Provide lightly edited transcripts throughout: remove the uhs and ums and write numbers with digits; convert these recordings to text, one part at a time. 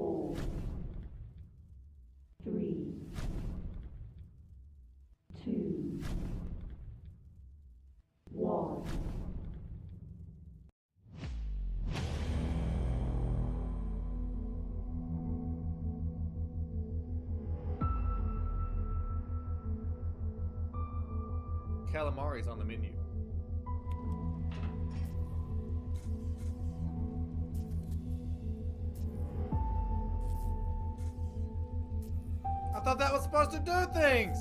4, 3, 2, 1. Calamari's on the menu. I thought that was supposed to do things!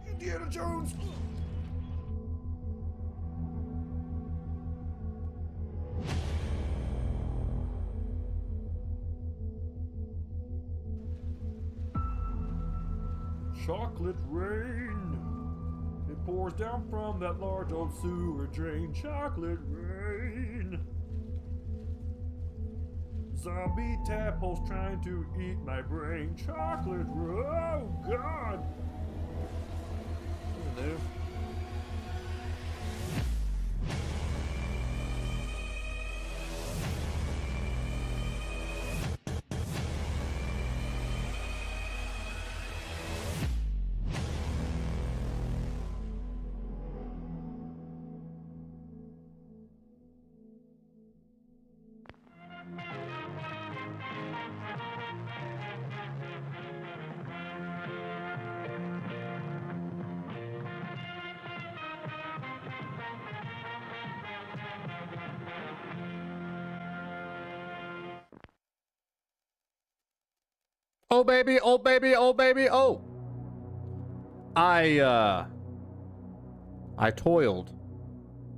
Indiana Jones! Chocolate rain. It pours down from that large old sewer drain. Chocolate rain. Zombie tadpoles trying to eat my brain. Chocolate rain. Oh, God. Hello. Oh baby, oh baby, oh baby, oh. I toiled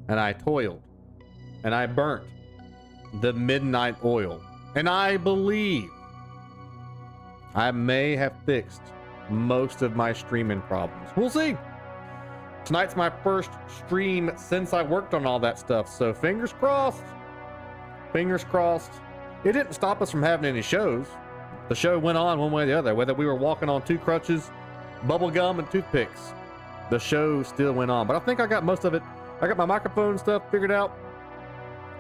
and I toiled and I burnt the midnight oil. And I believe I may have fixed most of my streaming problems. We'll see. Tonight's my first stream since I worked on all that stuff. So fingers crossed. Fingers crossed. It didn't stop us from having any shows. The show went on one way or the other, whether we were walking on 2 crutches, bubble gum, and toothpicks. The show still went on, but I think I got most of it. I got my microphone stuff figured out,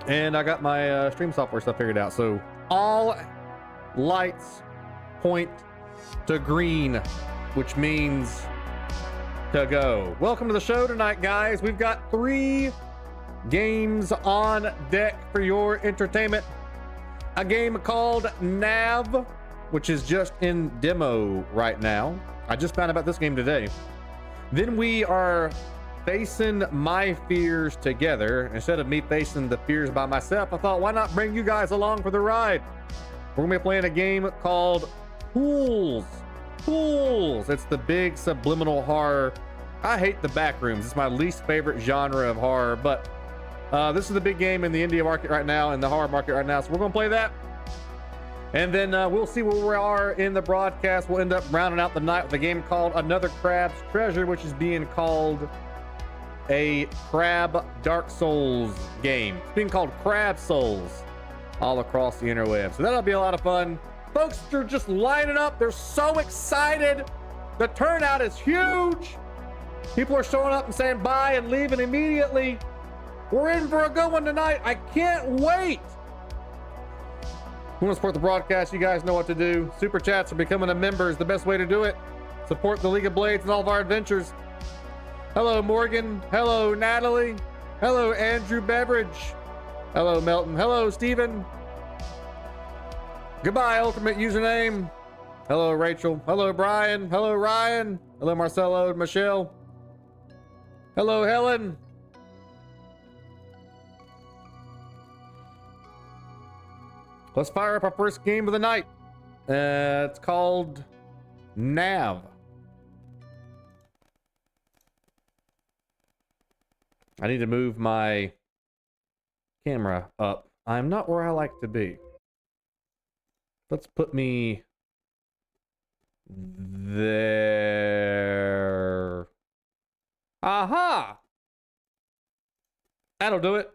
and I got my stream software stuff figured out. So all lights point to green, which means to go. Welcome to the show tonight, guys. We've got 3 games on deck for your entertainment. A game called Nav, which is just in demo right now. I just found out about this game today. Then we are facing my fears together. Instead of me facing the fears by myself, I thought, why not bring you guys along for the ride? We're gonna be playing a game called Pools. Pools. It's the big subliminal horror. I hate the back rooms. It's my least favorite genre of horror, but this is the big game in the indie market right now, in the horror market right now. So we're gonna play that. And then we'll see where we are in the broadcast. We'll end up rounding out the night with a game called Another Crab's Treasure, which is being called a Crab Dark Souls game. It's being called Crab Souls all across the interweb. So that'll be a lot of fun. Folks are just lining up. They're so excited. The turnout is huge. People are showing up and saying bye and leaving immediately. We're in for a good one tonight. I can't wait. If you want to support the broadcast, you guys know what to do. Super chats or becoming a member is the best way to do it. Support the League of Blades and all of our adventures. Hello, Morgan. Hello, Natalie. Hello, Andrew Beveridge. Hello, Melton. Hello, Steven. Goodbye, Ultimate Username. Hello, Rachel. Hello, Brian. Hello, Ryan. Hello, Marcelo and Michelle. Hello, Helen. Let's fire up our first game of the night. It's called Nav. I need to move my camera up. I'm not where I like to be. Let's put me there. Aha! That'll do it.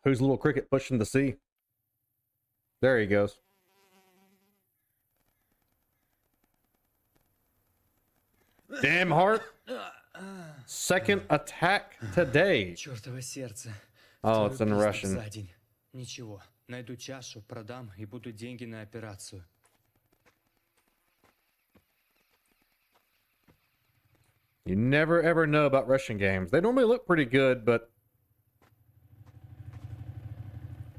Who's little cricket pushing the sea? There he goes. Damn heart. Second attack today. Чёртово сердце. Oh, it's in Второй приступ Russian. за день. Ничего, найду чашу, продам и буду деньги на операцию. You never ever know about Russian games. They normally look pretty good, but...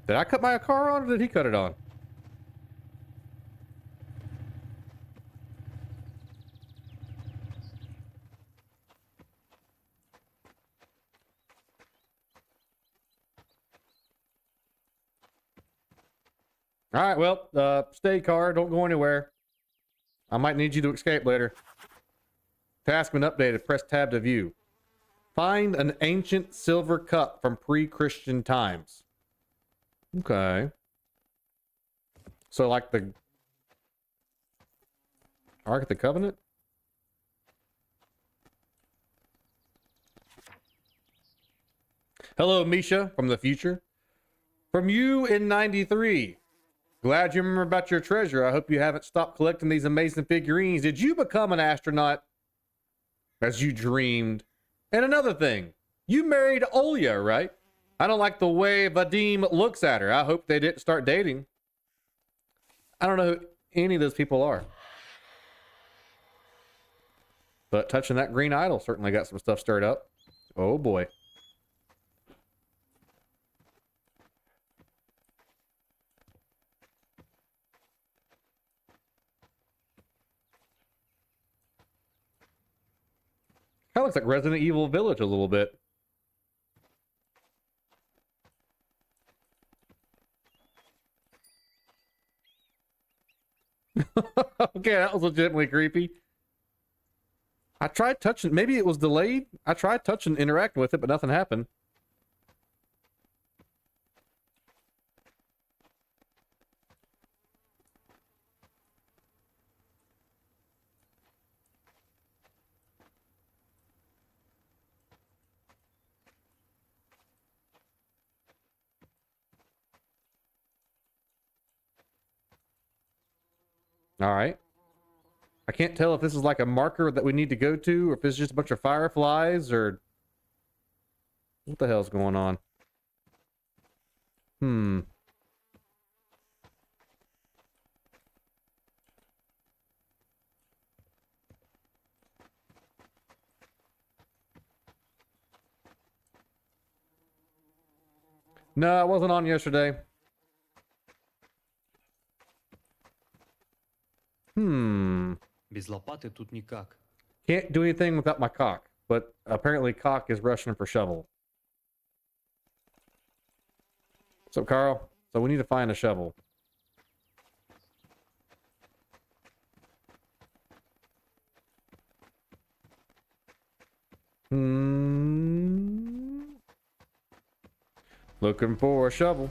Did I cut my car on or did he cut it on? All right, well, stay car. Don't go anywhere. I might need you to escape later. Task been updated. Press tab to view. Find an ancient silver cup from pre-Christian times. Okay. So like the Ark of the Covenant? Hello, Misha from the future. From you in 93. Glad you remember about your treasure. I hope you haven't stopped collecting these amazing figurines. Did you become an astronaut as you dreamed? And another thing, you married Olya, right? I don't like the way Vadim looks at her. I hope they didn't start dating. I don't know who any of those people are. But touching that green idol certainly got some stuff stirred up. Oh boy. Kind of looks like Resident Evil Village a little bit. Okay, that was legitimately creepy. I tried touching, maybe it was delayed. I tried touching, interacting with it, but nothing happened. All right. I can't tell if this is like a marker that we need to go to, or if it's just a bunch of fireflies, or what the hell's going on? No, I wasn't on yesterday. Без лопаты тут никак. Can't do anything without my cock, but apparently cock is Russian for shovel. What's up, Carl? So we need to find a shovel. Looking for a shovel.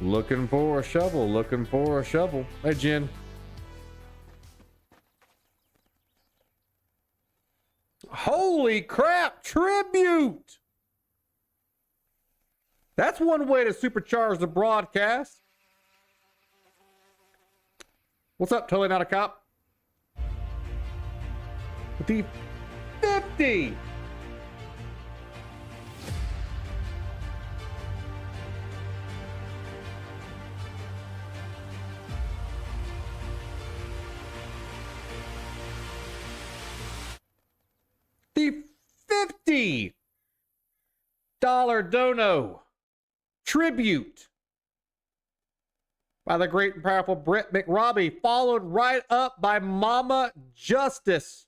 Looking for a shovel. Looking for a shovel. Hey, Jen. Holy crap, tribute! That's one way to supercharge the broadcast. What's up, totally not a cop? The 50! The $50 dono tribute by the great and powerful Brett McRobbie, followed right up by Mama Justice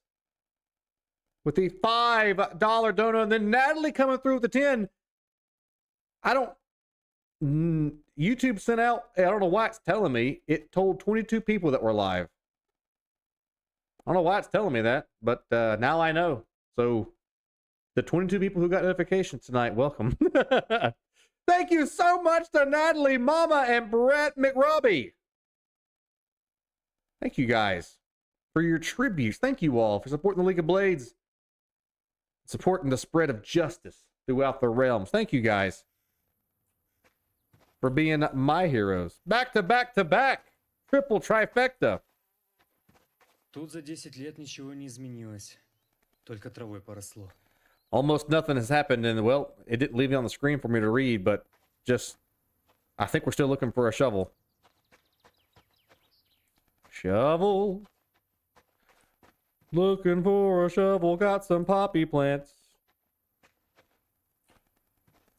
with the $5 dono, and then Natalie coming through with the 10. YouTube sent out, I don't know why it's telling me, it told 22 people that were live. I don't know why it's telling me that, but now I know. So the 22 people who got notifications tonight, welcome. Thank you so much to Natalie, Mama, and Brett McRobbie. Thank you guys for your tributes. Thank you all for supporting the League of Blades, supporting the spread of justice throughout the realms. Thank you guys. for being my heroes. Back to back to back. Triple trifecta. Тут за 10 лет ничего не изменилось. Только травой поросло. Almost nothing has happened, and well, it didn't leave it on the screen for me to read, but just, I think we're still looking for a shovel. Shovel. Looking for a shovel, got some poppy plants.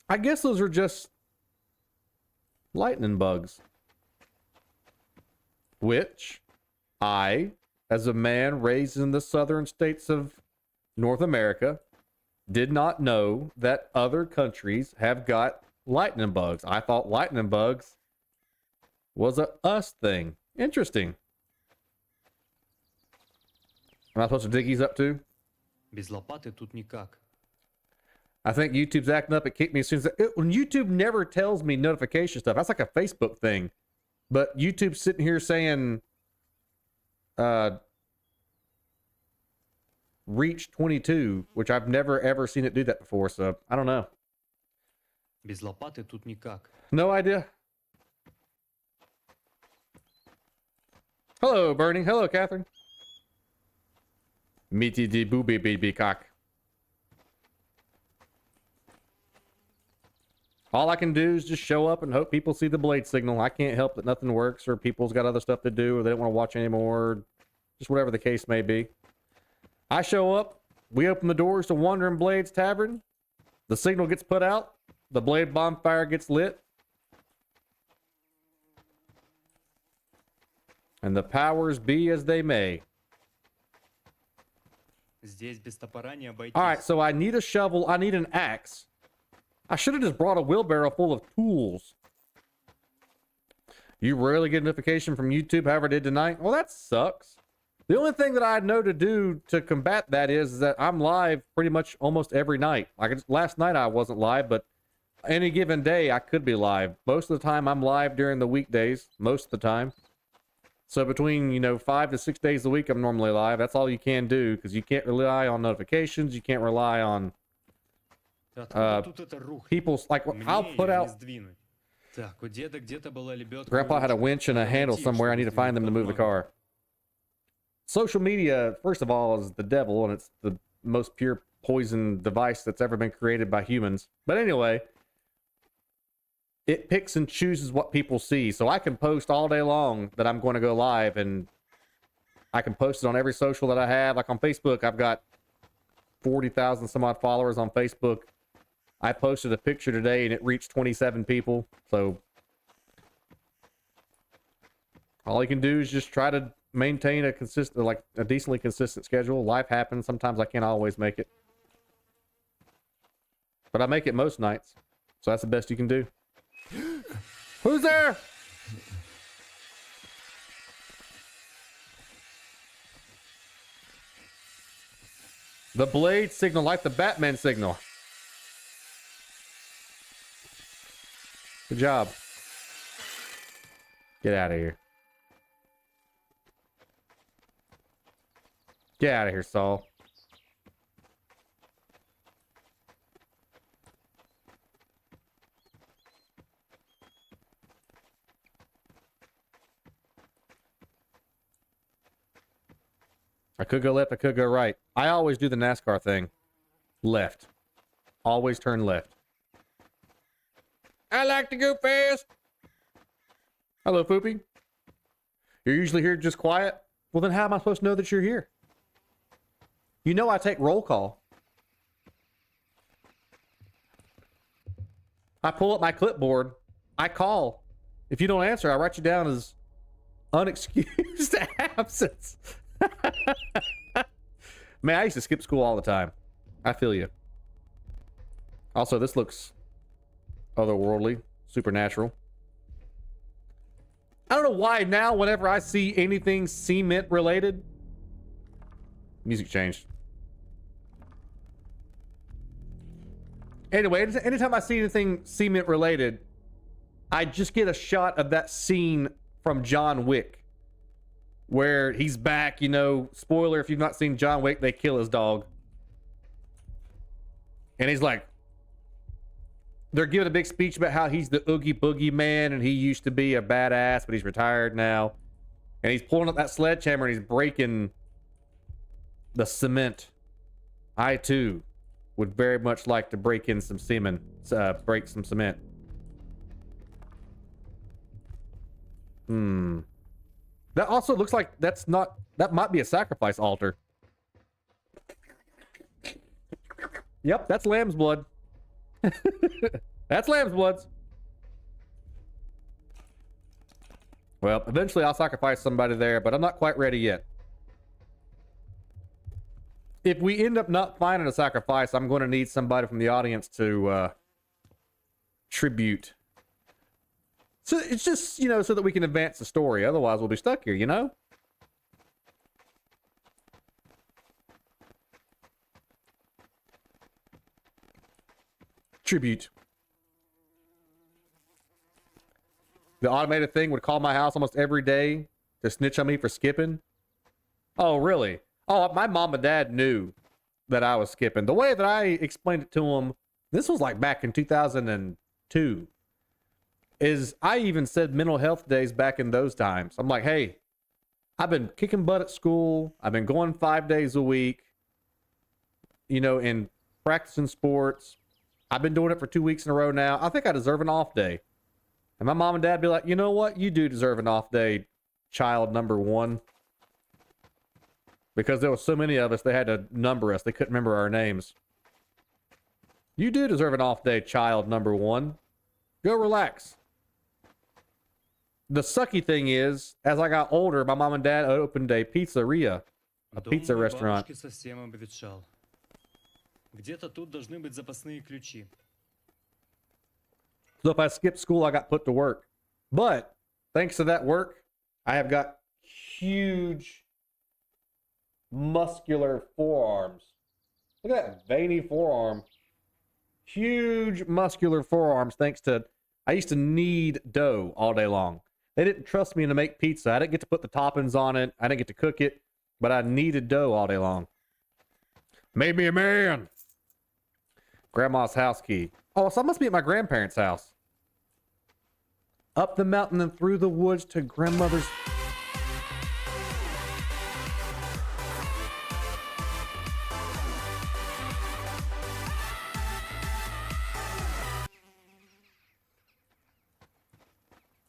I guess those are just lightning bugs. Which I, as a man raised in the southern states of North America, did not know that other countries have got lightning bugs. I thought lightning bugs was a us thing. Interesting. Am I supposed to dig these up too? Без лопаты тут никак. I think YouTube's acting up. It kicked me as soon as when YouTube never tells me notification stuff. That's like a Facebook thing. But YouTube's sitting here saying reach 22, which I've never ever seen it do that before, so I don't know. Без лопаты тут никак. No idea. Hello, Bernie. Hello, Catherine. Meaty de booby baby cock. All I can do is just show up and hope people see the blade signal. I can't help that nothing works, or people's got other stuff to do, or they don't want to watch anymore. Just whatever the case may be. I show up, we open the doors to Wandering Blades Tavern. The signal gets put out. The blade bonfire gets lit. And the powers be as they may. Здесь без топора не обойтись. All right, so I need a shovel. I need an axe. I should have just brought a wheelbarrow full of tools. You rarely get a notification from YouTube, however I did tonight. Well, that sucks. The only thing that I know to do to combat that is that I'm live pretty much almost every night. Like last night I wasn't live, but any given day I could be live. Most of the time I'm live during the weekdays, most of the time. So between, 5 to 6 days a week I'm normally live. That's all you can do, because you can't rely on notifications. You can't rely on people's, like, I'll put out... Так, у деда где-то была лебедка. Grandpa had a winch and a handle somewhere. I need to find them to move the car. Social media, first of all, is the devil, and it's the most pure poison device that's ever been created by humans. But anyway, it picks and chooses what people see. So I can post all day long that I'm going to go live, and I can post it on every social that I have. Like on Facebook, I've got 40,000 some odd followers on Facebook. I posted a picture today and it reached 27 people. So all you can do is just try to maintain a consistent, like a decently consistent schedule. Life happens. Sometimes I can't always make it, but I make it most nights. So that's the best you can do. Who's there? The blade signal, like the Batman signal. Good job. Get out of here. Get out of here, Saul. I could go left, I could go right. I always do the NASCAR thing. Left. Always turn left. I like to go fast. Hello, Poopy. You're usually here just quiet? Well, then how am I supposed to know that you're here? You know I take roll call. I pull up my clipboard. I call. If you don't answer, I write you down as unexcused absence. Man, I used to skip school all the time. I feel you. Also, this looks otherworldly, supernatural. I don't know why now, whenever I see anything cement related, music changed. Anyway, anytime I see anything cement related, I just get a shot of that scene from John Wick where he's back, spoiler, if you've not seen John Wick, they kill his dog. And he's like, they're giving a big speech about how he's the Oogie Boogie man and he used to be a badass, but he's retired now. And he's pulling up that sledgehammer and he's breaking the cement. I, too, would very much like to break in some semen, break some cement. That also looks like that might be a sacrifice altar. Yep, that's lamb's blood. That's lamb's blood. Well, eventually I'll sacrifice somebody there, but I'm not quite ready yet. If we end up not finding a sacrifice, I'm going to need somebody from the audience to tribute. So it's just, you know, so that we can advance the story. Otherwise, we'll be stuck here, you know? Tribute. The automated thing would call my house almost every day to snitch on me for skipping. Oh, really? Oh, my mom and dad knew that I was skipping. The way that I explained it to them, this was like back in 2002, is I even said mental health days back in those times. I'm like, hey, I've been kicking butt at school. I've been going 5 days a week, you know, and practicing sports. I've been doing it for 2 weeks in a row now. I think I deserve an off day. And my mom and dad be like, you know what? You do deserve an off day, child number one. Because there were so many of us, they had to number us. They couldn't remember our names. You do deserve an off day, child number one. Go relax. The sucky thing is, as I got older, my mom and dad opened a pizzeria, a pizza restaurant. Где-то тут должны быть запасные ключи. So if I skipped school, I got put to work. But thanks to that work, I have got huge muscular forearms. Look at that veiny forearm. Huge muscular forearms thanks to, I used to knead dough all day long. They didn't trust me to make pizza. I didn't get to put the toppings on it. I didn't get to cook it, but I kneaded dough all day long. Made me a man. Grandma's house key. Oh, so I must be at my grandparents' house. Up the mountain and through the woods to grandmother's.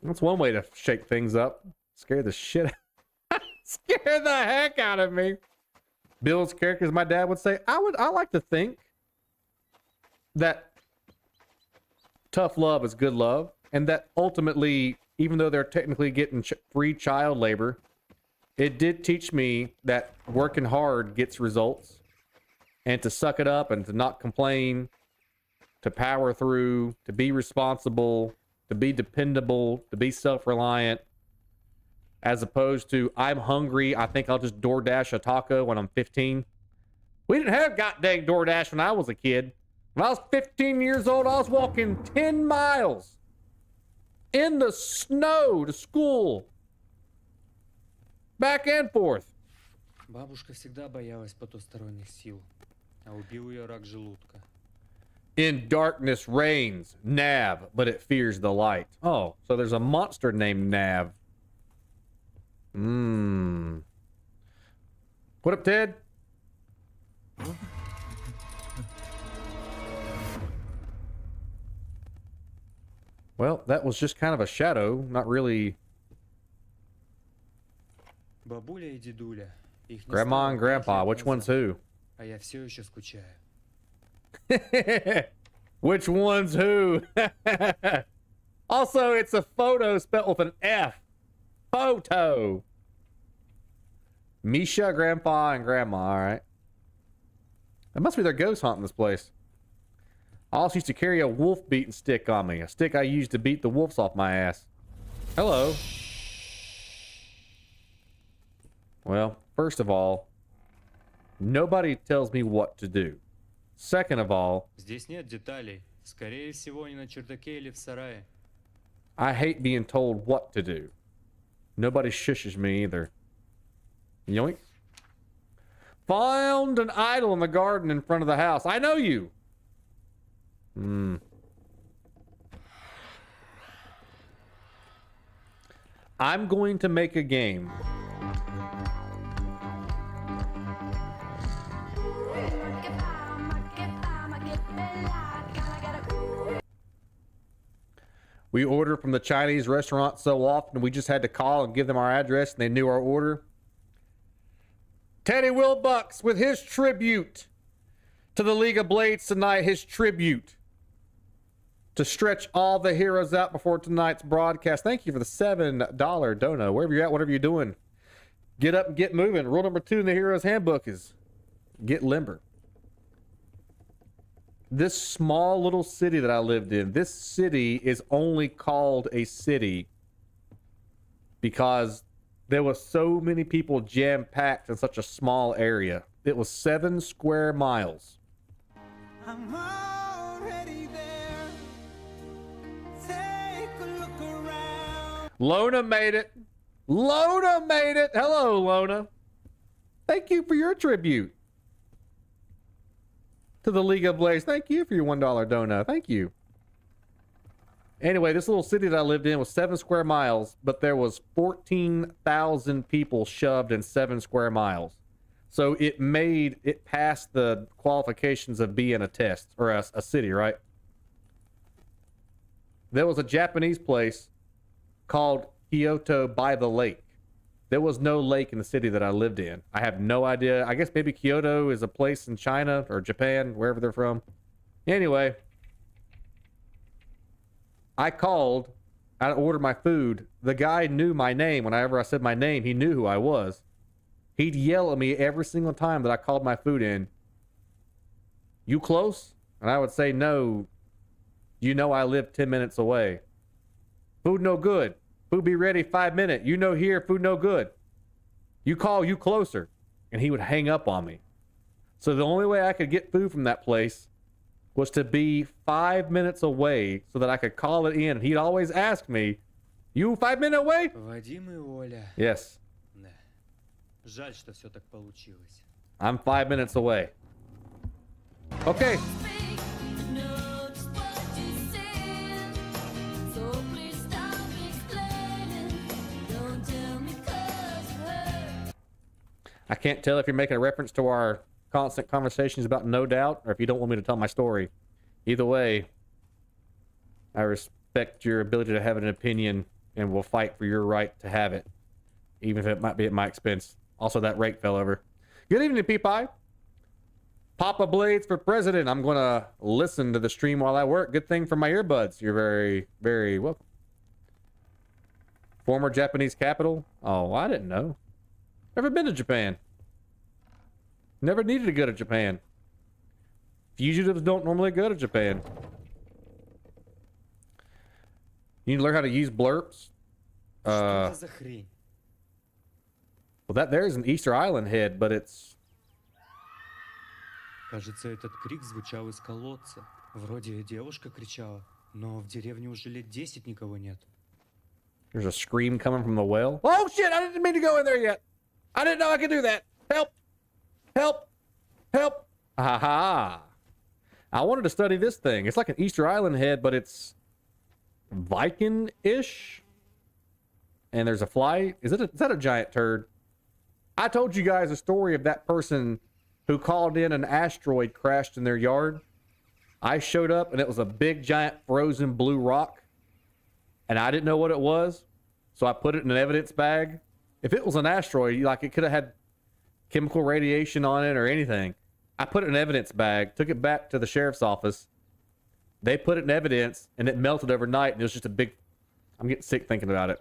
That's one way to shake things up. Scare the shit. Scare the heck out of me. Bill's characters, my dad would say, I like to think that tough love is good love, and that ultimately, even though they're technically getting free child labor, it did teach me that working hard gets results, and to suck it up and to not complain, to power through, to be responsible, to be dependable, to be self-reliant, as opposed to, I'm hungry, I think I'll just DoorDash a taco when I'm 15. We didn't have goddamn DoorDash when I was a kid. When I was 15 years old, I was walking 10 miles in the snow to school. Back and forth. Бабушка всегда боялась потусторонних сил, а убил ее рак желудка. In darkness reigns Nav, but it fears the light. Oh, so there's a monster named Nav. What up, Ted? Well, that was just kind of a shadow, not really. Бабуля и дедуля. Их не Grandma стало and 5 Grandpa, лет which one's назад, who? А я все еще скучаю. Which one's who? Also, it's a photo spelled with an F. Photo. Misha, Grandpa, and Grandma. All right. That must be their ghost hunting this place. I also used to carry a wolf beating stick on me. A stick I used to beat the wolves off my ass. Hello. Well, first of all, nobody tells me what to do. Second of all, Здесь нет деталей. Скорее всего, они на чердаке или в сарае. I hate being told what to do. Nobody shushes me either. Yoink. Found an idol in the garden in front of the house. I know you. I'm going to make a game. We order from the Chinese restaurant so often, we just had to call and give them our address, and they knew our order. Teddy Wilbucks with his tribute to the League of Blades tonight, his tribute to stretch all the heroes out before tonight's broadcast. Thank you for the $7 dono. Wherever you're at, whatever you're doing, get up and get moving. Rule number 2 in the Heroes Handbook is get limber. This small little city that I lived in, this city is only called a city because there were so many people jam-packed in such a small area. It was 7 square miles. I'm already there. Take a look around. Lona made it. Lona made it. Hello, Lona. Thank you for your tribute to the League of Blades. Thank you for your $1 dono. Thank you. Anyway, this little city that I lived in was 7 square miles, but there was 14,000 people shoved in 7 square miles. So it passed the qualifications of being a test, or a city, right? There was a Japanese place called Kyoto by the lake. There was no lake in the city that I lived in. I have no idea. I guess maybe Kyoto is a place in China or Japan, wherever they're from. Anyway, I called. I ordered my food. The guy knew my name. Whenever I said my name, he knew who I was. He'd yell at me every single time that I called my food in. You close? And I would say, no. You know I live 10 minutes away. Food no good. Food be ready 5 minutes. You know here, food no good. You call, you closer. And he would hang up on me. So the only way I could get food from that place was to be 5 minutes away so that I could call it in. And he'd always ask me, you 5 minutes away? Вадим и Оля. Yes. Да. Жаль, что все так получилось. I'm 5 minutes away. Okay. I can't tell if you're making a reference to our constant conversations about No Doubt, or if you don't want me to tell my story. Either way, I respect your ability to have an opinion and will fight for your right to have it, even if it might be at my expense. Also, that rake fell over. Good evening, P-Pie. Papa Blades for president. I'm going to listen to the stream while I work. Good thing for my earbuds. You're very, very welcome. Former Japanese capital? Oh, I didn't know. Never been to Japan. Never needed to go to Japan. Fugitives don't normally go to Japan. You need to learn how to use blurps. Что это за хрень? Well, that there is an Easter Island head, but it's... Кажется, этот крик звучал из колодца. Вроде девушка кричала, но в деревне уже лет 10 никого нет. There's a scream coming from the well. Oh shit, I didn't mean to go in there yet. I didn't know I could do that. Help! Help! Help! Aha! I wanted to study this thing. It's like an Easter Island head, but it's Viking-ish. And there's a fly. Is that a giant turd? I told you guys a story of that person who called in an asteroid crashed in their yard. I showed up and it was a big giant frozen blue rock. And I didn't know what it was. So I put it in an evidence bag. If it was an asteroid, like it could have had chemical radiation on it or anything. I put it in an evidence bag, took it back to the sheriff's office. They put it in evidence and it melted overnight. And it was just a big, I'm getting sick thinking about it.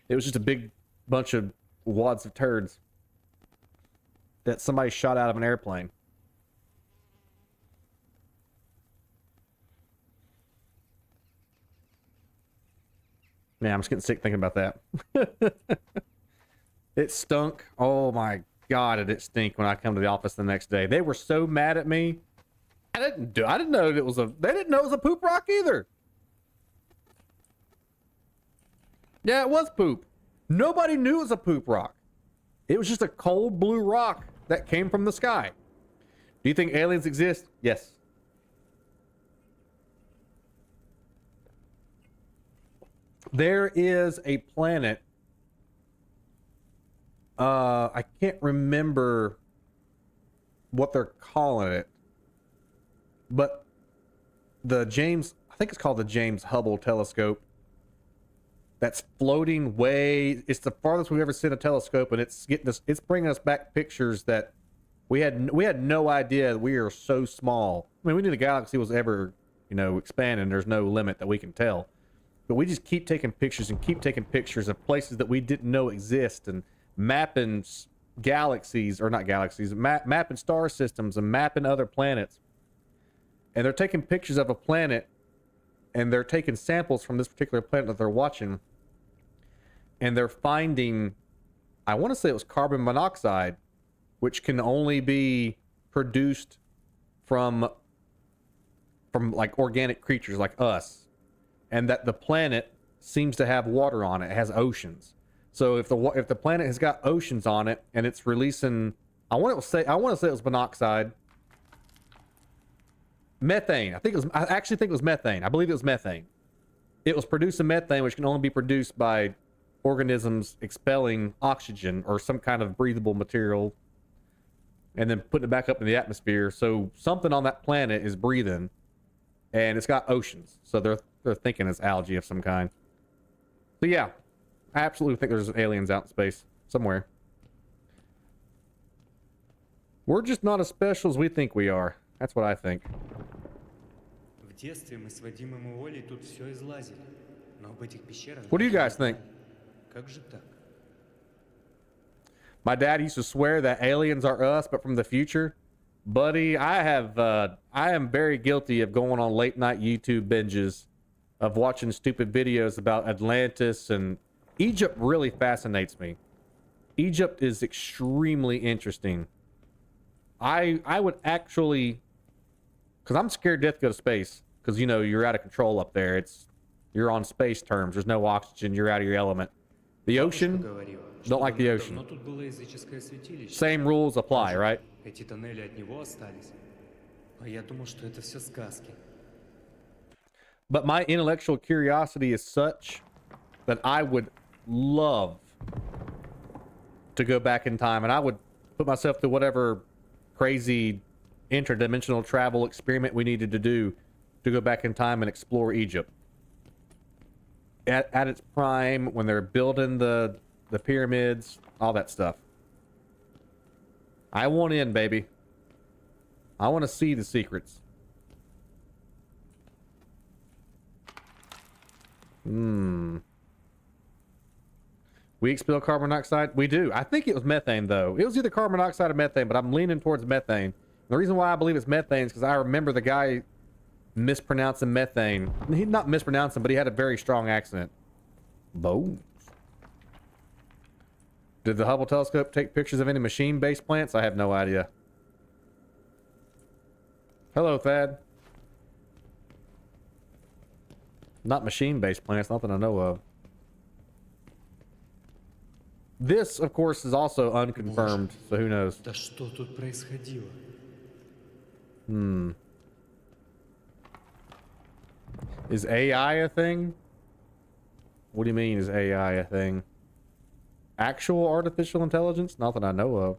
It was just a big bunch of wads of turds that somebody shot out of an airplane. Man, I'm just getting sick thinking about that. It stunk. Oh my God, did it stink when I come to the office the next day. They were so mad at me. I didn't know it was they didn't know it was a poop rock either. Yeah, it was poop. Nobody knew it was a poop rock. It was just a cold blue rock that came from the sky. Do you think aliens exist? Yes. There is a planet I can't remember what they're calling it, but I think it's called the James Hubble telescope. That's floating way. It's the farthest we've ever seen a telescope, and it's bringing us back pictures that we had no idea we are so small. I mean, we knew the galaxy was ever, expanding. There's no limit that we can tell, but we just keep taking pictures and keep taking pictures of places that we didn't know exist, and mapping galaxies, or not galaxies, mapping star systems and mapping other planets. And they're taking pictures of a planet, and they're taking samples from this particular planet that they're watching, and they're finding, I want to say it was carbon monoxide, which can only be produced from like organic creatures like us, and that the planet seems to have water on it. It has oceans. So if the planet has got oceans on it and it's releasing, I want to say it was monoxide, methane. I actually think it was methane. I believe it was methane. It was producing methane, which can only be produced by organisms expelling oxygen or some kind of breathable material, and then putting it back up in the atmosphere. So something on that planet is breathing, and it's got oceans. So they're thinking it's algae of some kind. So yeah, I absolutely think there's aliens out in space somewhere. We're just not as special as we think we are. That's what I think. В детстве мы с Вадимом и Олей тут все излазили. Но об этих пещерах... What do you guys think? Как же так? My dad used to swear that aliens are us, but from the future. Buddy, I am very guilty of going on late night YouTube binges, of watching stupid videos about Atlantis, and Egypt really fascinates me. Egypt is extremely interesting. I would actually, because I'm scared to death to go to space, because you're out of control up there. You're on space terms. There's no oxygen. You're out of your element. The ocean, don't like the ocean. Но тут было языческое святилище. Same rules apply, right? Эти тоннели от него остались. А я думал, что это все сказки. But my intellectual curiosity is such that I would love to go back in time, and I would put myself through whatever crazy interdimensional travel experiment we needed to do to go back in time and explore Egypt. At its prime, when they're building the pyramids, all that stuff. I want in, baby. I want to see the secrets. We expel carbon monoxide? We do. I think it was methane, though. It was either carbon monoxide or methane, but I'm leaning towards methane. The reason why I believe it's methane is because I remember the guy mispronouncing methane. He not mispronouncing, but he had a very strong accent. Bones. Did the Hubble telescope take pictures of any machine-based plants? I have no idea. Hello, Thad. Not machine-based plants, nothing I know of. This, of course, is also unconfirmed, so who knows? Да что тут происходило? Is AI a thing? What do you mean, is AI a thing? Actual artificial intelligence? Not that I know of.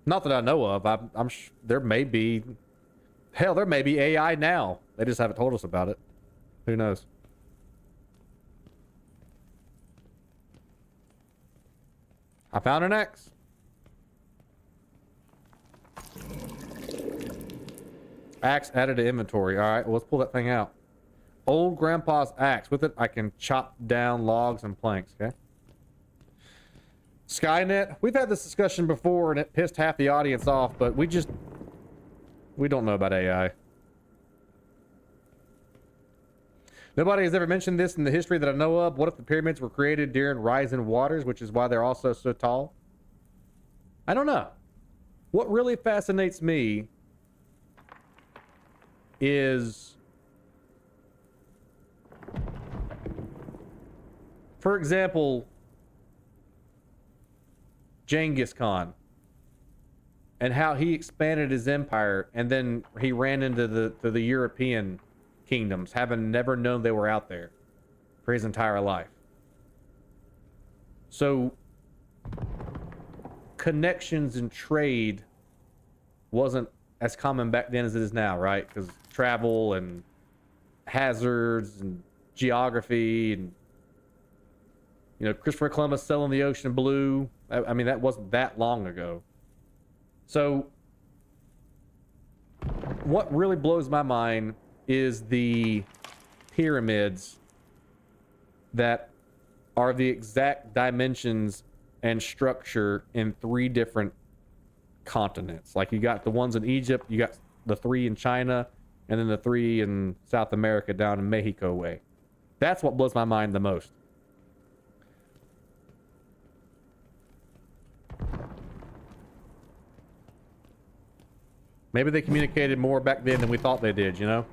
Not that I know of. I'm there may be... Hell, there may be AI now. They just haven't told us about it. Who knows? I found an X. Axe added to inventory. All right, well, let's pull that thing out. Old grandpa's axe. With it, I can chop down logs and planks, okay? Skynet. We've had this discussion before, and it pissed half the audience off, but we don't know about AI. Nobody has ever mentioned this in the history that I know of. What if the pyramids were created during rising waters, which is why they're also so tall? I don't know. What really fascinates me is, for example, Genghis Khan and how he expanded his empire, and then he ran into the European kingdoms, having never known they were out there for his entire life. So connections and trade wasn't as common back then as it is now, right? Because travel and hazards and geography and, you know, Christopher Columbus sailing the ocean blue. I mean, that wasn't that long ago. So what really blows my mind is the pyramids that are the exact dimensions and structure in 3 different continents. Like, you got the ones in Egypt, you got the 3 in China, and then the 3 in South America down in Mexico way. That's what blows my mind the most. Maybe they communicated more back then than we thought they did, you know?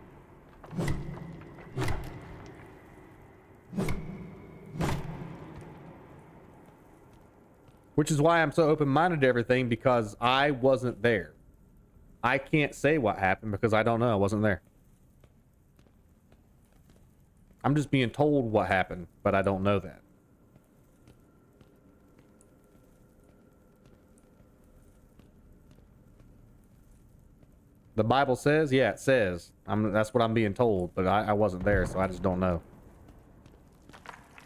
Which is why I'm so open-minded to everything, because I wasn't there. I can't say what happened because I don't know. I wasn't there. I'm just being told what happened, but I don't know that. The Bible says? Yeah, it says. That's what I'm being told, but I wasn't there, so I just don't know.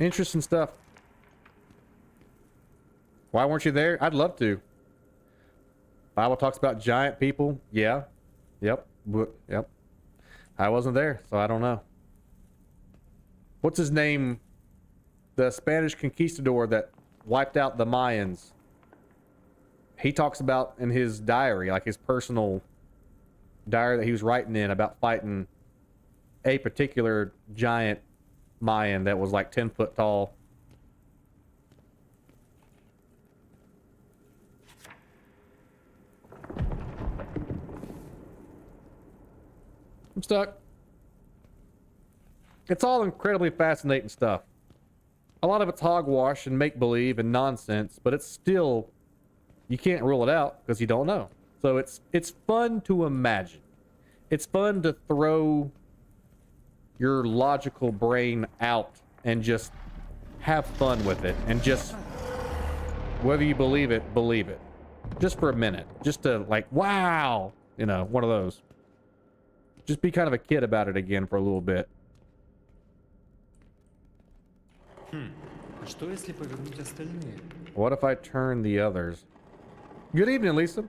Interesting stuff. Why weren't you there? I'd love to. Bible talks about giant people. Yeah. Yep. Yep. I wasn't there, so I don't know. What's his name? The Spanish conquistador that wiped out the Mayans. He talks about in his diary, like his personal diary that he was writing in, about fighting a particular giant Mayan that was like 10 foot tall. I'm stuck. It's all incredibly fascinating stuff. A lot of it's hogwash and make-believe and nonsense, but it's still, you can't rule it out because you don't know. So it's fun to imagine. It's fun to throw your logical brain out and just have fun with it, and just, whether you believe it, just for a minute, just to, like, wow, you know, one of those. Just be kind of a kid about it again for a little bit. А что если повернуть остальные? What if I turn the others? Good evening, Lisa.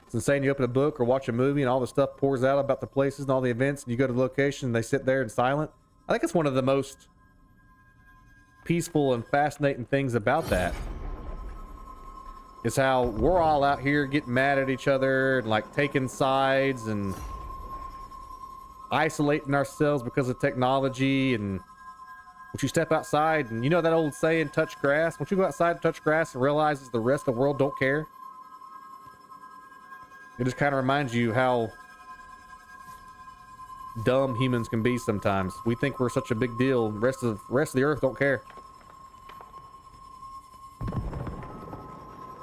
It's insane. You open a book or watch a movie and all the stuff pours out about the places and all the events, and you go to the location and they sit there in silent. I think it's one of the most peaceful and fascinating things about that. Is how we're all out here getting mad at each other and like taking sides and isolating ourselves because of technology. And once you step outside, and you know that old saying, touch grass, once you go outside and touch grass and realizes the rest of the world don't care, it just kind of reminds you how dumb humans can be sometimes. We think we're such a big deal. The rest of the earth don't care.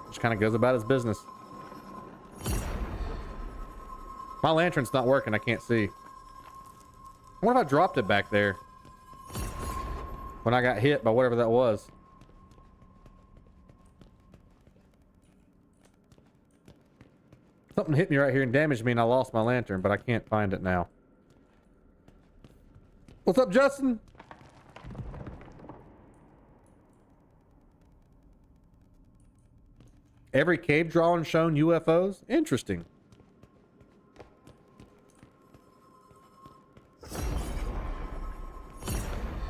Just kind of goes about his business. My lantern's not working. I can't see. I wonder if I dropped it back there when I got hit by whatever that was. Something hit me right here and damaged me, and I lost my lantern, but I can't find it now. What's up, Justin? Every cave drawing shown UFOs? Interesting.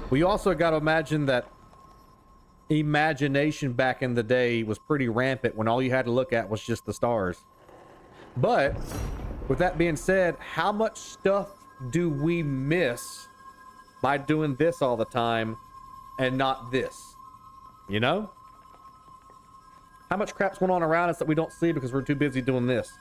Well, you also got to imagine that imagination back in the day was pretty rampant when all you had to look at was just the stars. But with that being said, how much stuff do we miss by doing this all the time and not this? You know? How much crap's going on around us that we don't see because we're too busy doing this?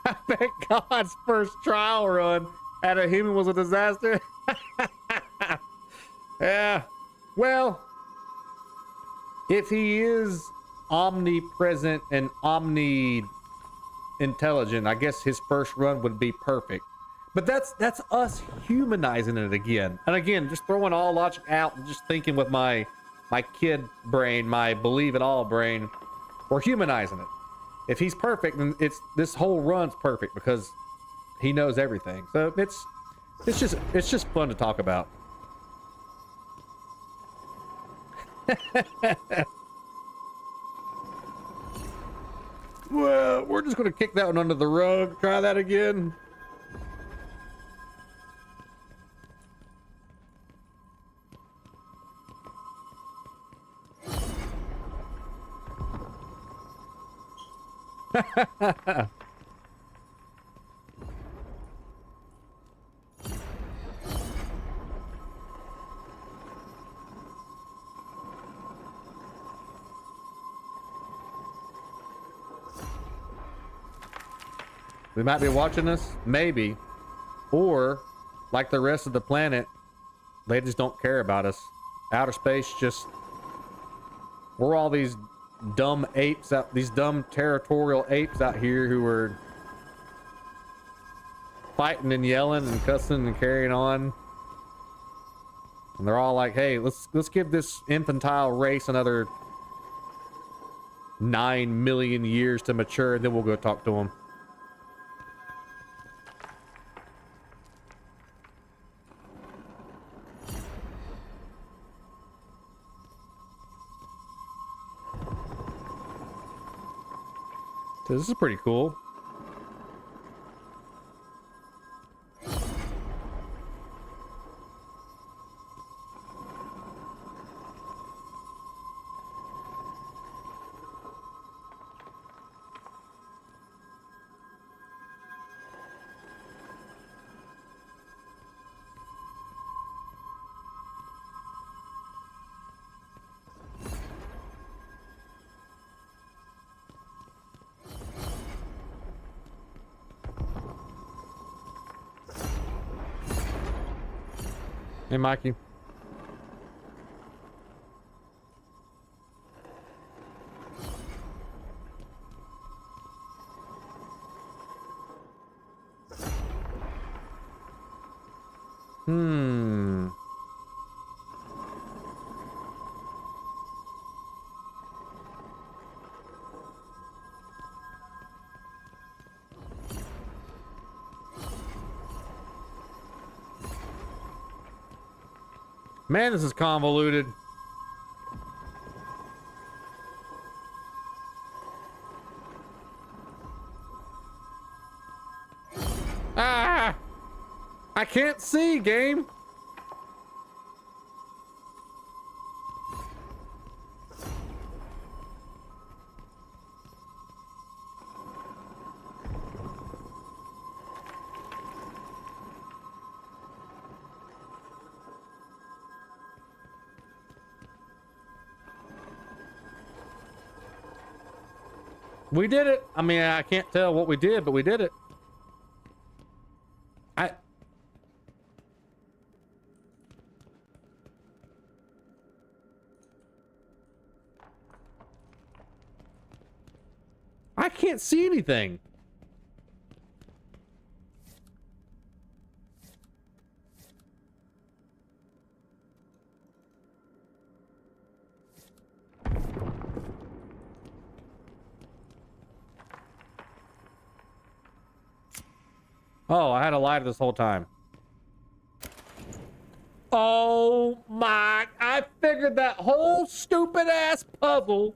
I bet God's first trial run at a human was a disaster. Yeah. Well, if he is omnipresent and omni-intelligent, I guess his first run would be perfect. But that's us humanizing it again. And again, just throwing all logic out and just thinking with my kid brain, my believe it all brain. We're humanizing it. If he's perfect, then this whole run's perfect because he knows everything. So it's just fun to talk about. Well, we're just gonna kick that one under the rug. Try that again. They might be watching us, maybe. Or, like the rest of the planet, they just don't care about us. Outer space just... We're all these dumb apes out, these dumb territorial apes out here who are fighting and yelling and cussing and carrying on. And they're all like, hey, let's give this infantile race another 9 million years to mature, and then we'll go talk to them. So this is pretty cool. Hey, Mikey. Man, this is convoluted. Ah! I can't see, game. We did it. I mean, I can't tell what we did, but we did it. I can't see anything. Oh, I had a lighter this whole time. Oh my, I figured that whole stupid ass puzzle.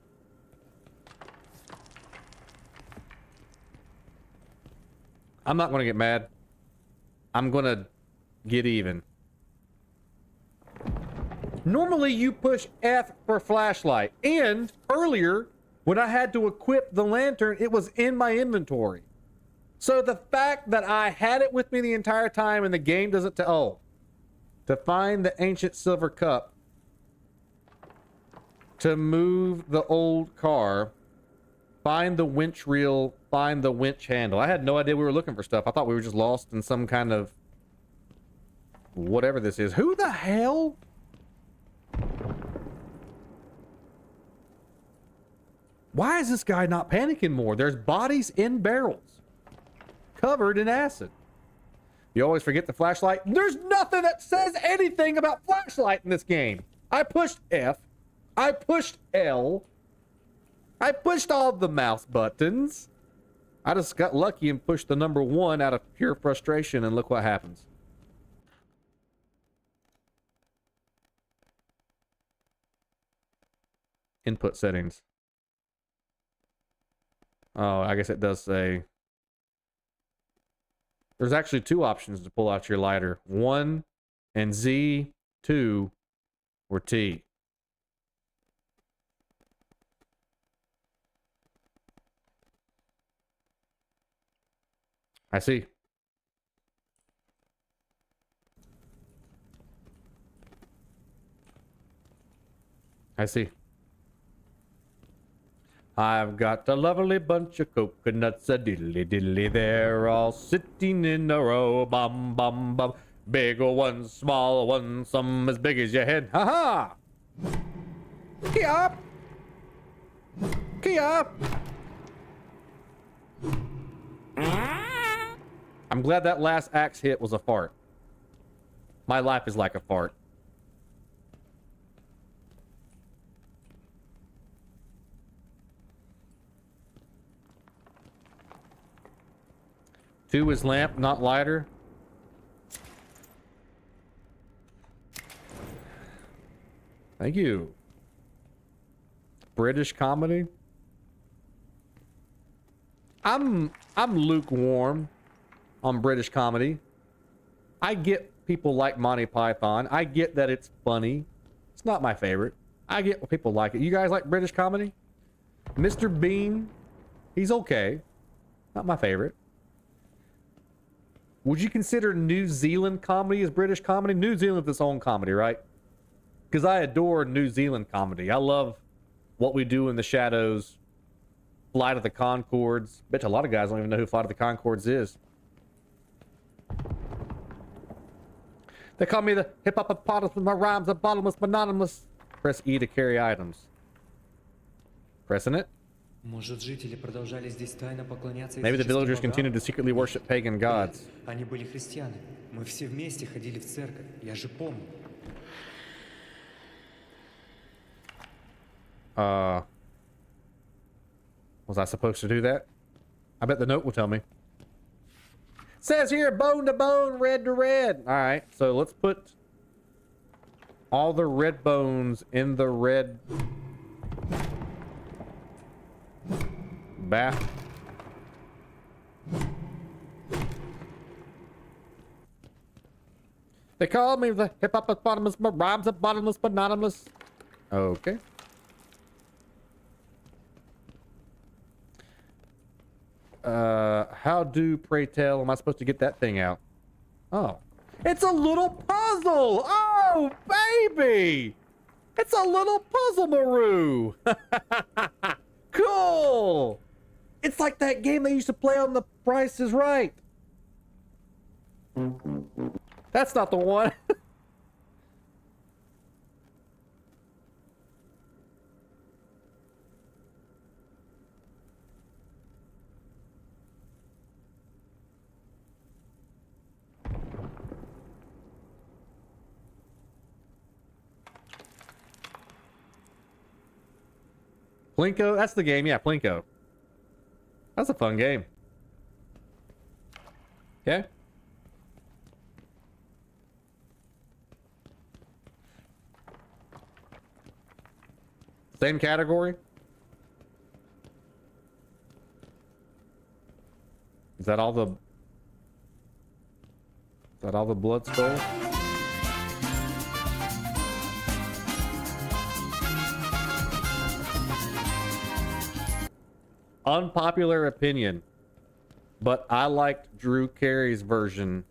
I'm not gonna get mad. I'm gonna get even. Normally you push F for flashlight, and earlier when I had to equip the lantern, it was in my inventory. So the fact that I had it with me the entire time and the game doesn't tell... Oh. To find the ancient silver cup. To move the old car. Find the winch reel find the winch handle. I had no idea we were looking for stuff. I thought we were just lost in some kind of whatever this is. Who the hell? Why is this guy not panicking more? There's bodies in barrels covered in acid. You always forget the flashlight. There's nothing that says anything about flashlight in this game. I pushed F. I pushed L. I pushed all the mouse buttons. I just got lucky and pushed the number 1 out of pure frustration, and look what happens. Input settings. Oh, I guess it does say... There's actually 2 options to pull out your lighter. 1 and Z, 2 or T. I see. I see. I've got a lovely bunch of coconuts, a diddly diddly. They're all sitting in a row, bum bum bum. Big ones, small ones, some as big as your head. Ha ha! Key up! Key up! I'm glad that last axe hit was a fart. My life is like a fart. Two is lamp, not lighter. Thank you. British comedy. I'm lukewarm on British comedy. I get people like Monty Python. I get that it's funny. It's not my favorite. I get what people like it. You guys like British comedy? Mr. Bean, he's okay. Not my favorite. Would you consider New Zealand comedy as British comedy? New Zealand's its own comedy, right? Because I adore New Zealand comedy. I love What We Do in the Shadows, Flight of the Conchords. Bet you a lot of guys don't even know who Flight of the Conchords is. They call me the hippopotamus with my rhymes are bottomless, anonymous. Press E to carry items. Pressing it. Может, жители продолжали здесь тайно поклоняться Maybe the языческим villagers богам? continued to secretly worship pagan gods. Они были христианами. Мы все вместе ходили в церковь. Я же помню. Was I supposed to do that? I bet the note will tell me. Says here, bone to bone, red to red. All right, so let's put all the red bones in the red bath. They call me the hippopotamus, my rhymes are bottomless, anonymous. Okay. How do, pray tell, am I supposed to get that thing out? Oh. It's a little puzzle! Oh, baby! It's a little puzzle, Maru! Cool! It's like that game they used to play on The Price is Right. That's not the one. Plinko? That's the game, yeah, Plinko. That's a fun game. Okay. Same category? Is that all the... Is that all the blood skull? Unpopular opinion, but I liked Drew Carey's version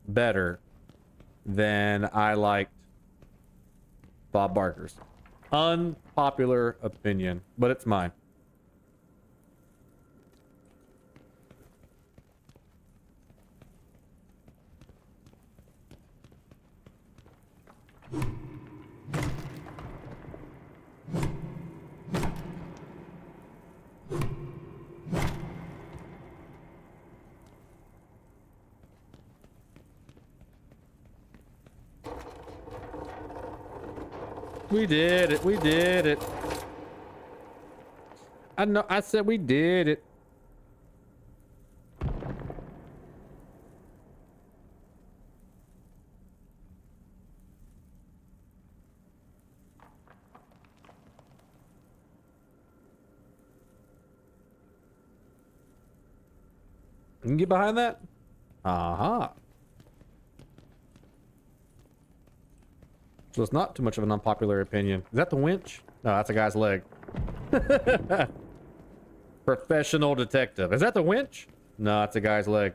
better than I liked Bob Barker's. Unpopular opinion, but it's mine. We did it. We did it. I know. I said we did it. You can get behind that? Aha. So it's not too much of an unpopular opinion. Is that the winch? No, that's a guy's leg. Professional detective. Is that the winch? No, it's a guy's leg.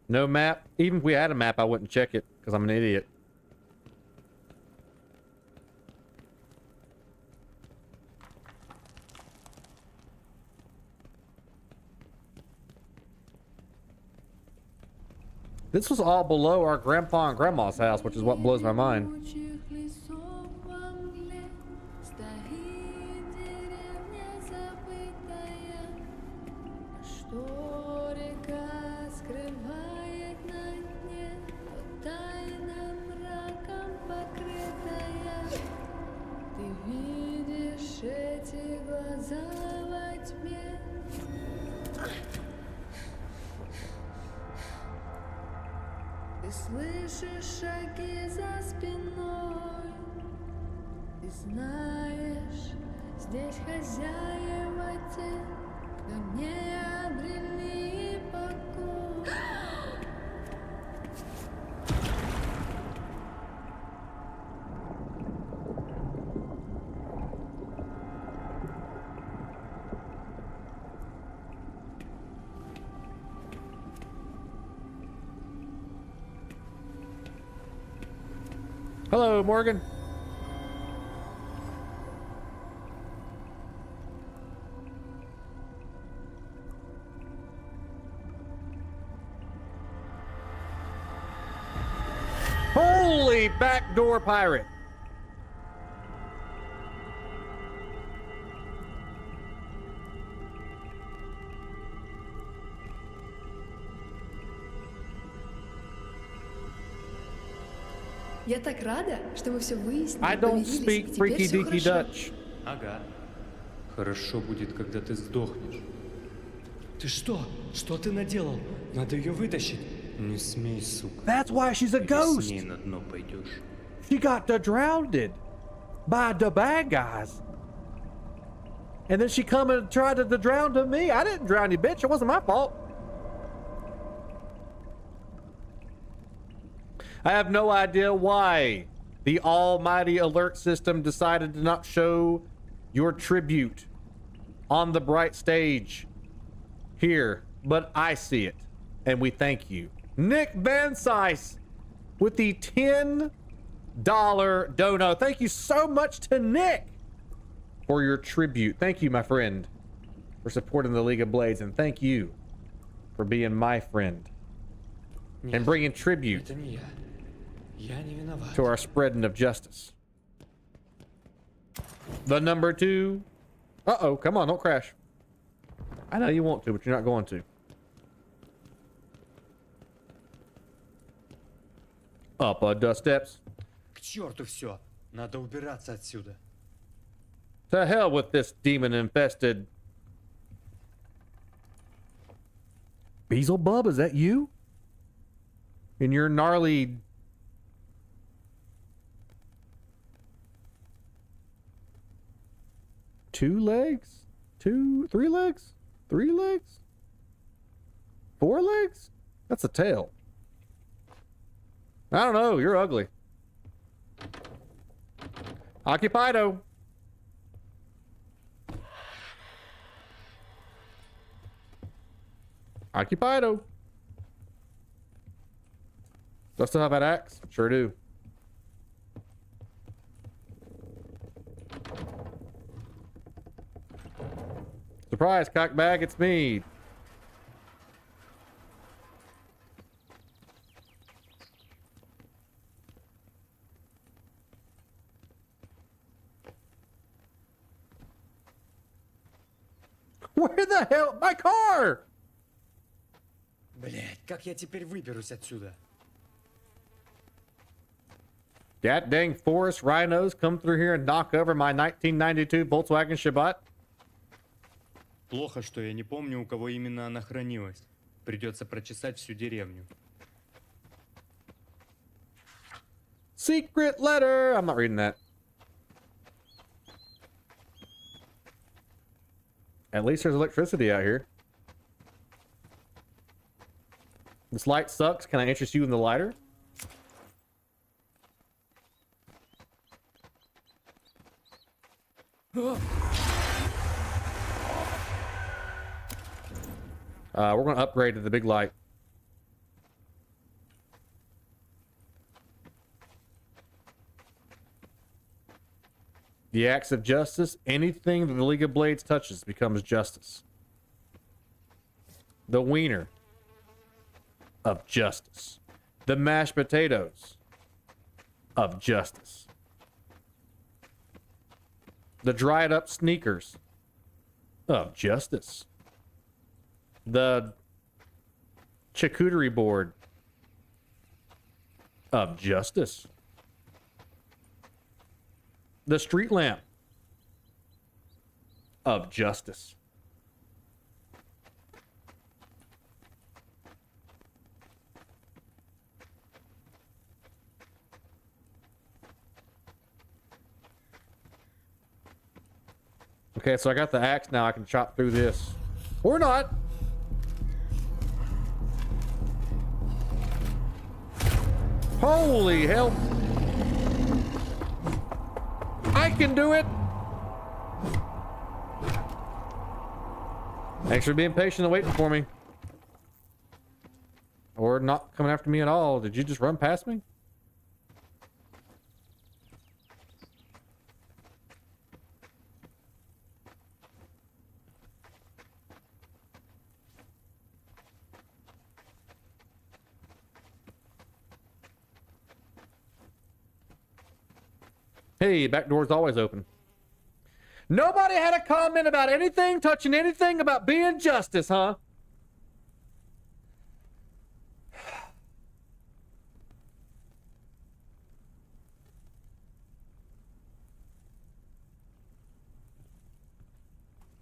No map. Even if we had a map, I wouldn't check it because I'm an idiot. This was all below our grandpa and grandma's house, which is what blows my mind. Слышишь шаги за спиной, ты знаешь, здесь хозяева те, кто не обрели покой. Hello, Morgan. Holy backdoor pirate. Я так рада, что мы все выяснили. I don't speak freaky deaky Dutch. Ага. Хорошо будет, когда ты сдохнешь. Ты что? Что ты наделал? Надо ее вытащить. Не смей, сука. That's why she's a Или ghost. с ней на дно пойдешь. She got drowned by the bad guys. And then she come and tried to drown to me. I didn't drown you, bitch. It wasn't my fault. I have no idea why the almighty alert system decided to not show your tribute on the bright stage here, but I see it, and we thank you. Nick Van Sice with the $10 dono. Thank you so much to Nick for your tribute. Thank you, my friend, for supporting the League of Blades, and thank you for being my friend and bringing tribute Это не я. Я не виноват. to our spreading of justice. The number 2. Uh-oh, come on, don't crash. I know you want to, but you're not going to. Up dust steps. К черту все. Надо убираться отсюда. To hell with this demon-infested... Beelzebub, is that you? In your gnarly... Three legs? 4 legs? That's a tail. I don't know. You're ugly. Occupido. Occupido. Do I still have that axe? Sure do. Surprise, cockbag, it's me. Where the hell? My car! Блять, как я теперь выберусь отсюда? God dang forest rhinos come through here and knock over my 1992 Volkswagen Shabbat. Плохо, что я не помню, у кого именно она хранилась. Придется прочесать всю деревню. Secret letter! I'm not reading that. At least there's electricity out here. This light sucks. Can I interest you in the lighter? We're going to upgrade to the big light. The axe of justice. Anything that the League of Blades touches becomes justice. The wiener of justice. The mashed potatoes of justice. The dried up sneakers of justice. The charcuterie board of justice. The street lamp of justice. Okay, so I got the axe now. I can chop through this. Or not. Holy hell. I can do it. Thanks for being patient and waiting for me. Or not coming after me at all. Did you just run past me? Hey, back door's always open. Nobody had a comment about anything touching anything about being justice, huh?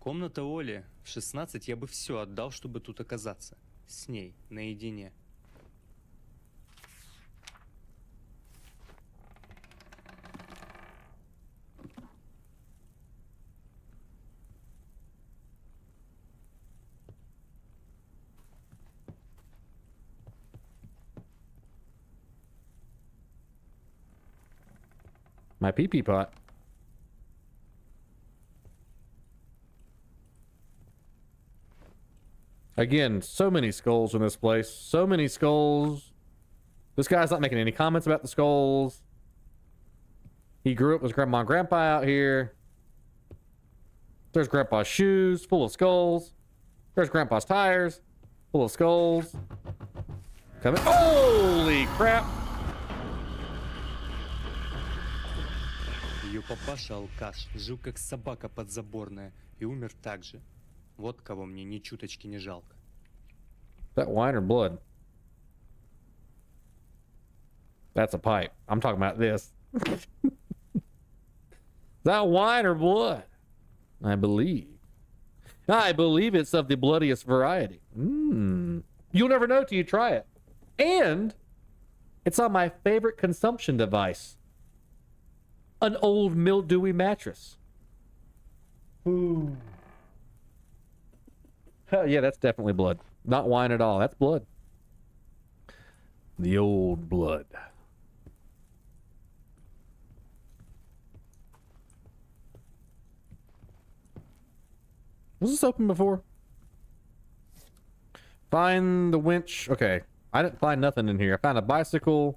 Комната Оли. В 16 я бы все отдал, чтобы тут оказаться. С ней, наедине. My pee-pee pot. Again, so many skulls in this place. So many skulls. This guy's not making any comments about the skulls. He grew up with grandma and grandpa out here. There's grandpa's shoes full of skulls. There's grandpa's tires full of skulls. Coming. Holy crap! Ее папаша алкаш, жил как собака подзаборная и умер так же. Вот кого мне ни чуточки не жалко. That wine or blood? That's a pipe. I'm talking about this. That wine or blood? I believe. I believe it's of the bloodiest variety. You'll never know till you try it. And it's on my favorite consumption device. An old mildewy mattress. Ooh. Yeah, that's definitely blood. Not wine at all. That's blood. The old blood. Was this open before? Find the winch. Okay. I didn't find nothing in here. I found a bicycle.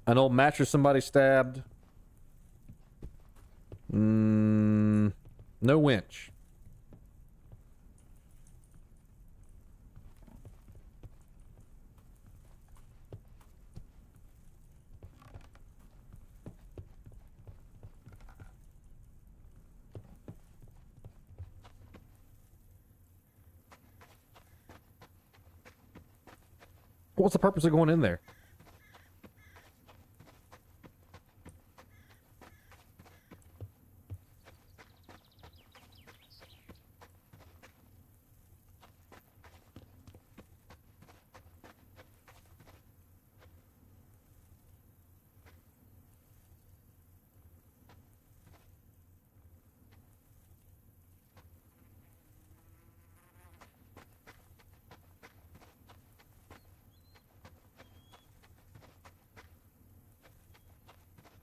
An old mattress somebody stabbed. No winch. What's the purpose of going in there?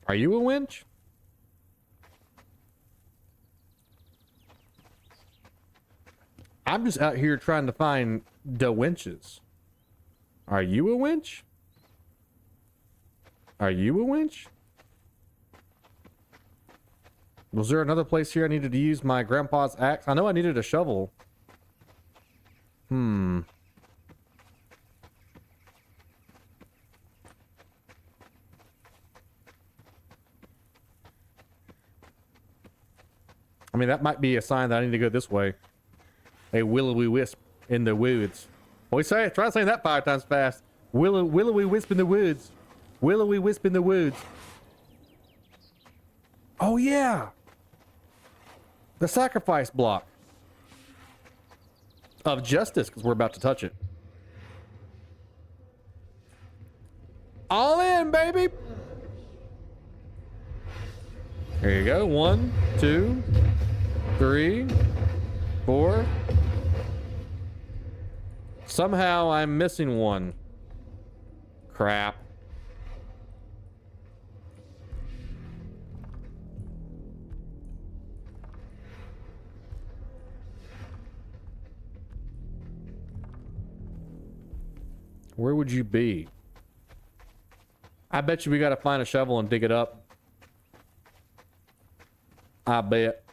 Are you a winch? I'm just out here trying to find the winches. Are you a winch? Are you a winch? Was there another place here I needed to use my grandpa's axe? I know I needed a shovel. I mean, that might be a sign that I need to go this way. A willowy wisp in the woods. What say it? Try saying that 5 times fast. Willowy wisp in the woods. Willowy wisp in the woods. Oh, yeah. The sacrifice block of justice, because we're about to touch it. All in, baby. There you go. 1, 2, 3, 4. Somehow I'm missing one. Crap. Where would you be? I bet you we gotta find a shovel and dig it up. I bet.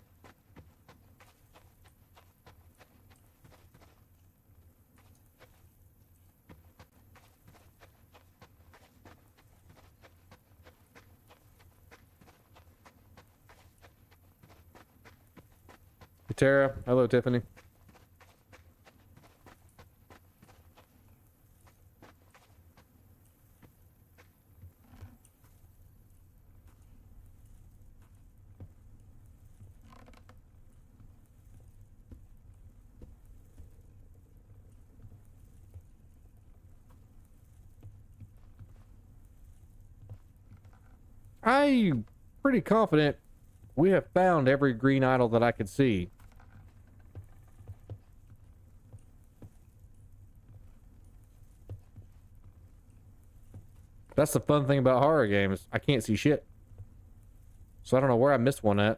Tara, hello Tiffany. I'm pretty confident we have found every green idol that I could see. That's the fun thing about horror games. I can't see shit. So I don't know where I missed one at.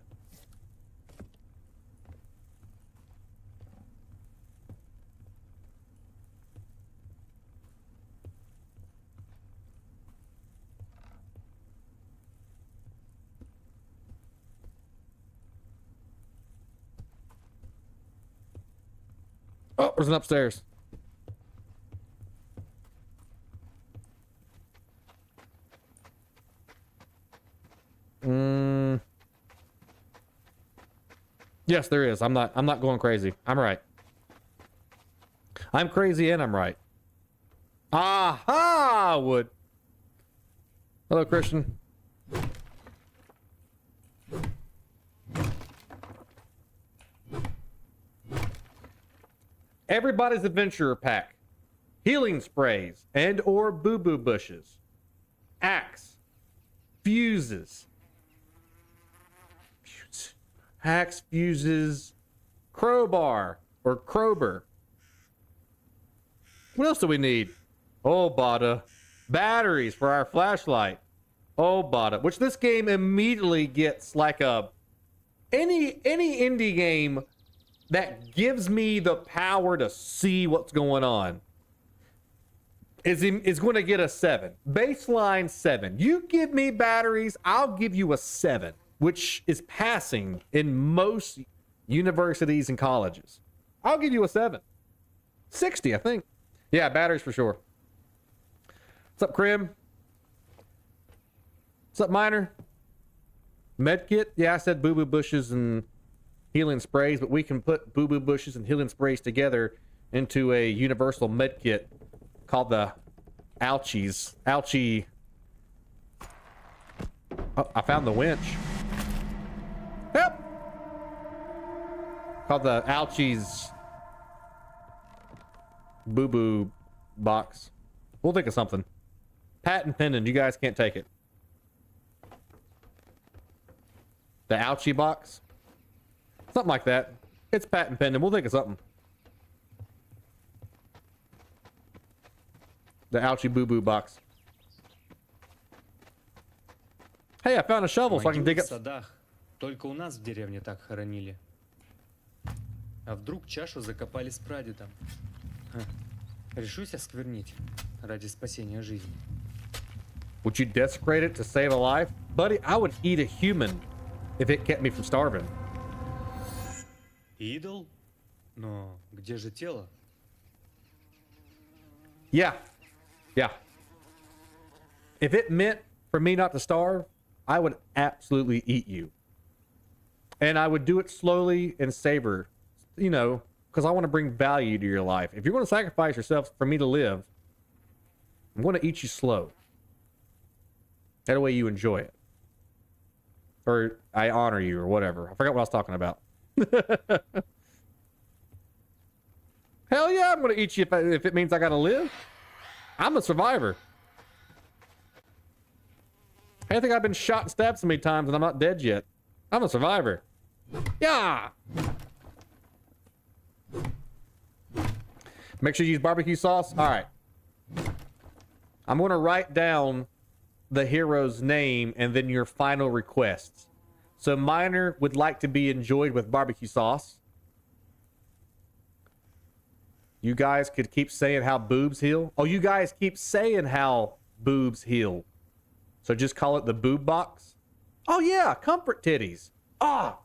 Oh, there's an upstairs. Yes, there is. I'm not going crazy. I'm right. I'm crazy and I'm right. Aha! Wood. Hello, Christian. Everybody's Adventurer Pack. Healing sprays and or boo-boo bushes. Axe. Fuses. Axe, fuses. Crowbar or crowbar. What else do we need? Oh, bada. Batteries for our flashlight. Oh, bada. Which this game immediately gets like a... Any indie game that gives me the power to see what's going on is going to get a 7. Baseline 7. You give me batteries, I'll give you a 7, which is passing in most universities and colleges. I'll give you a 7. 60, I think. Yeah, batteries for sure. What's up, Krim? What's up, Miner? Medkit? Yeah, I said boo-boo bushes and healing sprays, but we can put boo-boo bushes and healing sprays together into a universal medkit called the ouchies. Ouchie. Oh, I found the winch. Yep. Called the ouchies boo-boo box. We'll think of something. Patent pending. You guys can't take it. The ouchie box? Something like that. It's patent pending. We'll think of something. The ouchie boo-boo box. Hey, I found a shovel so I can dig Могилы up... в садах. Только у нас в деревне так хоронили. А вдруг чашу закопали с прадедом? Ха. Решусь осквернить ради спасения жизни. Would you desecrate it to save a life? Buddy, I would eat a human if it kept me from starving. Идол? Но где же тело? Yeah. Yeah. If it meant for me not to starve, I would absolutely eat you. And I would do it slowly and savor, you know, because I want to bring value to your life. If you're going to sacrifice yourself for me to live, I'm going to eat you slow. That way you enjoy it. Or I honor you or whatever. I forgot what I was talking about. Hell yeah, I'm going to eat you if it means I got to live. I'm a survivor. I think I've been shot and stabbed so many times and I'm not dead yet. I'm a survivor. Yeah. Make sure you use barbecue sauce. All right. I'm going to write down the hero's name and then your final requests. So Miner would like to be enjoyed with barbecue sauce. You guys could keep saying how boobs heal. Oh, you guys keep saying how boobs heal. So just call it the boob box. Oh yeah, comfort titties. Ah,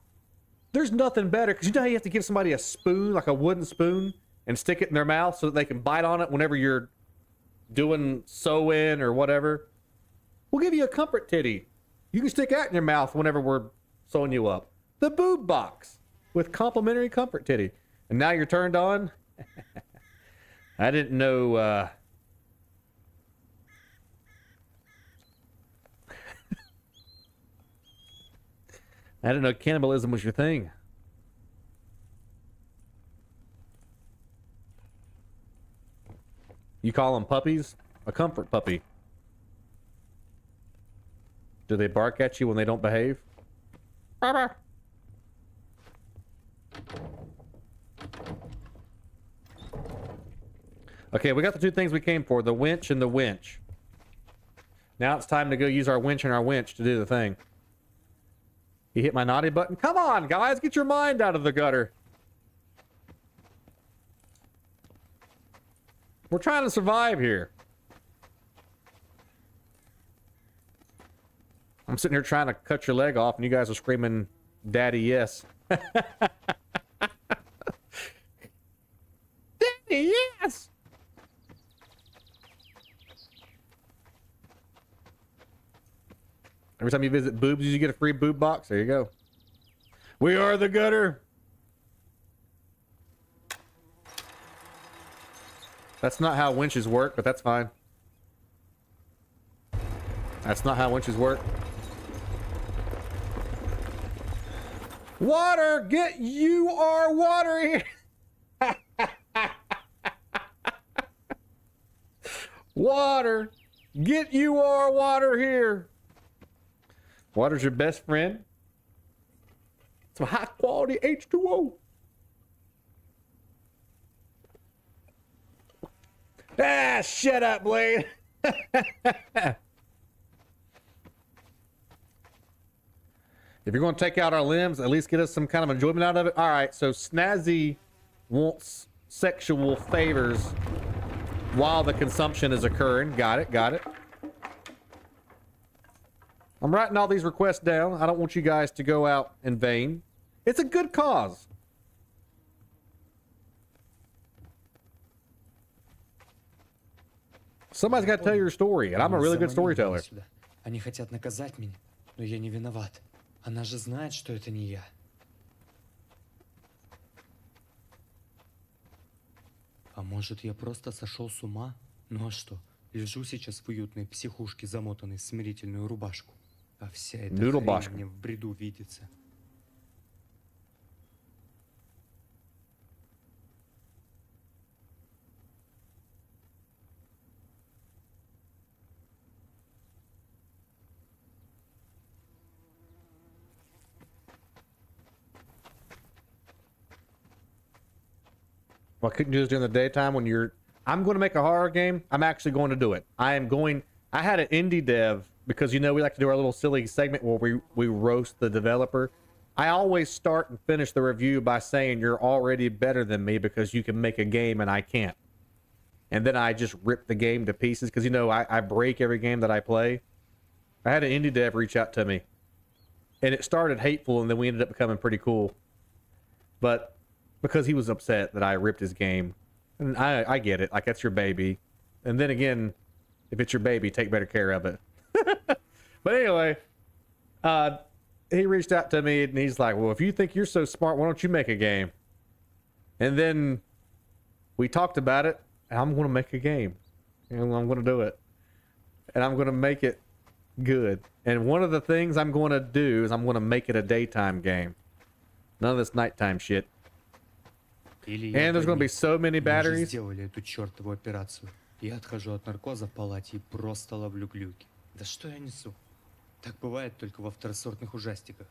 there's nothing better because you know how you have to give somebody a spoon, like a wooden spoon, and stick it in their mouth so that they can bite on it whenever you're doing sew-in or whatever. We'll give you a comfort titty. You can stick that in your mouth whenever we're sewing you up. The boob box with complimentary comfort titty. And now you're turned on. I didn't know. I didn't know cannibalism was your thing. You call them puppies? A comfort puppy. Do they bark at you when they don't behave? Okay, we got the two things we came for, the winch and the winch. Now it's time to go use our winch and our winch to do the thing. You hit my naughty button? Come on, guys, get your mind out of the gutter. We're trying to survive here. I'm sitting here trying to cut your leg off and you guys are screaming, Daddy, yes. Daddy, yes! Every time you visit boobs, you get a free boob box. There you go. We are the gutter. That's not how winches work, but that's fine. That's not how winches work. Water! Get you our water here! Water! Get you our water here! Water's your best friend. Some high quality H2O. Ah, shut up, Blade. If you're going to take out our limbs, at least get us some kind of enjoyment out of it. All right, so Snazzy wants sexual favors while the consumption is occurring. Got it, got it. I'm writing all these requests down. I don't want you guys to go out in vain. It's a good cause. Somebody's got to tell your story, and I'm a really good storyteller. Они хотят наказать меня, но я не виноват. Она же знает, что это не я. А может, я просто сошел с ума? Ну а что? Лежу сейчас в уютной психушке, замотанной в смирительную рубашку. А вся эта Рубашка. хрень мне в бреду видится. Well, I couldn't do this during the daytime when you're... I'm going to make a horror game. I'm actually going to do it. I had an indie dev because, you know, we like to do our little silly segment where we roast the developer. I always start and finish the review by saying you're already better than me because you can make a game and I can't. And then I just rip the game to pieces because, you know, I break every game that I play. I had an indie dev reach out to me. And it started hateful and then we ended up becoming pretty cool. But because he was upset that I ripped his game. And I get it. Like, that's your baby. And then again, if it's your baby, take better care of it. But anyway, he reached out to me and he's like, well, if you think you're so smart, why don't you make a game? And then we talked about it. And I'm going to make a game. And I'm going to do it. And I'm going to make it good. And one of the things I'm going to do is I'm going to make it a daytime game. None of this nighttime shit. And there's going to be so many batteries. Сделали эту чертову операцию. Я отхожу от наркоза в палате и просто ловлю глюки. Да что я несу? Так бывает только во второсортных ужастиках.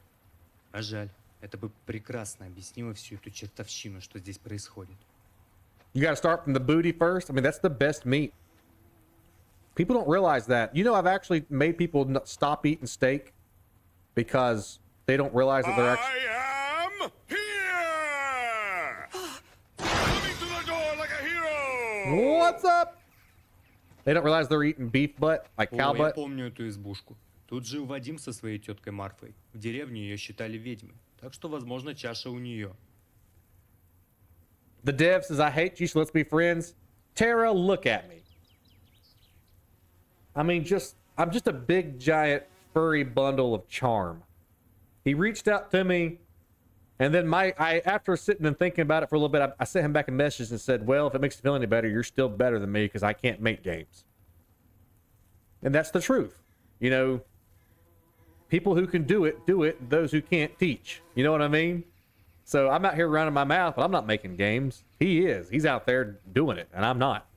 А жаль, это бы прекрасно объяснило всю эту чертовщину, что здесь происходит. You got to start from the booty first. I mean, that's the best meat. People don't realize that. You know, I've actually made people stop eating steak because they don't realize that they're actually... I am here! Coming to the door like a hero! What's up? They don't realize they're eating beef butt, like cow О, я butt. помню эту избушку. Тут жил Вадим со своей теткой Марфой. В деревне ее считали ведьмой. Так что, возможно, чаша у нее. The dev says, I hate you, so let's be friends. Tara, look at me. I mean, I'm just a big, giant, furry bundle of charm. He reached out to me, and then after sitting and thinking about it for a little bit, I sent him back a message and said, well, if it makes you feel any better, you're still better than me because I can't make games. And that's the truth. You know, people who can do it, those who can't teach. You know what I mean? So I'm out here running my mouth, but I'm not making games. He is. He's out there doing it, and I'm not.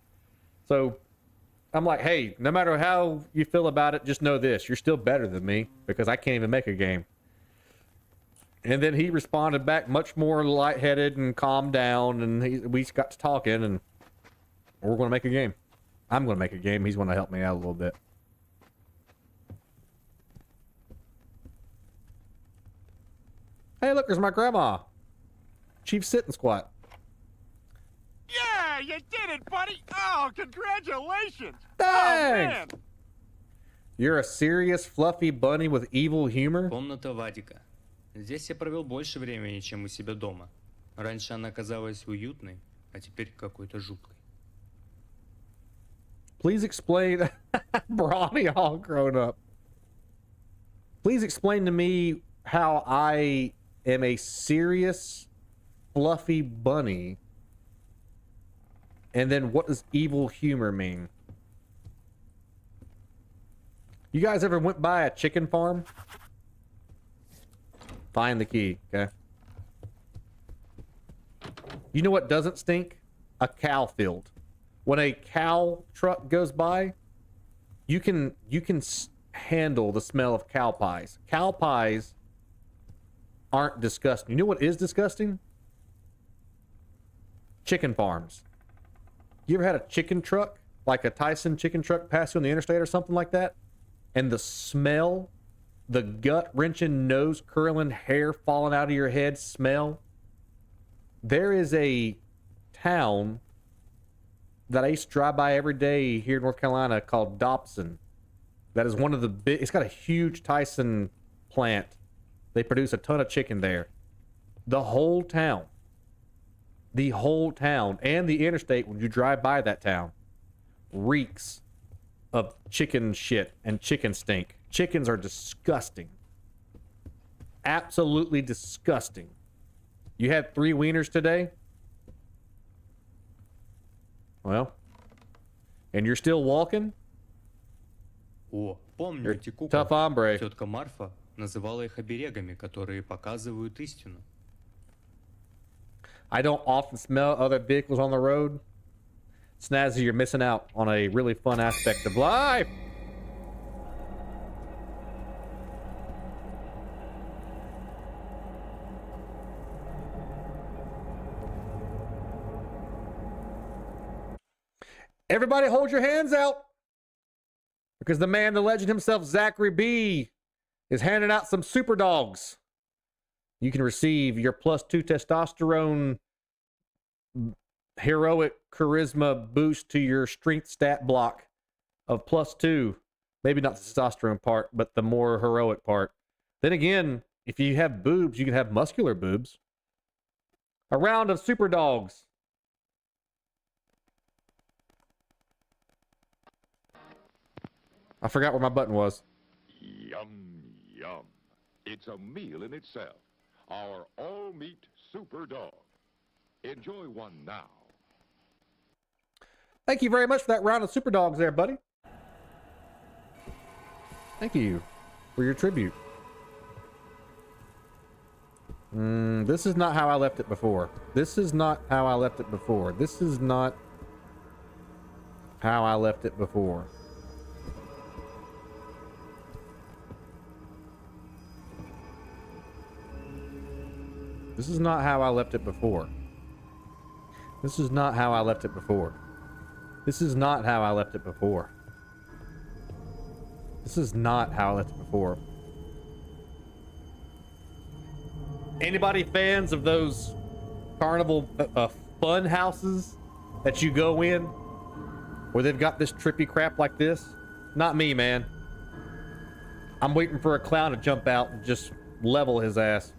So I'm like, hey, no matter how you feel about it, just know this. You're still better than me because I can't even make a game. And then he responded back much more lightheaded and calmed down, and we got to talking, and we're going to make a game. I'm going to make a game. He's going to help me out a little bit. Hey, look, there's my grandma. Chief Sit and Squat. Yeah, you did it, buddy! Oh, congratulations! Thanks! You're a serious, fluffy bunny with evil humor? Комната Вадика. Здесь я провел больше времени, чем у себя дома. Раньше она казалась уютной, а теперь какой-то жуткой. Please explain... Brawny all grown up. Please explain to me how I am a serious, fluffy bunny. And then what does evil humor mean? You guys ever went by a chicken farm? Find the key, okay? You know what doesn't stink? A cow field. When a cow truck goes by, you can handle the smell of cow pies. Cow pies aren't disgusting. You know what is disgusting? Chicken farms. You ever had a chicken truck, like a Tyson chicken truck, pass you on the interstate or something like that? And the smell, the gut-wrenching, nose-curling, hair falling out of your head smell? There is a town that I used to drive by every day here in North Carolina called Dobson. That is one of the big... It's got a huge Tyson plant. They produce a ton of chicken there. The whole town and the interstate, when you drive by that town, reeks of chicken shit and chicken stink. Chickens are disgusting. Absolutely disgusting. You had 3 wieners today? Well, And you're still walking? О, You're помните кукол? tough hombre. Тетка Марфа называла их оберегами, которые показывают истину. I don't often smell other vehicles on the road. Snazzy, you're missing out on a really fun aspect of life. Everybody hold your hands out. Because the man, the legend himself, Zachary B, is handing out some super dogs. You can receive your +2 testosterone heroic charisma boost to your strength stat block of +2. Maybe not the testosterone part, but the more heroic part. Then again, if you have boobs, you can have muscular boobs. A round of super dogs. I forgot where my button was. Yum, yum. It's a meal in itself. Our all-meat super dog. Enjoy one now. Thank you very much for that round of super dogs there, buddy. Thank you for your tribute. This is not how I left it before. This is not how I left it before. This is not how I left it before. This is not how I left it before. This is not how I left it before. This is not how I left it before. This is not how I left it before. Anybody fans of those carnival fun houses that you go in where they've got this trippy crap like this? Not me, man. I'm waiting for a clown to jump out and just level his ass.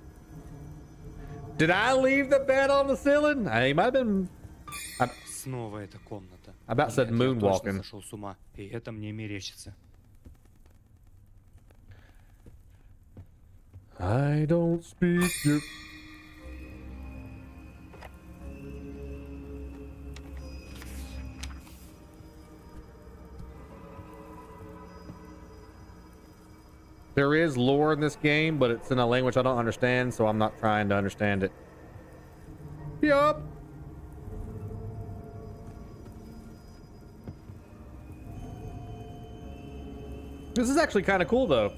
Did I leave the bed on the ceiling? I might have been. Снова эта комната. I about said Нет, я точно moonwalking. сошел с ума, и это мне мерещится. I don't speak your... There is lore in this game, but it's in a language I don't understand, so I'm not trying to understand it. Yup. This is actually kind of cool, though.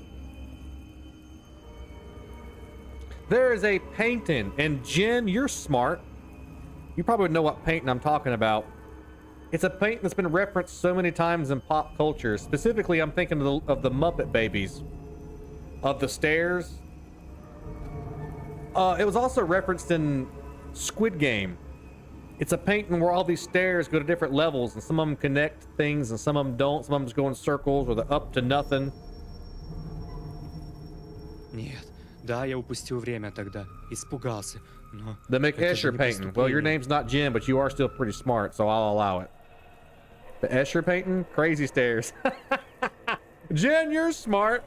There is a painting, and Jen, you're smart. You probably know what painting I'm talking about. It's a painting that's been referenced so many times in pop culture. Specifically, I'm thinking of the Muppet Babies. Of the stairs. It was also referenced in Squid Game. It's a painting where all these stairs go to different levels, and some of them connect things, and some of them don't. Some of them just go in circles, or they're up to nothing. Нет, да, я упустил время тогда. Испугался. Но The это же McEscher не painting. Well, your преступление. name's not Jim, but you are still pretty smart, so I'll allow it. The Escher painting? Crazy stairs. Jen, you're smart.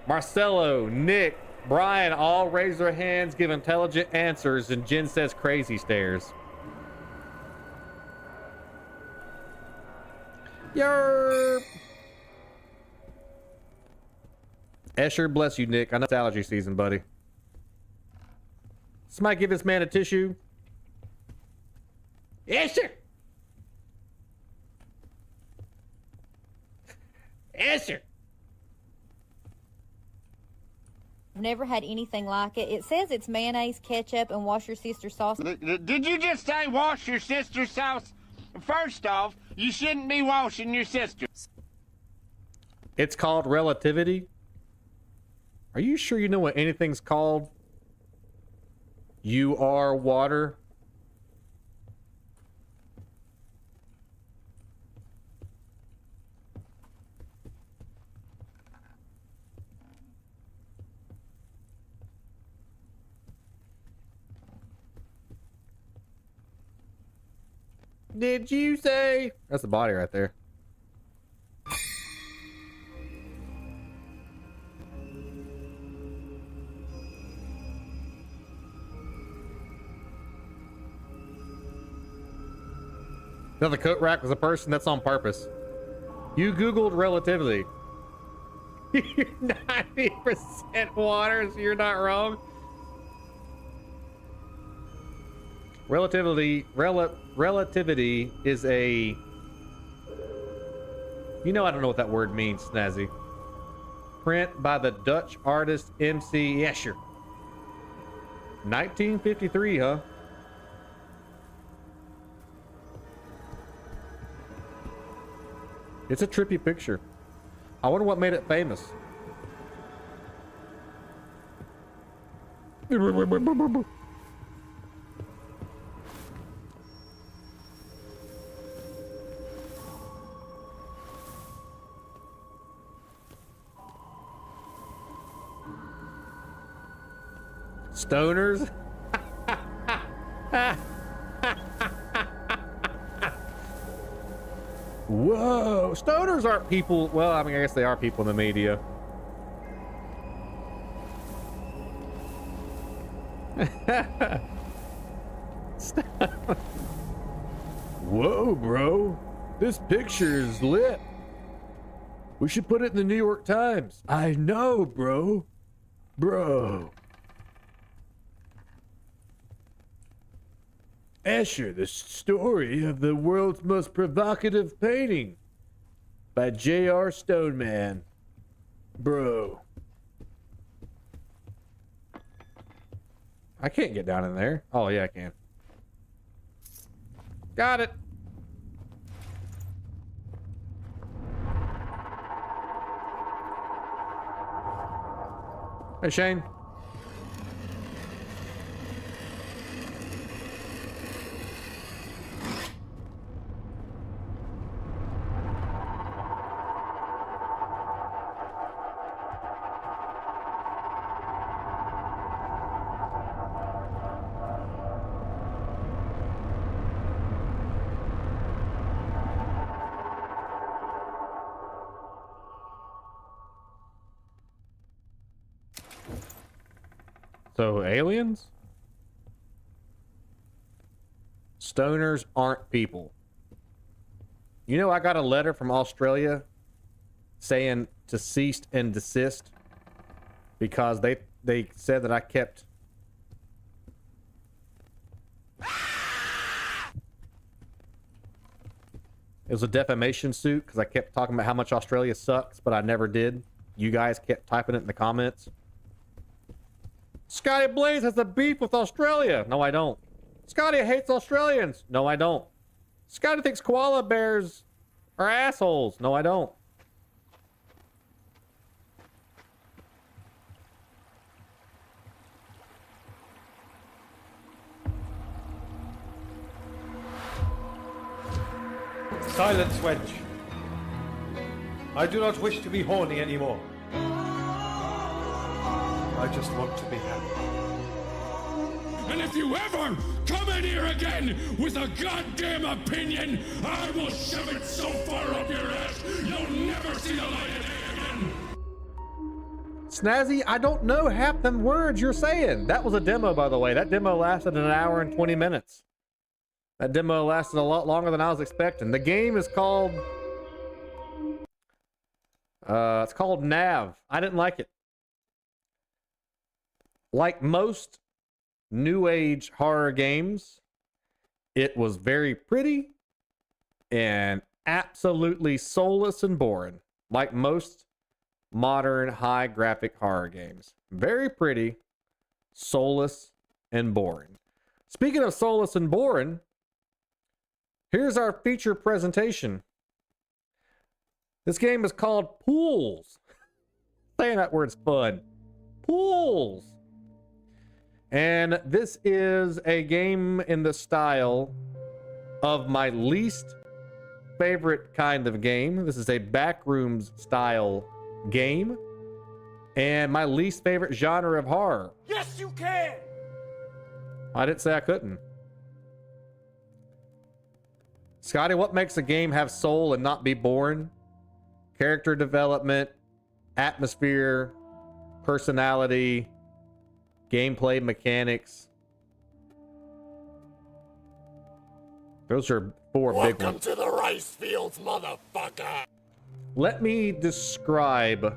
Marcelo, Nick, Brian all raise their hands, give intelligent answers, and Jen says crazy stairs. Yerp. Escher, bless you, Nick. I know it's allergy season, buddy. Somebody give this man a tissue. Escher! Escher! I've never had anything like it. It says it's mayonnaise, ketchup, and wash your sister's sauce. Did you just say wash your sister's sauce? First off, you shouldn't be washing your sister. It's called relativity. Are you sure you know what anything's called? You are water. Did you say? That's the body right there. No, the coat rack was a person. That's on purpose. You Googled relativity. You're 90% water, so you're not wrong. Relativity is a... You know I don't know what that word means, Snazzy. Print by the Dutch artist MC Escher. 1953, huh? It's a trippy picture. I wonder what made it famous. Stoners? Whoa, stoners aren't people. Well, I mean, I guess they are people in the media. Whoa, bro. This picture is lit. We should put it in the New York Times. I know, bro. Bro. Escher, the story of the world's most provocative painting by J.R. Stoneman. Bro. I can't get down in there. Oh, yeah, I can. Got it. Hey, Shane. So, aliens? Stoners aren't people. You know, I got a letter from Australia saying to cease and desist because they said that I kept... It was a defamation suit because I kept talking about how much Australia sucks, but I never did. You guys kept typing it in the comments. Scotty Blaze has a beef with Australia. No, I don't. Scotty hates Australians. No, I don't. Scotty thinks koala bears are assholes. No, I don't. Silence, wench. I do not wish to be horny anymore. I just want to be happy. And if you ever come in here again with a goddamn opinion, I will shove it so far up your ass, you'll never see the light of day again. Snazzy, I don't know half them words you're saying. That was a demo, by the way. That demo lasted an hour and 20 minutes. That demo lasted a lot longer than I was expecting. The game is called... it's called Nav. I didn't like it. Like most new age horror games, it was very pretty and absolutely soulless and boring. Like most modern high graphic horror games. Very pretty, soulless, and boring. Speaking of soulless and boring, here's our feature presentation. This game is called Pools. Saying that word's fun. Pools. And this is a game in the style of my least favorite kind of game. This is a backrooms style game. And my least favorite genre of horror. Yes, you can! I didn't say I couldn't. Scotty, what makes a game have soul and not be boring? Character development, atmosphere, personality, gameplay mechanics. Those are four big ones. Welcome to the rice fields, motherfucker! Let me describe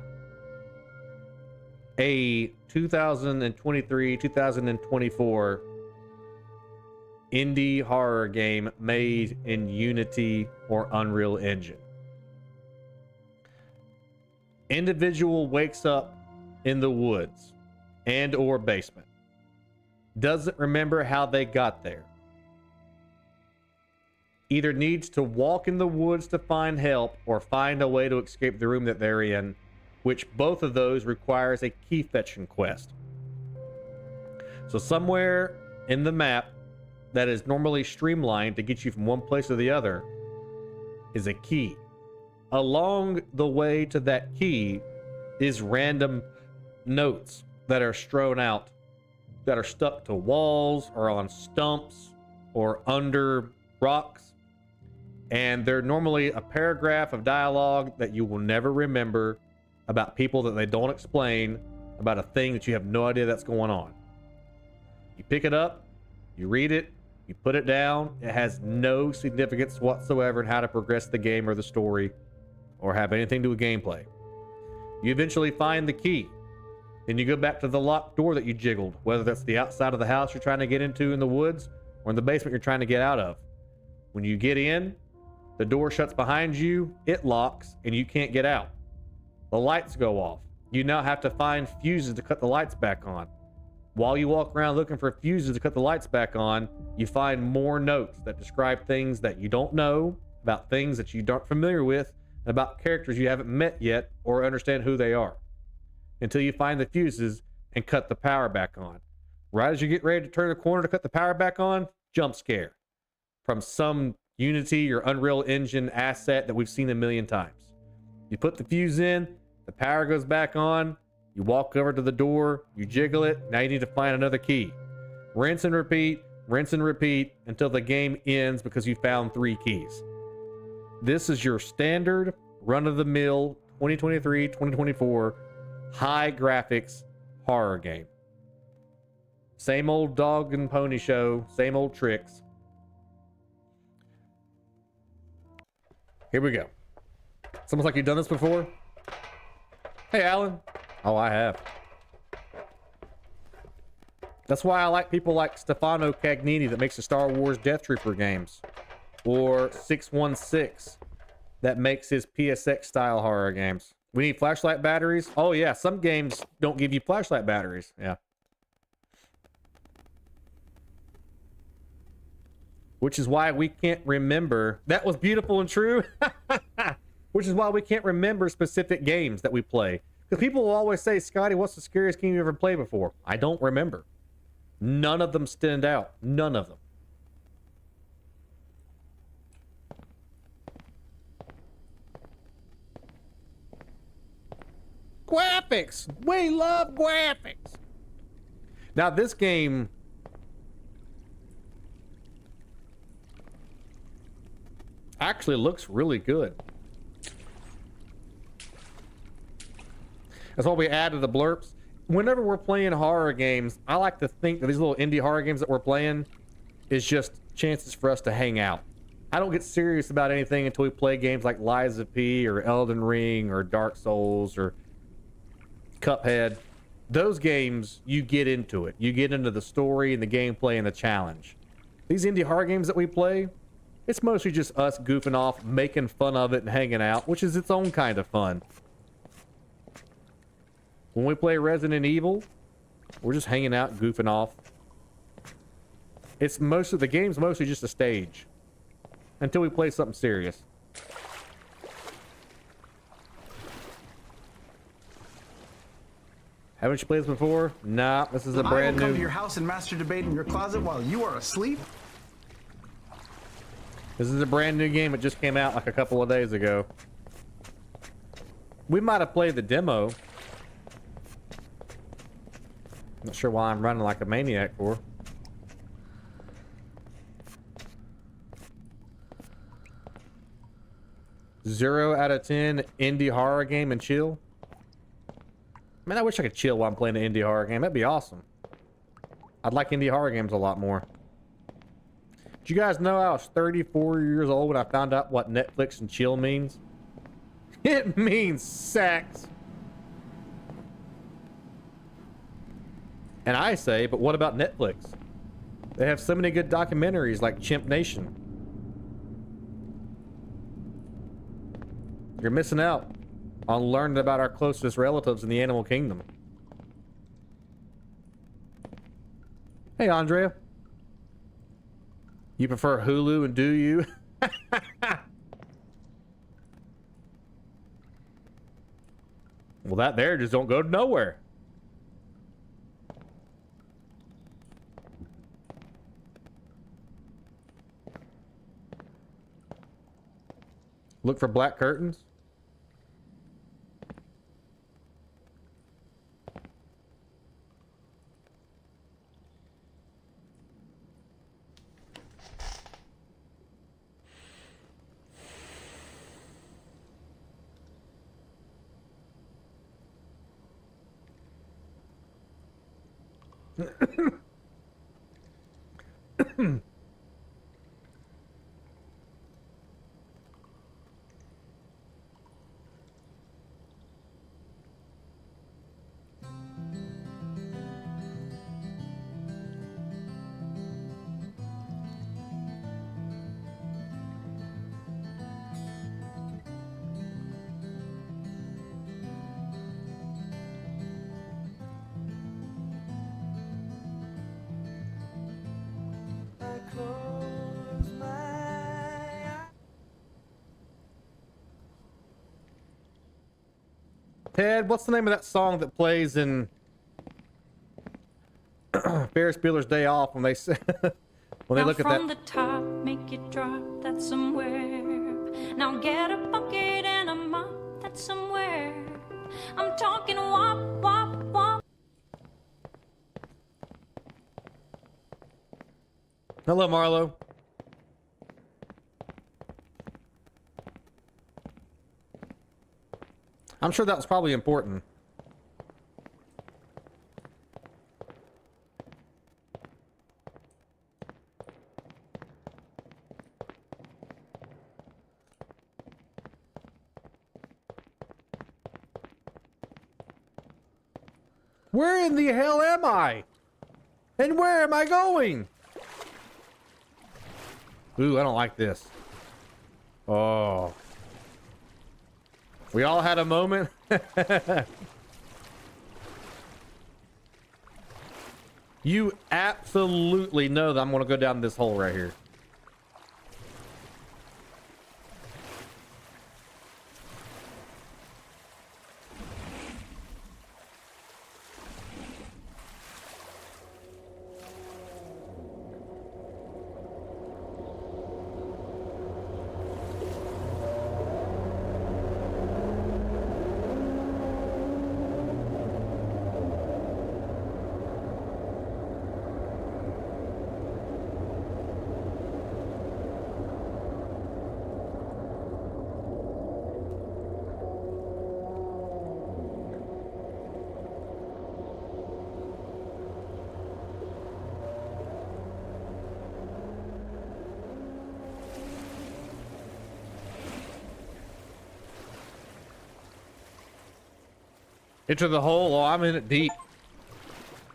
a 2023, 2024 indie horror game made in Unity or Unreal Engine. Individual wakes up in the woods and or basement. Doesn't remember how they got there. Either needs to walk in the woods to find help or find a way to escape the room that they're in, which both of those requires a key fetching quest. So somewhere in the map that is normally streamlined to get you from one place to the other is a key. Along the way to that key is random notes that are strewn out, that are stuck to walls or on stumps or under rocks. And they're normally a paragraph of dialogue that you will never remember about people that they don't explain, about a thing that you have no idea that's going on. You pick it up, you read it, you put it down. It has no significance whatsoever in how to progress the game or the story or have anything to do with gameplay. You eventually find the key. Then you go back to the locked door that you jiggled, whether that's the outside of the house you're trying to get into in the woods or in the basement you're trying to get out of. When you get in, the door shuts behind you, it locks, and you can't get out. The lights go off. You now have to find fuses to cut the lights back on. While you walk around looking for fuses to cut the lights back on, you find more notes that describe things that you don't know, about things that you aren't familiar with, and about characters you haven't met yet or understand who they are. Until you find the fuses and cut the power back on. Right as you get ready to turn the corner to cut the power back on, jump scare from some Unity or Unreal Engine asset that we've seen a million times. You put the fuse in, the power goes back on, you walk over to the door, you jiggle it, now you need to find another key. Rinse and repeat until the game ends because you found 3 keys. This is your standard run-of-the-mill 2023, 2024 high graphics horror game. Same old dog and pony show, same old tricks. Here we go. It's almost like you've done this before. Hey, Alan. Oh, I have. That's why I like people like Stefano Cagnini that makes the Star Wars Death Trooper games. Or 616 that makes his PSX style horror games. We need flashlight batteries. Oh yeah, some games don't give you flashlight batteries. Yeah. Which is why we can't remember. That was beautiful and true. Which is why we can't remember specific games that we play. Because people will always say, Scotty, what's the scariest game you ever played before? I don't remember. None of them stand out. None of them. Graphics! We love graphics! Now this game actually looks really good. That's why we added the blurps. Whenever we're playing horror games, I like to think that these little indie horror games that we're playing is just chances for us to hang out. I don't get serious about anything until we play games like Lies of P or Elden Ring or Dark Souls or Cuphead. Those games, you get into it. You get into the story and the gameplay and the challenge. These indie horror games that we play, it's mostly just us goofing off, making fun of it and hanging out, which is its own kind of fun. When we play Resident Evil, we're just hanging out, goofing off. It's mostly, the game's mostly just a stage. Until we play something serious. Haven't you played this before? Nah, this is a brand new. I will come to your house and master debate in your closet while you are asleep. This is a brand new game. It just came out like a couple of days ago. We might have played the demo. Not sure why I'm running like a maniac for. Zero out of 10 indie horror game and chill. Man, I wish I could chill while I'm playing an indie horror game. That'd be awesome. I'd like indie horror games a lot more. Did you guys know I was 34 years old when I found out what Netflix and chill means? It means sex. And I say, but what about Netflix? They have so many good documentaries like Chimp Nation. You're missing out on learning about our closest relatives in the animal kingdom. Hey, Andrea. You prefer Hulu and do you? Well, that there just don't go nowhere. Look for black curtains. Ted, what's the name of that song that plays in Ferris Bueller's Day Off when they say when they look at that? From the top, make it drop. That's somewhere. Now get a bucket and a mop. That's somewhere. I'm talking wop wop wop. Hello, Marlo. I'm sure that was probably important. Where in the hell am I? And where am I going? Ooh, I don't like this. Oh. We all had a moment. You absolutely know that I'm going to go down this hole right here. Enter the hole. Oh, I'm in it deep.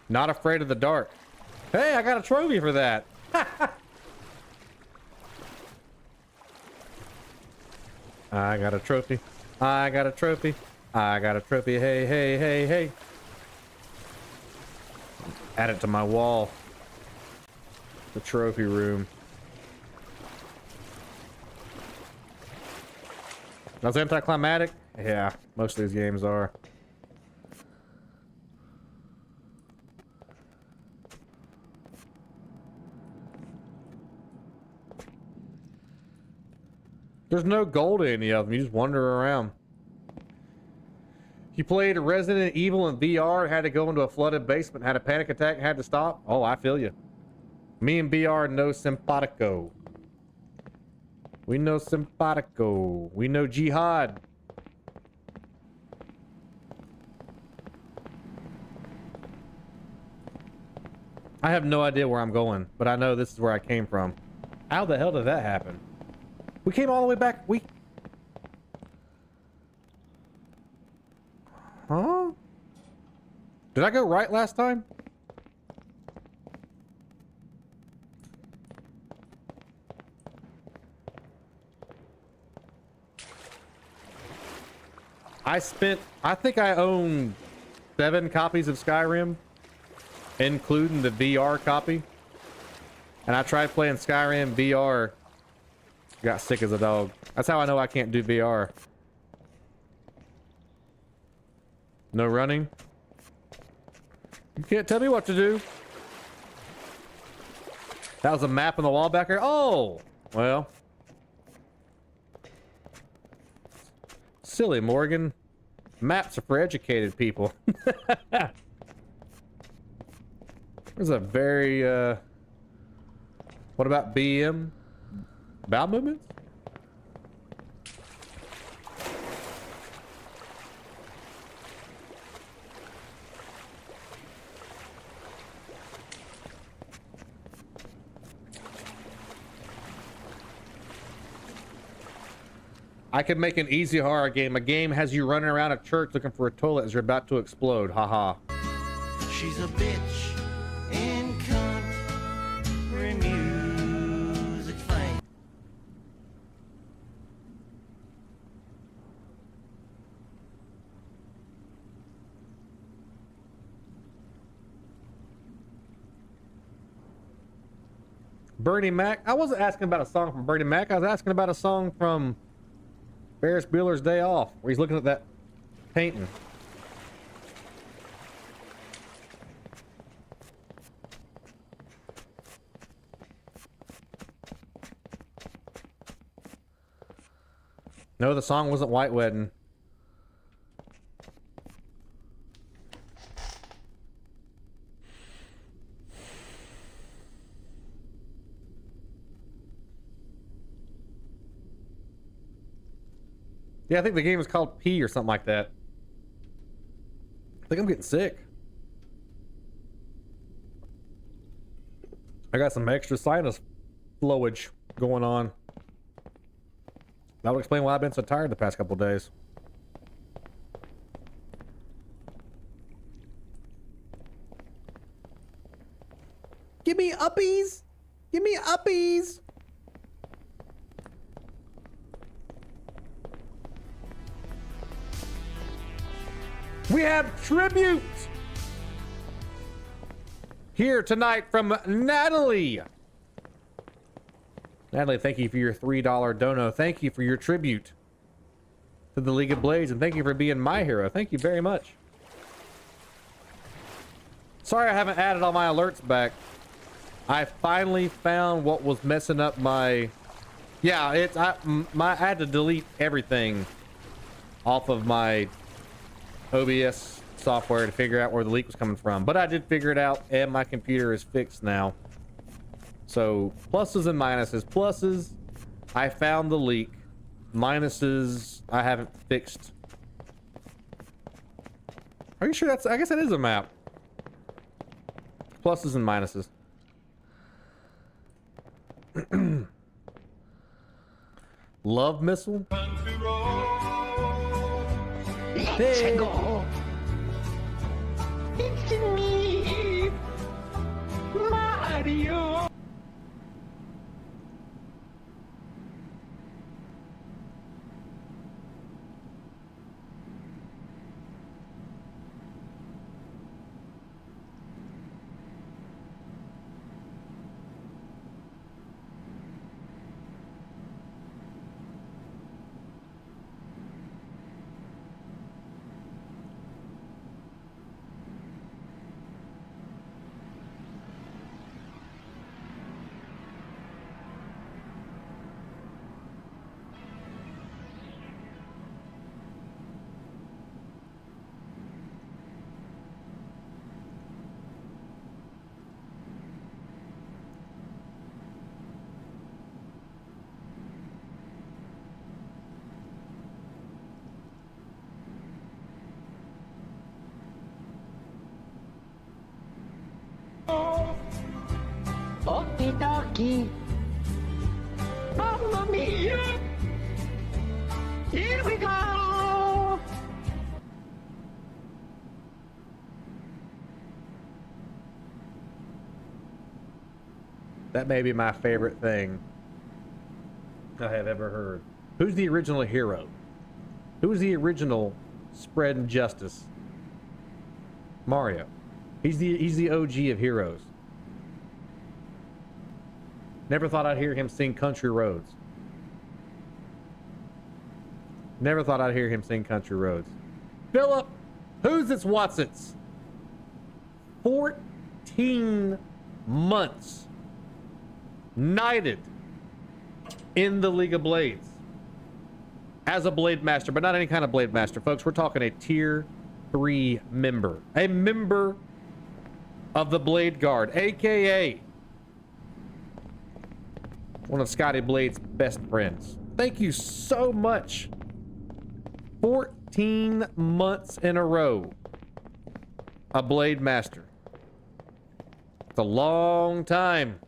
Not afraid of the dark. Hey, I got a trophy for that. I got a trophy. I got a trophy. I got a trophy. Hey, hey, hey, hey. Add it to my wall. The trophy room. That's anticlimactic? Yeah, most of these games are. There's no gold in any of them. You just wander around. You played Resident Evil in VR, had to go into a flooded basement, had a panic attack, and had to stop? Oh, I feel you. Me and VR no simpatico. We know simpatico. We know jihad. I have no idea where I'm going, but I know this is where I came from. How the hell did that happen? We came all the way back. Did I go right last time? I think I own 7 copies of Skyrim, including the VR copy. And I tried playing Skyrim VR. Got sick as a dog. That's how I know I can't do VR. No running. You can't tell me what to do. That was a map on the wall back there. Oh, well. Silly Morgan. Maps are for educated people. There's a very, what about BM? Bowel movements? I could make an easy horror game. A game has you running around a church looking for a toilet as you're about to explode. Haha. She's a bitch in country music fame. Bernie Mac? I wasn't asking about a song from Bernie Mac. I was asking about a song from Ferris Bueller's Day Off, where he's looking at that painting. No, the song wasn't White Wedding. Yeah, I think the game is called P or something like that. I think I'm getting sick. I got some extra sinus flowage going on. That would explain why I've been so tired the past couple of days. Give me uppies! Give me uppies! We have tribute here tonight from Natalie. Natalie, thank you for your $3 dono. Thank you for your tribute to the League of Blades, and thank you for being my hero. Thank you very much. Sorry I haven't added all my alerts back. I finally found what was messing up my... Yeah, I had to delete everything off of my OBS software to figure out where the leak was coming from, but I did figure it out and my computer is fixed now. So pluses and minuses. Pluses, I found the leak. Minuses, I haven't fixed. Are you sure that's... I guess that is a map. Pluses and minuses. Love missile. Hey. It's me, Mario. Okie dokie. Mamma mia. Here we go. That may be my favorite thing I have ever heard. Who's the original hero? Who's the original spreading justice? Mario. He's the OG of heroes. Never thought I'd hear him sing Country Roads. Never thought I'd hear him sing Country Roads. Philip, who's this Watsons? 14 months knighted in the League of Blades as a Blade Master, but not any kind of Blade Master, folks. We're talking a tier 3 member, a member of the Blade Guard, aka one of Scotty Blade's best friends. Thank you so much. 14 months in a row, a Blade Master. It's a long time.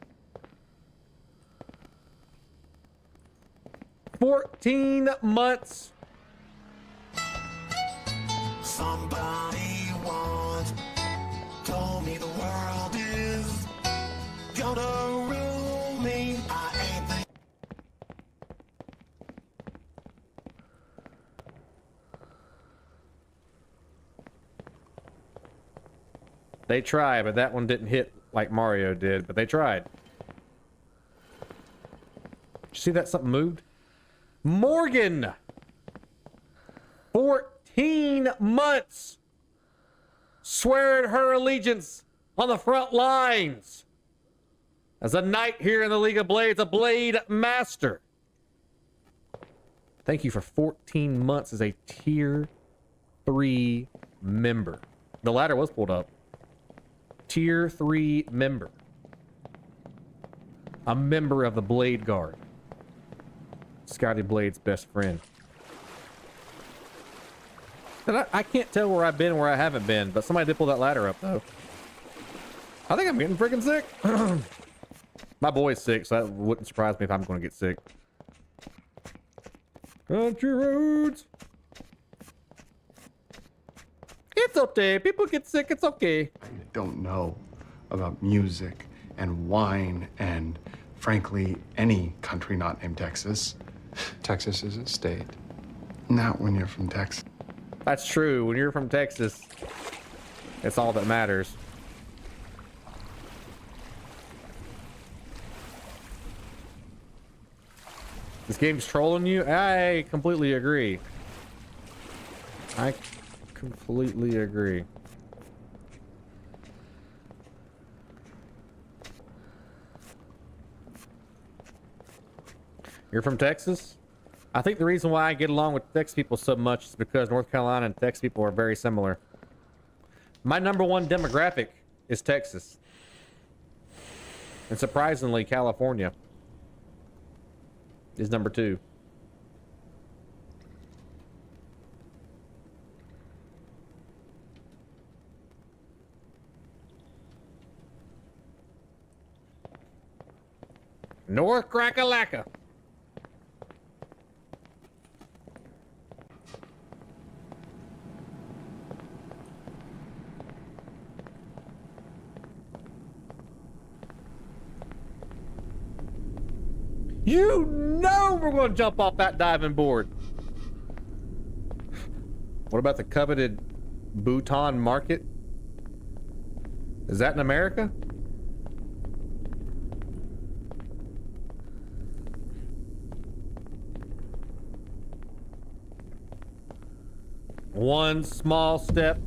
14 months. Somebody once told me the world is gonna rule me. I ain't the They tried, but that one didn't hit like Mario did, but they tried. Did you see that something moved? Morgan! 14 months swearing her allegiance on the front lines as a knight here in the League of Blades, a Blade Master. Thank you for 14 months as a tier 3 member. The ladder was pulled up. Tier 3 member. A member of the Blade Guard. Scotty Blade's best friend. And I can't tell where I've been, where I haven't been, but somebody did pull that ladder up, though. I think I'm getting freaking sick. My boy's sick, so that wouldn't surprise me if I'm going to get sick. Country roads. It's okay. People get sick. It's okay. I don't know about music and wine and, frankly, any country not named Texas. Texas is a state. Not when you're from Texas. That's true. When you're from Texas, it's all that matters. This game's trolling you? I completely agree. I completely agree. You're from Texas? I think the reason why I get along with Texas people so much is because North Carolina and Texas people are very similar. My #1 demographic is Texas. And surprisingly, California is #2. North Crack-a-Lacka. You know we're going to jump off that diving board. What about the coveted Bhutan market? Is that in America? One small step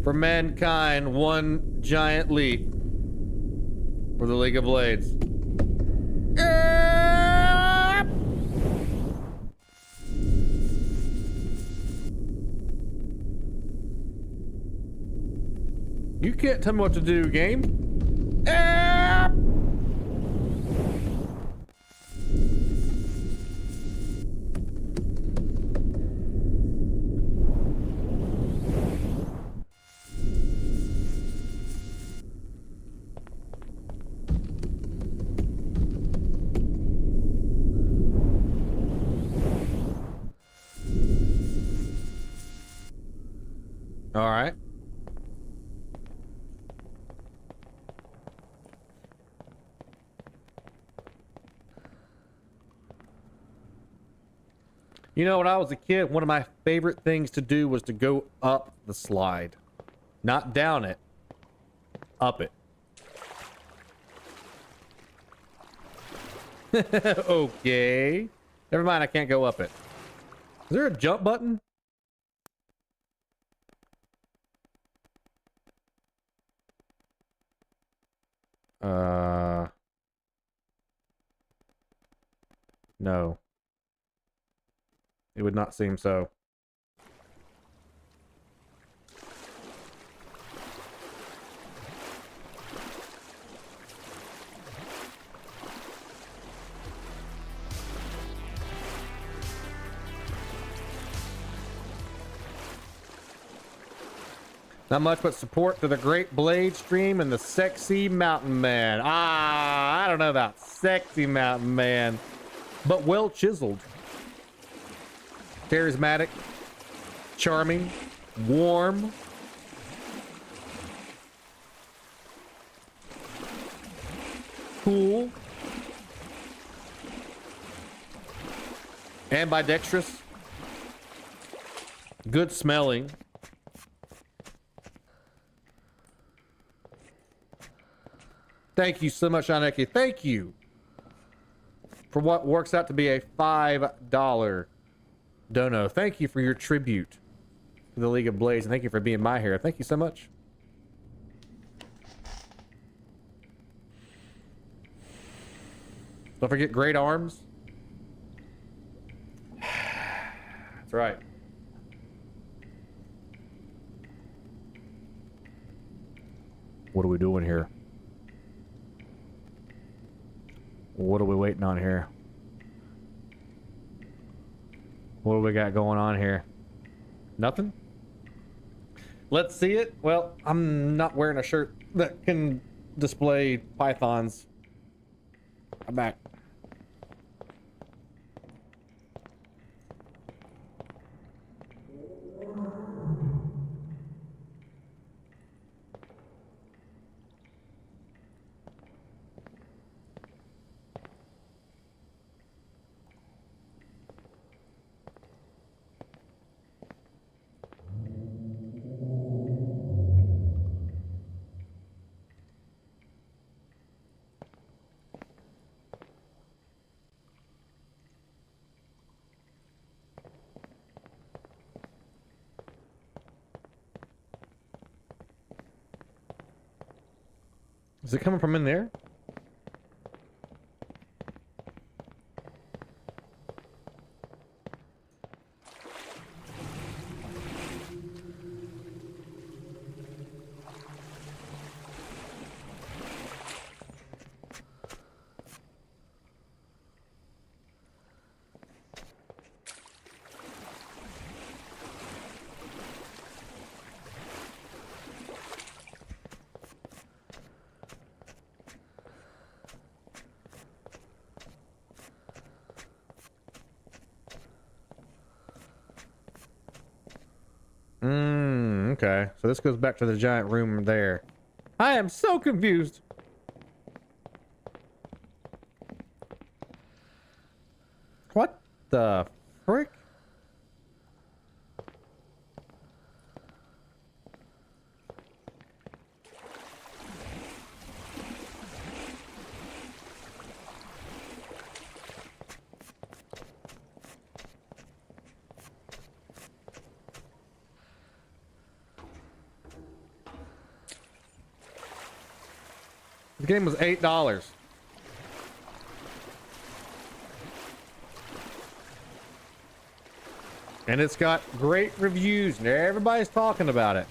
for mankind, one giant leap for the League of Blades. You can't tell me what to do, game. All right. You know, when I was a kid, one of my favorite things to do was to go up the slide. Not down it. Up it. Okay. Never mind, I can't go up it. Is there a jump button? No. It would not seem so. Not much but support to the Great Blade Stream and the Sexy Mountain Man. I don't know about Sexy Mountain Man, but well chiseled. Charismatic, charming, warm. Cool. Ambidextrous. Good smelling. Thank you so much, Aneki. Thank you for what works out to be a $5 dono. Thank you for your tribute to the League of Blades, and thank you for being my hero. Thank you so much. Don't forget great arms. That's right. What are we doing here? What are we waiting on here? What do we got going on here? Nothing? Let's see it. Well, I'm not wearing a shirt that can display pythons. I'm back. Is it coming from in there? Okay, so this goes back to the giant room there. I am so confused. What the frick? The game was $8. And it's got great reviews and everybody's talking about it.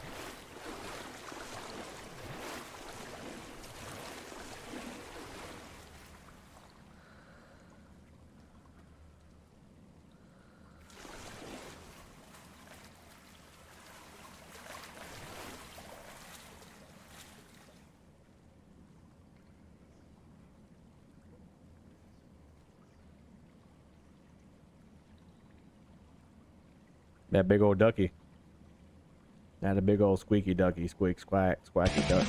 That big old ducky. Not a big old squeaky ducky. Squeak, squack, squacky duck.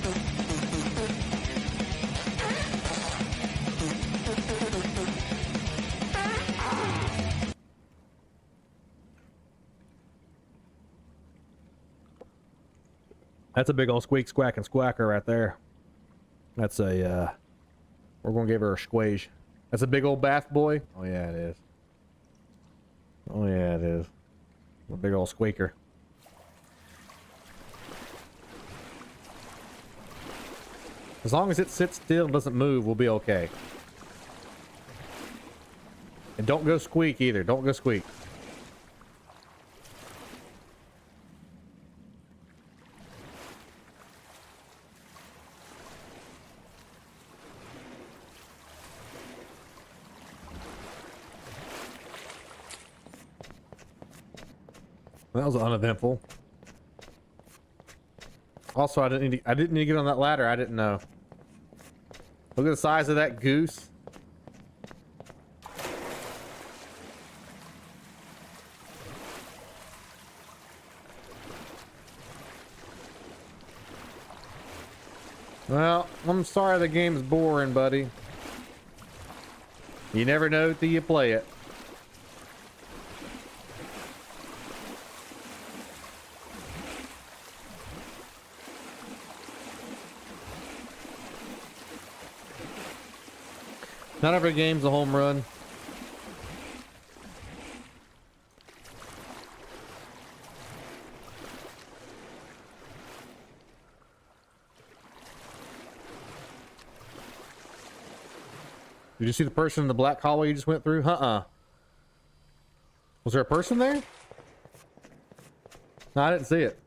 That's a big old squeak, squack, and squacker right there. That's a, we're going to give her a squage. That's a big old bath boy. Oh, yeah, it is. Oh, yeah, it is. A big old squeaker. As long as it sits still and doesn't move, we'll be okay. And don't go squeak either. Don't go squeak. That was uneventful. Also, I didn't need to get on that ladder. I didn't know. Look at the size of that goose. Well, I'm sorry the game's boring, buddy. You never know till you play it. Not every game's a home run. Did you see the person in the black hallway you just went through? Uh-uh. Was there a person there? No, I didn't see it.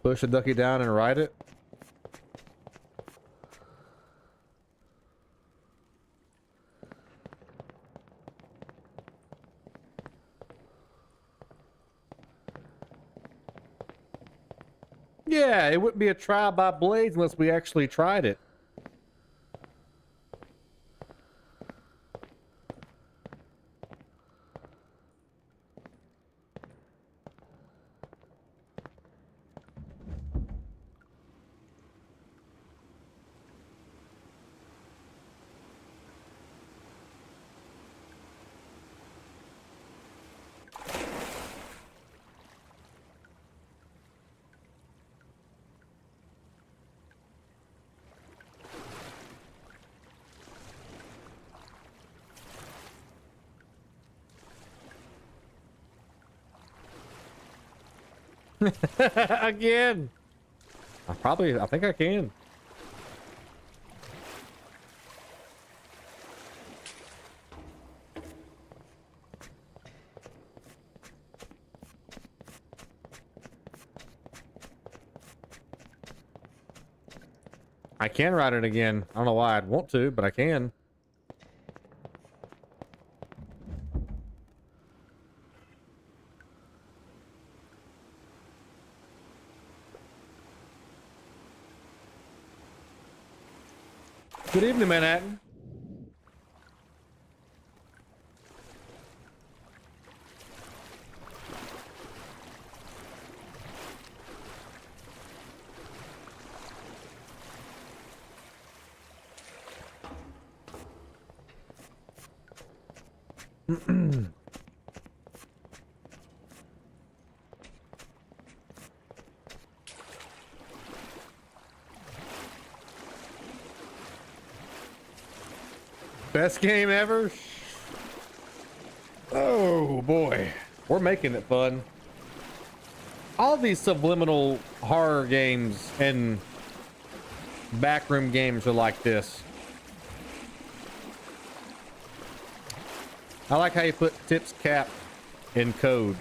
Push the ducky down and ride it. Yeah, it wouldn't be a trial by blades unless we actually tried it. Again. I think I can. I can ride it again. I don't know why I'd want to, but I can. Good evening, Manhattan. Best game ever? Oh boy, we're making it fun. All these subliminal horror games and backroom games are like this. I like how you put tips cap in code.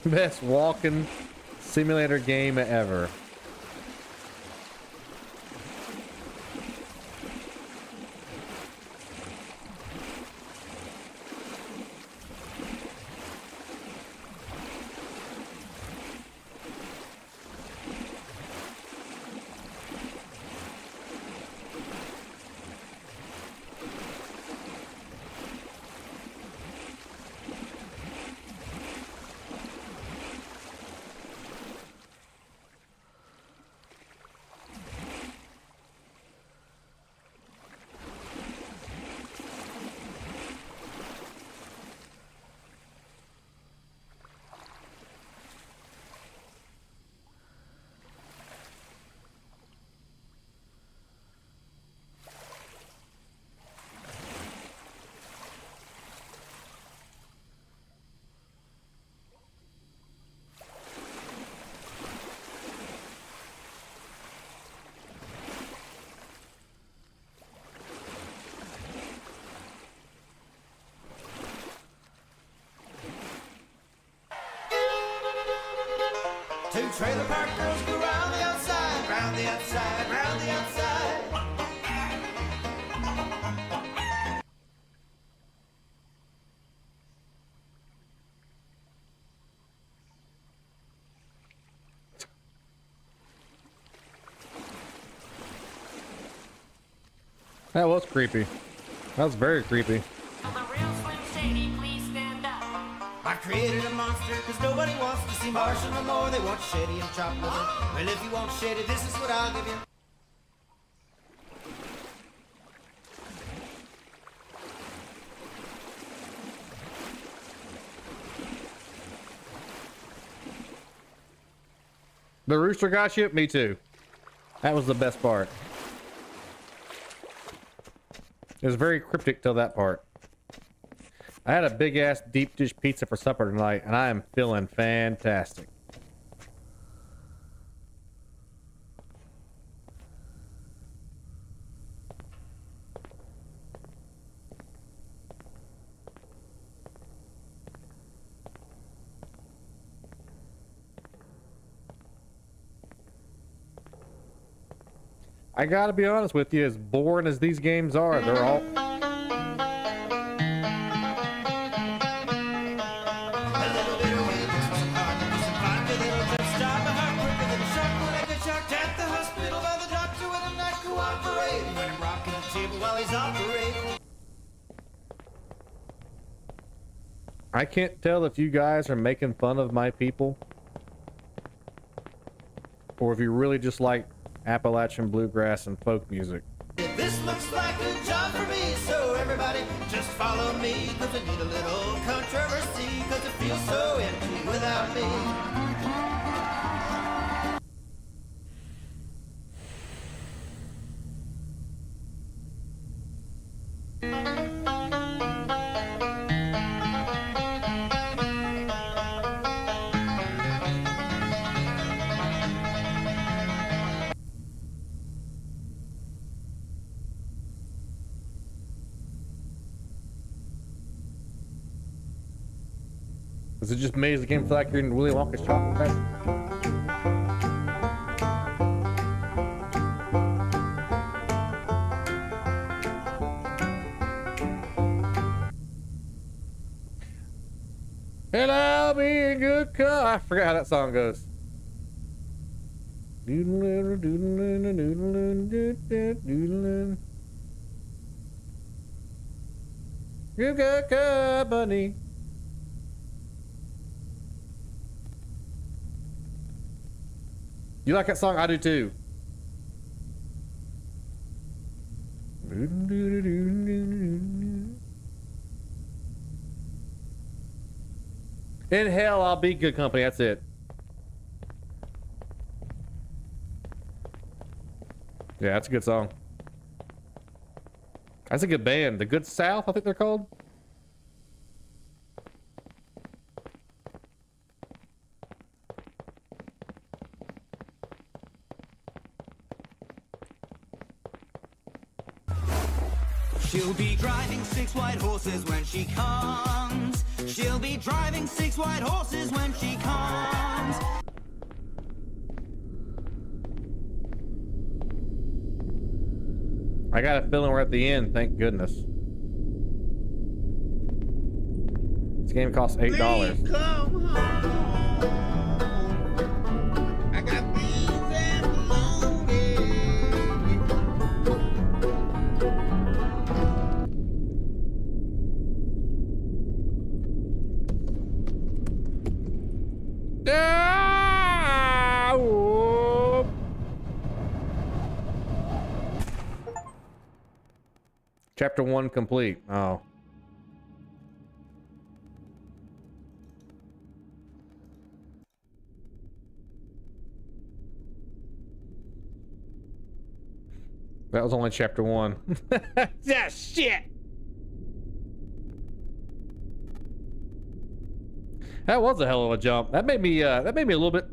Best walking simulator game ever. Two trailer park girls go round the outside, round the outside, round the outside. That was creepy. That was very creepy. I've created a monster because nobody wants to see Marshall no more. They want Shady and chop liver. Well, if you want Shady, this is what I'll give you. The rooster got you? Me too. That was the best part. It was very cryptic till that part. I had a big ass deep dish pizza for supper tonight, and I am feeling fantastic. I gotta be honest with you, as boring as these games are, they're all... I can't tell if you guys are making fun of my people, or if you really just like Appalachian bluegrass and folk music. This looks like a job for me, so everybody just follow me, cause I need a little controversy, cause it feels so empty without me. Does it just make the game feel like you're in Willy Wonka's chocolate factory? And I'll be in good company. I forgot how that song goes. Doodle doodle doodle. You got company. You like that song? I do too. In hell, I'll be good company. That's it. Yeah, that's a good song. That's a good band. The Good South, I think they're called. She'll be driving 6 white horses when she comes. She'll be driving 6 white horses when she comes. I got a feeling we're at the end, thank goodness. This game costs $8. Please come home. I got things and longing. Chapter 1 complete. Oh. That was only chapter 1. Yeah, shit. That was a hell of a jump. That made me a little bit.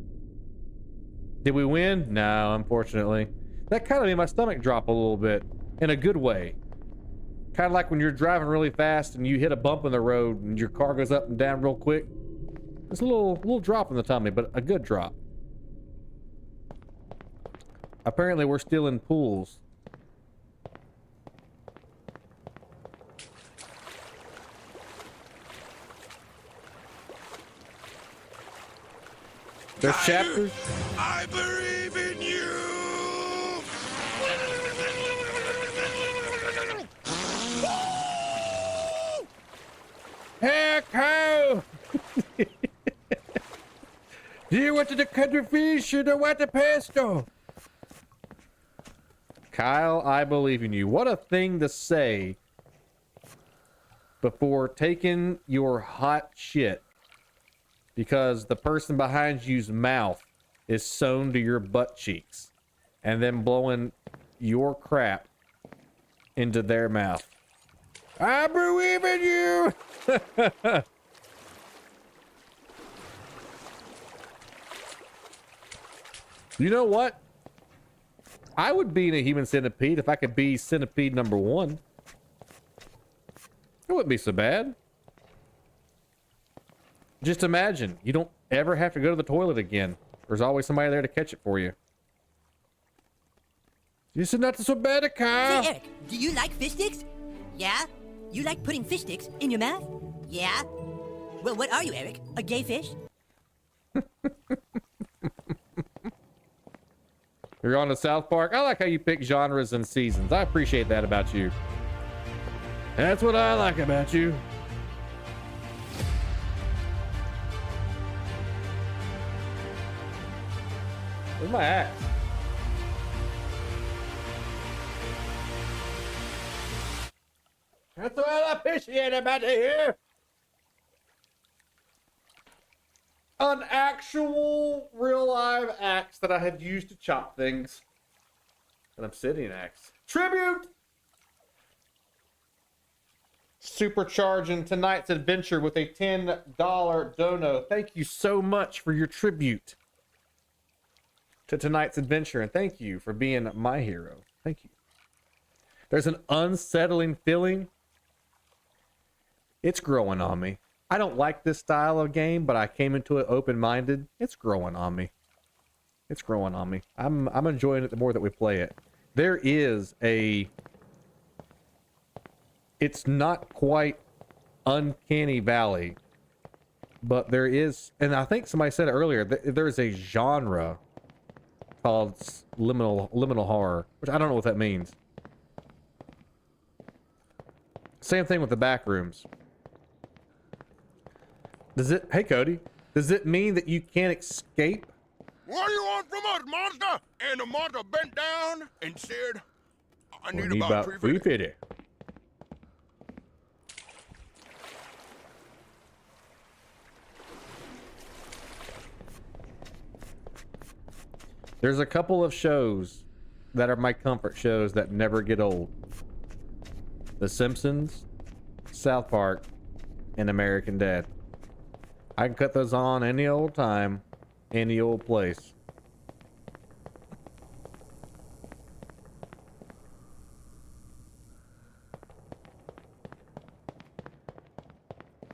Did we win? No, unfortunately. That kind of made my stomach drop a little bit in a good way. Kind of like when you're driving really fast and you hit a bump in the road and your car goes up and down real quick. It's a little drop in the tummy, but a good drop. Apparently we're still in pools. There's chapters. I believe in you! Hey, Kyle! Do you want to cut the fish or do you want the pesto? Kyle, I believe in you. What a thing to say before taking your hot shit because the person behind you's mouth is sewn to your butt cheeks and then blowing your crap into their mouth. I believe in you! You know what? I would be in a human centipede if I could be centipede number 1. It wouldn't be so bad. Just imagine, you don't ever have to go to the toilet again. There's always somebody there to catch it for you. You said not so bad, Kyle. Say, Eric, do you like fish sticks? Yeah? You like putting fish sticks in your mouth? Yeah? Well, what are you, Eric? A gay fish? You're on to South Park. I like how you pick genres and seasons. I appreciate that about you. That's what I like about you. Where's my axe? That's what I appreciate about you here. An actual real live axe that I had used to chop things. An obsidian axe. Tribute! Supercharging tonight's adventure with a $10 dono. Thank you so much for your tribute to tonight's adventure, and thank you for being my hero. Thank you. There's an unsettling feeling. It's growing on me. I don't like this style of game, but I came into it open-minded. It's growing on me. It's growing on me. I'm enjoying it the more that we play it. There is a... It's not quite Uncanny Valley, but there is, and I think somebody said it earlier, there's a genre called liminal horror, which I don't know what that means. Same thing with the back rooms. Does it, hey Cody, does it mean that you can't escape? What do you want from us, monster? And the monster bent down and said, I need about 350. There's a couple of shows that are my comfort shows that never get old. The Simpsons, South Park, and American Dad. I can cut those on any old time, any old place.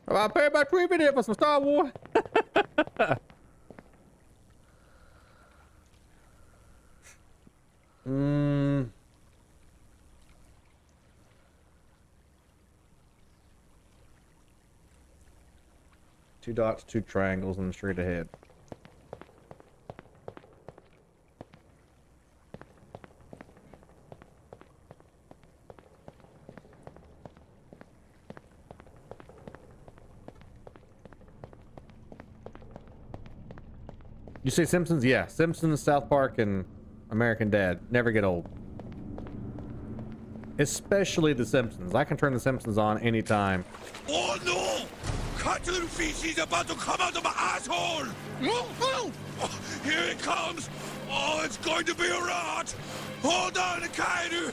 I paid my $3 for some Star Wars. Two dots, two triangles, and straight ahead. You say Simpsons? Yeah, Simpsons, South Park, and American Dad. Never get old. Especially The Simpsons. I can turn The Simpsons on anytime. Oh no! Cotton feces about to come out of my asshole! Oh, here it comes! Oh, it's going to be a rot! Hold on, Kainu!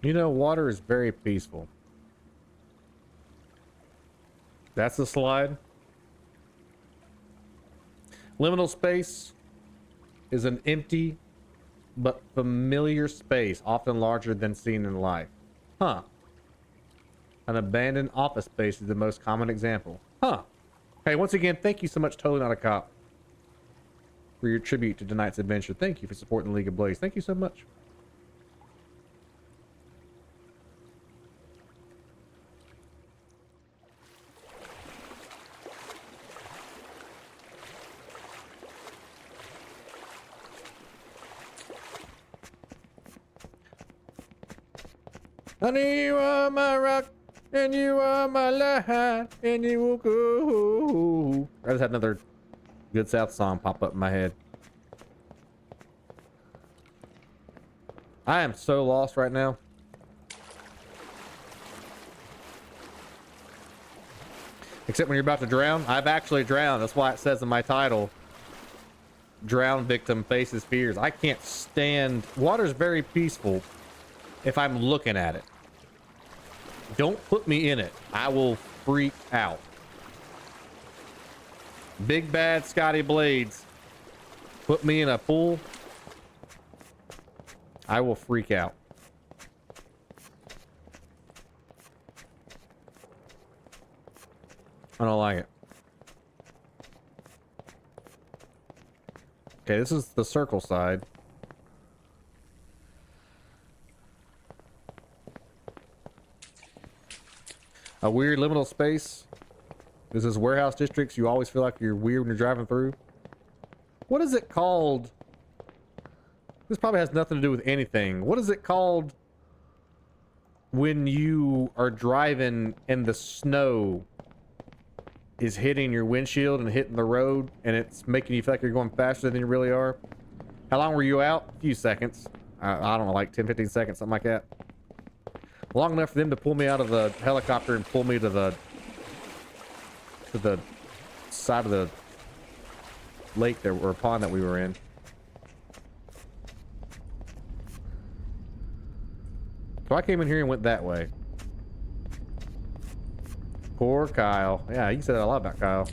You know, water is very peaceful. That's the slide. Liminal space is an empty but familiar space, often larger than seen in life. Huh. An abandoned office space is the most common example. Huh. Hey, once again, thank you so much, Totally Not a Cop, for your tribute to tonight's adventure. Thank you for supporting the League of Blaze. Thank you so much. Honey, you are my rock, and you are my light, and you will go. I just had another Good South song pop up in my head. I am so lost right now. Except when you're about to drown. I've actually drowned. That's why it says in my title, drown victim faces fears. I can't stand... Water's very peaceful if I'm looking at it. Don't put me in it. I will freak out. Big bad Scotty Blades. Put me in a pool. I will freak out. I don't like it. Okay, this is the circle side. A weird liminal space. This is warehouse districts. You always feel like you're weird when you're driving through. What is it called? This probably has nothing to do with anything. What is it called when you are driving and the snow is hitting your windshield and hitting the road and it's making you feel like you're going faster than you really are? How long were you out? A few seconds. I don't know, like 10, 15 seconds, something like that. Long enough for them to pull me out of the helicopter and pull me to the side of the lake there, or pond that we were in. So I came in here and went that way. Poor Kyle. Yeah, you said a lot about Kyle.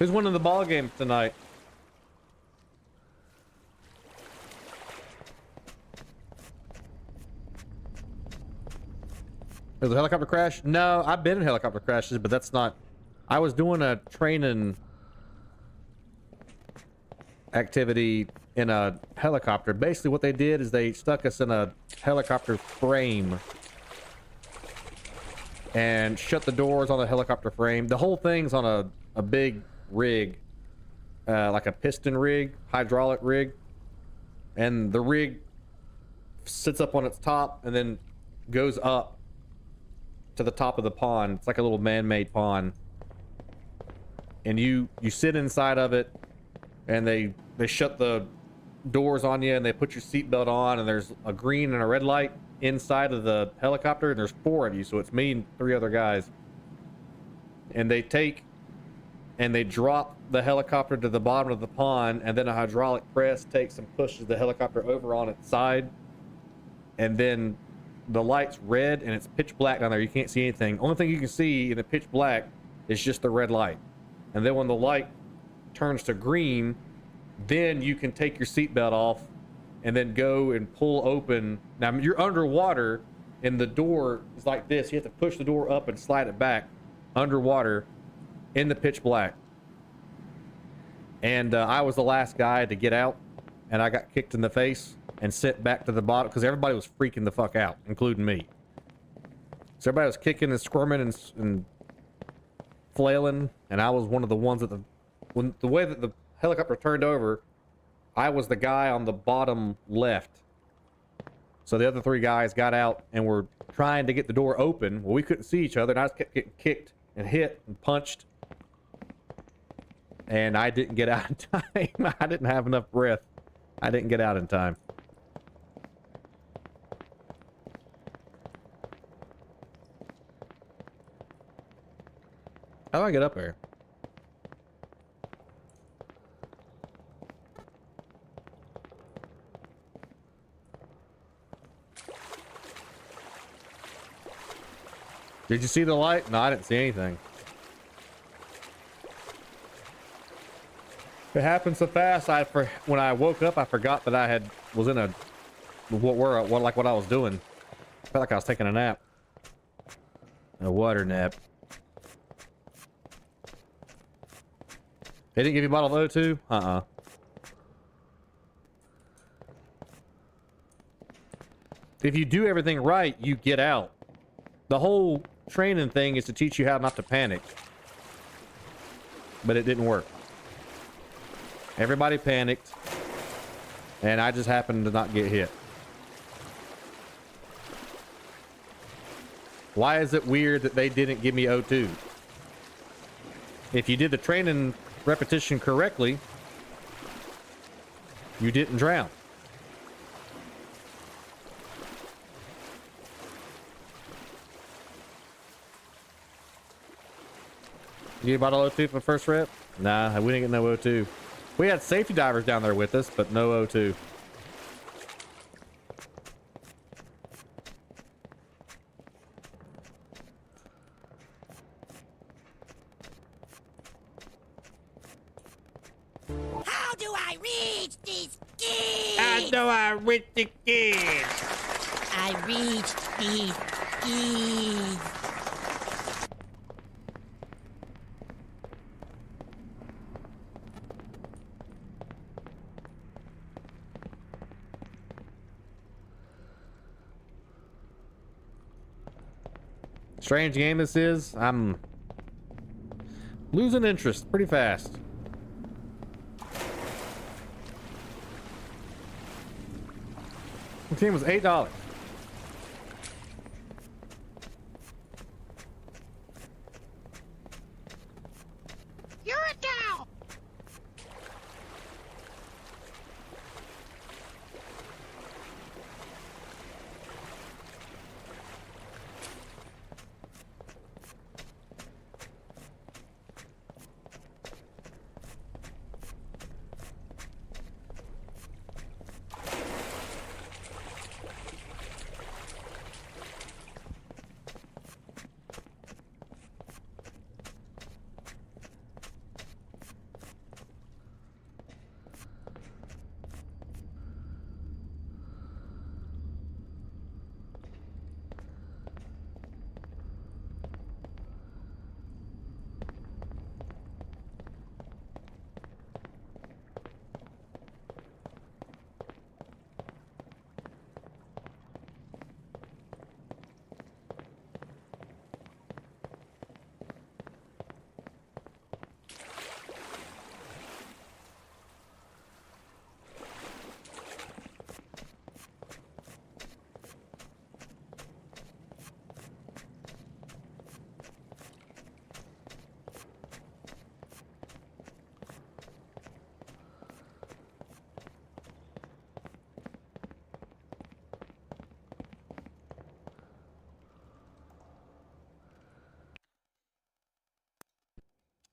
Who's winning the ball game tonight? There's a helicopter crash? No, I've been in helicopter crashes, but that's not... I was doing a training activity in a helicopter. Basically what they did is they stuck us in a helicopter frame and shut the doors on the helicopter frame. The whole thing's on a big rig, like a piston rig, hydraulic rig, and the rig sits up on its top and then goes up to the top of the pond. It's like a little man-made pond, and you sit inside of it, and they shut the doors on you, and they put your seatbelt on, and there's a green and a red light inside of the helicopter, and there's 4 of you, so it's me and 3 other guys, and they take and they drop the helicopter to the bottom of the pond, and then a hydraulic press takes and pushes the helicopter over on its side, and then the light's red and it's pitch black down there. You can't see anything. Only thing you can see in the pitch black is just the red light. And then when the light turns to green, then you can take your seatbelt off and then go and pull open. Now you're underwater and the door is like this. You have to push the door up and slide it back underwater in the pitch black. And I was the last guy to get out, and I got kicked in the face and sent back to the bottom because everybody was freaking the fuck out, including me. So everybody was kicking and squirming and flailing, and I was one of the ones that the way that the helicopter turned over, I was the guy on the bottom left. So the other 3 guys got out and were trying to get the door open. Well, we couldn't see each other, and I just kept getting kicked and hit and punched. and I didn't get out in time. I didn't have enough breath. I didn't get out in time. How do I get up there? Did you see the light? No, I didn't see anything. It happened so fast. When I woke up, I forgot that I was in a what I was doing. I felt like I was taking a nap, a water nap. They didn't give you a bottle of O2? If you do everything right, you get out. The whole training thing is to teach you how not to panic. But it didn't work. Everybody panicked. And I just happened to not get hit. Why is it weird that they didn't give me O2? If you did the training repetition correctly, you didn't drown. You get a bottle of O2 for the first rep? Nah, we didn't get no O2. We had safety divers down there with us, but no O2. How do I reach these keys? How do I reach the keys? I reached these keys. Strange game this is. I'm losing interest pretty fast. The team was $8. You're a cow.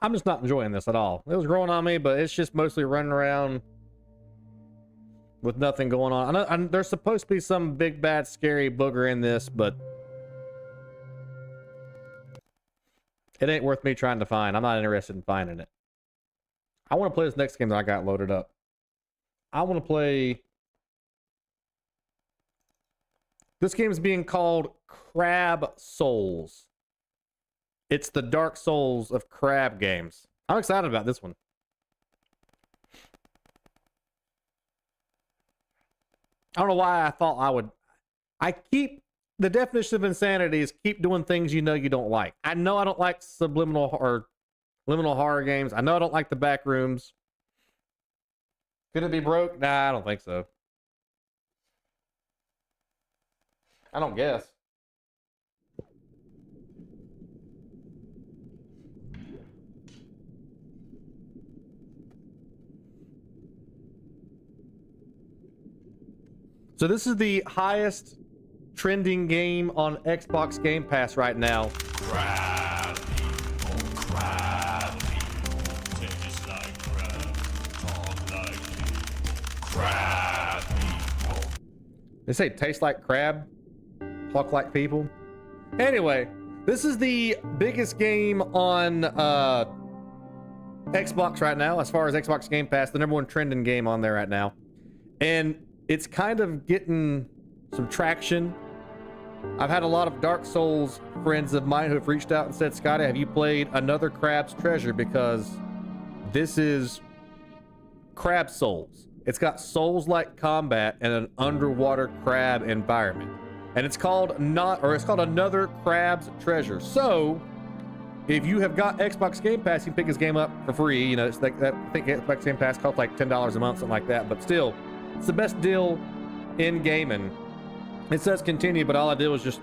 I'm just not enjoying this at all. It was growing on me, but it's just mostly running around with nothing going on. I know there's supposed to be some big, bad, scary booger in this, but it ain't worth me trying to find. I'm not interested in finding it. I want to play this next game that I got loaded up. I want to play... This game is being called Crab Souls. It's the Dark Souls of crab games. I'm excited about this one. I don't know why I thought I would... The definition of insanity is keep doing things you know you don't like. I know I don't like subliminal or liminal horror games. I know I don't like the back rooms. Could it be broke? Nah, I don't think so. I don't guess. So this is the highest trending game on Xbox Game Pass right now. Crab people, taste like crab, talk like people, crab people. They say taste like crab, talk like people. Anyway, this is the biggest game on Xbox right now, as far as Xbox Game Pass, the #1 trending game on there right now. And it's kind of getting some traction. I've had a lot of Dark Souls friends of mine who have reached out and said, Scotty, have you played Another Crab's Treasure? Because this is Crab Souls. It's got Souls-like combat and an underwater crab environment. And it's called Another Crab's Treasure. So, if you have got Xbox Game Pass, you can pick this game up for free. You know, it's like that. I think Xbox Game Pass costs like $10 a month, something like that. But still, it's the best deal in gaming. It says continue, but all I did was just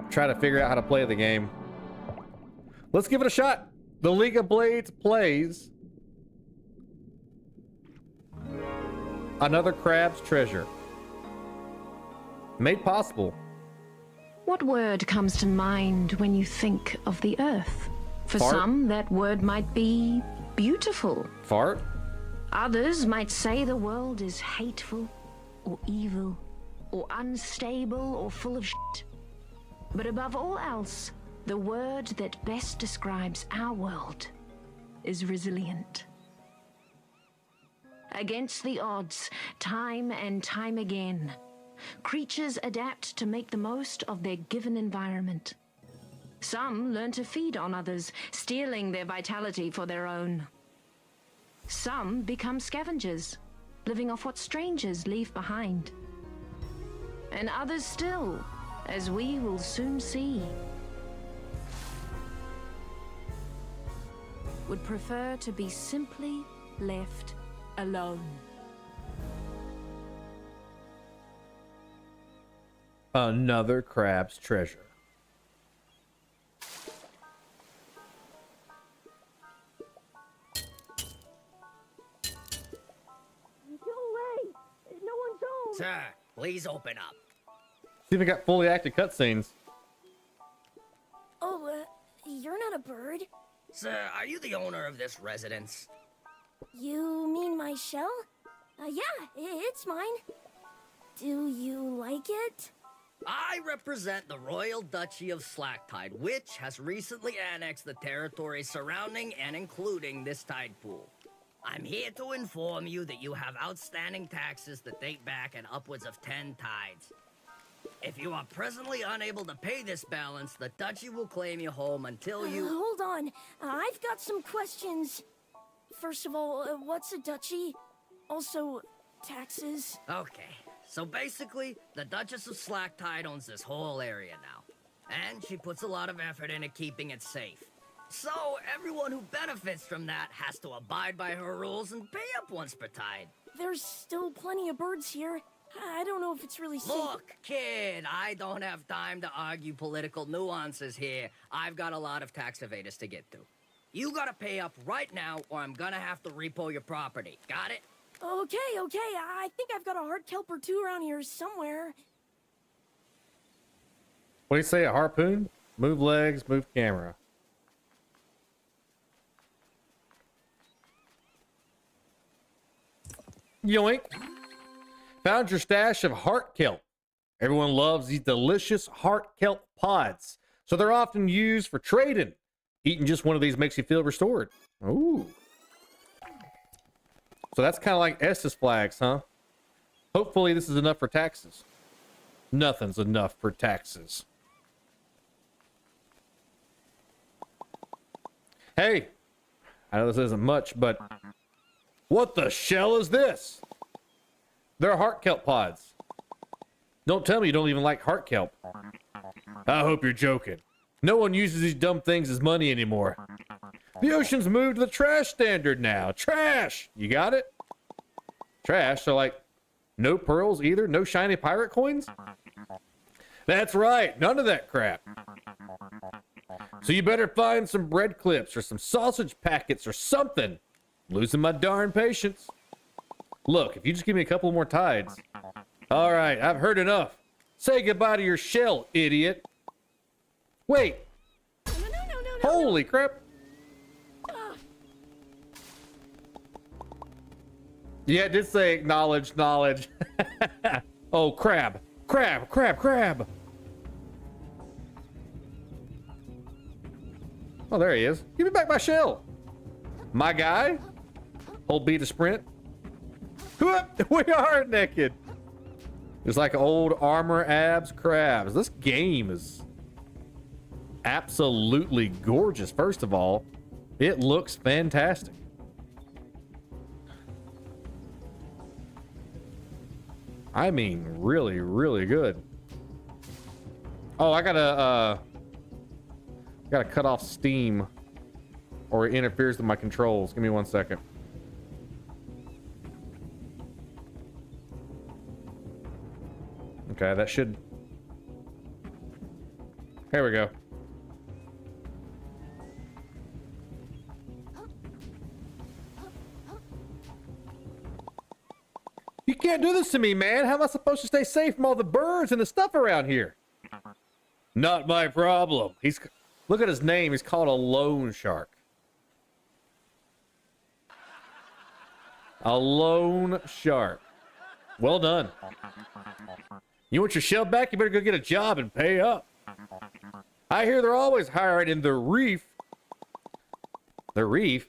try to figure out how to play the game. Let's give it a shot. The League of Blades plays Another Crab's Treasure. Made possible. What word comes to mind when you think of the earth? For Fart. some, that word might be beautiful. Fart? Others might say the world is hateful or evil or unstable or full of shit. But above all else, the word that best describes our world is resilient. Against the odds, time and time again, creatures adapt to make the most of their given environment. Some learn to feed on others, stealing their vitality for their own. Some become scavengers, living off what strangers leave behind. And others still, as we will soon see, would prefer to be simply left alone. Another Crab's Treasure. Sir, please open up. It's even got fully acted cutscenes. Oh, you're not a bird. Sir, are you the owner of this residence? You mean my shell? Yeah, it's mine. Do you like it? I represent the Royal Duchy of Slacktide, which has recently annexed the territory surrounding and including this tide pool. I'm here to inform you that you have outstanding taxes that date back at upwards of 10 tides. If you are presently unable to pay this balance, the Duchy will claim you home until you... Hold on. I've got some questions. First of all, what's a duchy? Also, taxes? Okay, so basically, the Duchess of Slacktide owns this whole area now. And she puts a lot of effort into keeping it safe. So, everyone who benefits from that has to abide by her rules and pay up once per tide. There's still plenty of birds here. I don't know if it's really safe. Look, kid, I don't have time to argue political nuances here. I've got a lot of tax evaders to get through. You gotta pay up right now, or I'm gonna have to repo your property. Got it? Okay. I think I've got a hard kelp or two around here somewhere. What do you say, a harpoon? Move legs, move camera. Yoink. Found your stash of heart kelp. Everyone loves these delicious heart kelp pods, so they're often used for trading. Eating just one of these makes you feel restored. Ooh. So that's kind of like Estes flags, huh? Hopefully this is enough for taxes. Nothing's enough for taxes. Hey, I know this isn't much, but what the shell is this? They're heart kelp pods. Don't tell me you don't even like heart kelp. I hope you're joking. No one uses these dumb things as money anymore. The ocean's moved to the trash standard now. Trash! You got it? Trash, so like, no pearls either? No shiny pirate coins? That's right, none of that crap. So you better find some bread clips or some sausage packets or something. I'm losing my darn patience. Look, if you just give me a couple more tides, All right, I've heard enough. Say goodbye to your shell, idiot. Wait. Holy crap. Yeah, it did say acknowledge knowledge. Oh, crab. Crab, crab, crab. Oh, there he is. Give me back my shell. My guy. Hold B to sprint. We are naked. There's like old armor abs crabs. This game is absolutely gorgeous. First of all, it looks fantastic. I mean, really, really good. Oh, I gotta cut off Steam or it interferes with my controls. Give me 1 second. Okay, that should... Here we go. You can't do this to me, man. How am I supposed to stay safe from all the birds and the stuff around here? Not my problem. Look at his name. He's called a loan shark. A loan shark. Well done. You want your shell back? You better go get a job and pay up. I hear they're always hiring in the reef. The reef?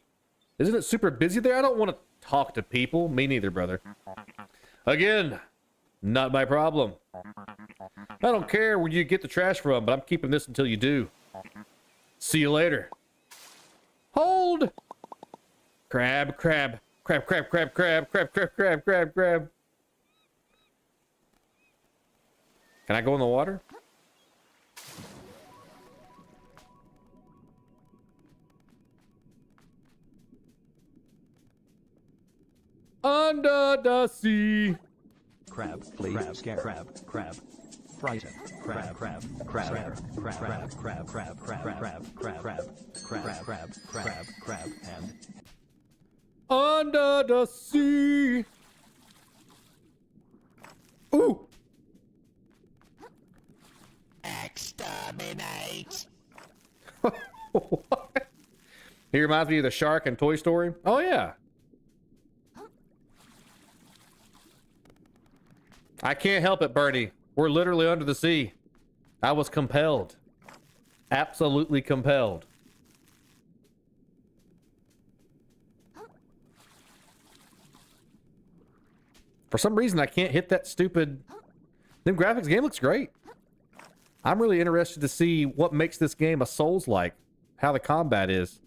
Isn't it super busy there? I don't want to talk to people. Me neither, brother. Again, not my problem. I don't care where you get the trash from, but I'm keeping this until you do. See you later. Hold! Crab, crab, crab, crab, crab, crab, crab, crab, crab, crab, crab. Can I go in the water? Under the sea. Crab, please. Crab, scare. Crab, crab. Frighten. Crab, crab, crab, crab, crab, crab, crab, crab, crab, crab, crab, crab, crab, crab, crab, and under the sea. Ooh. Exterminate. What? He reminds me of the shark in Toy Story. Oh yeah. I can't help it, Bernie. We're literally under the sea. I was compelled. Absolutely compelled. For some reason, I can't hit that stupid... Them graphics game looks great. I'm really interested to see what makes this game a Souls-like. How the combat is.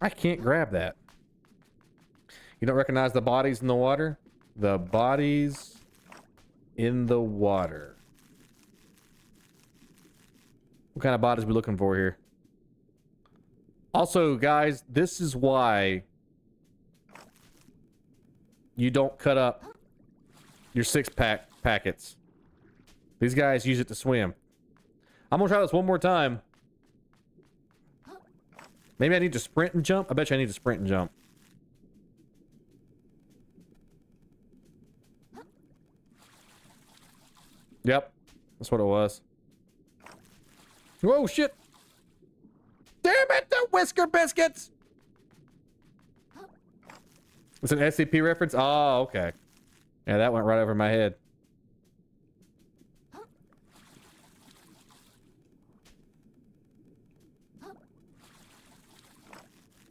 I can't grab that. You don't recognize the bodies in the water? The bodies in the water. What kind of bodies are we looking for here? Also, guys, this is why you don't cut up your 6-pack packets. These guys use it to swim. I'm gonna try this one more time. Maybe I need to sprint and jump. I bet you I need to sprint and jump. Yep, that's what it was. Whoa, shit. Damn it, the Whisker Biscuits! It's an SCP reference? Oh, okay. Yeah, that went right over my head.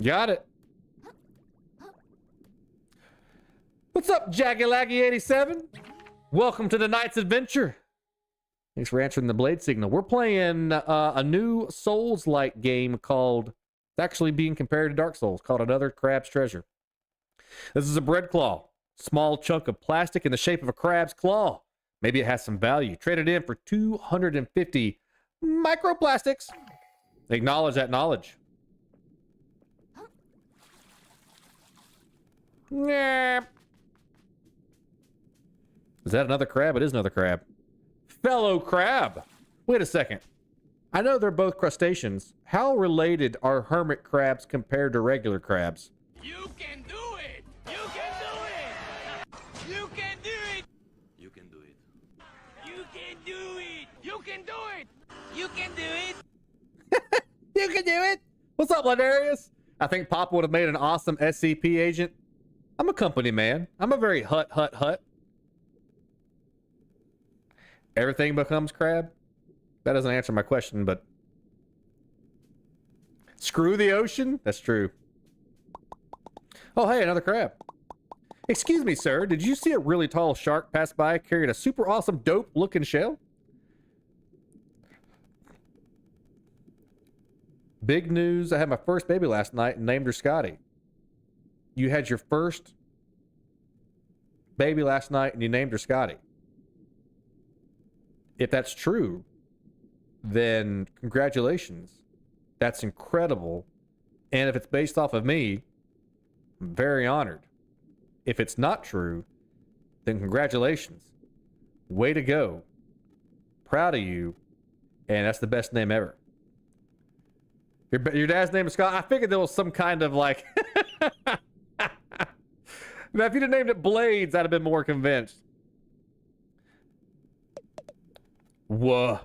Got it. What's up, Jaggy-Laggy87? Welcome to the night's adventure. Thanks for answering the Blade Signal. We're playing a new Souls-like game called, it's actually being compared to Dark Souls, called Another Crab's Treasure. This is a bread claw. Small chunk of plastic in the shape of a crab's claw. Maybe it has some value. Trade it in for 250 microplastics. Acknowledge that knowledge. Nah. Is that another crab? It is another crab. Fellow crab. Wait a second. I know they're both crustaceans. How related are hermit crabs compared to regular crabs? You can do it! You can do it! You can do it! You can do it. You can do it! You can do it! You can do it! You can do it! What's up, Ladarius? I think Papa would have made an awesome SCP agent. I'm a company man. I'm a very hut. Everything becomes crab? That doesn't answer my question, but... Screw the ocean? That's true. Oh, hey, another crab. Excuse me, sir. Did you see a really tall shark pass by carrying a super awesome, dope-looking shell? Big news. I had my first baby last night and named her Scotty. You had your first baby last night and you named her Scotty. If that's true, then congratulations. That's incredible. And if it's based off of me, I'm very honored. If it's not true, then congratulations. Way to go. Proud of you. And that's the best name ever. Your dad's name is Scott. I figured there was some kind of like... Now, if you'd have named it Blades, I'd have been more convinced. Whoa.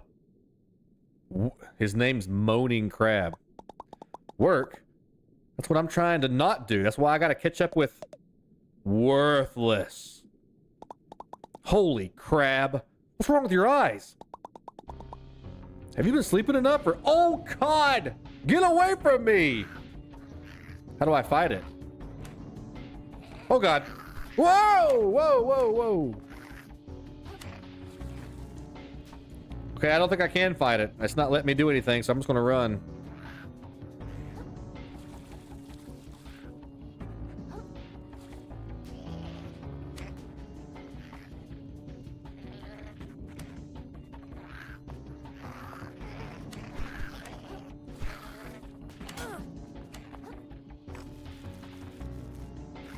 His name's Moaning Crab. Work? That's what I'm trying to not do. That's why I got to catch up with Worthless. Holy crab. What's wrong with your eyes? Have you been sleeping enough? Or oh God! Get away from me! How do I fight it? Oh God. Whoa! Okay, I don't think I can fight it. It's not letting me do anything, so I'm just gonna run.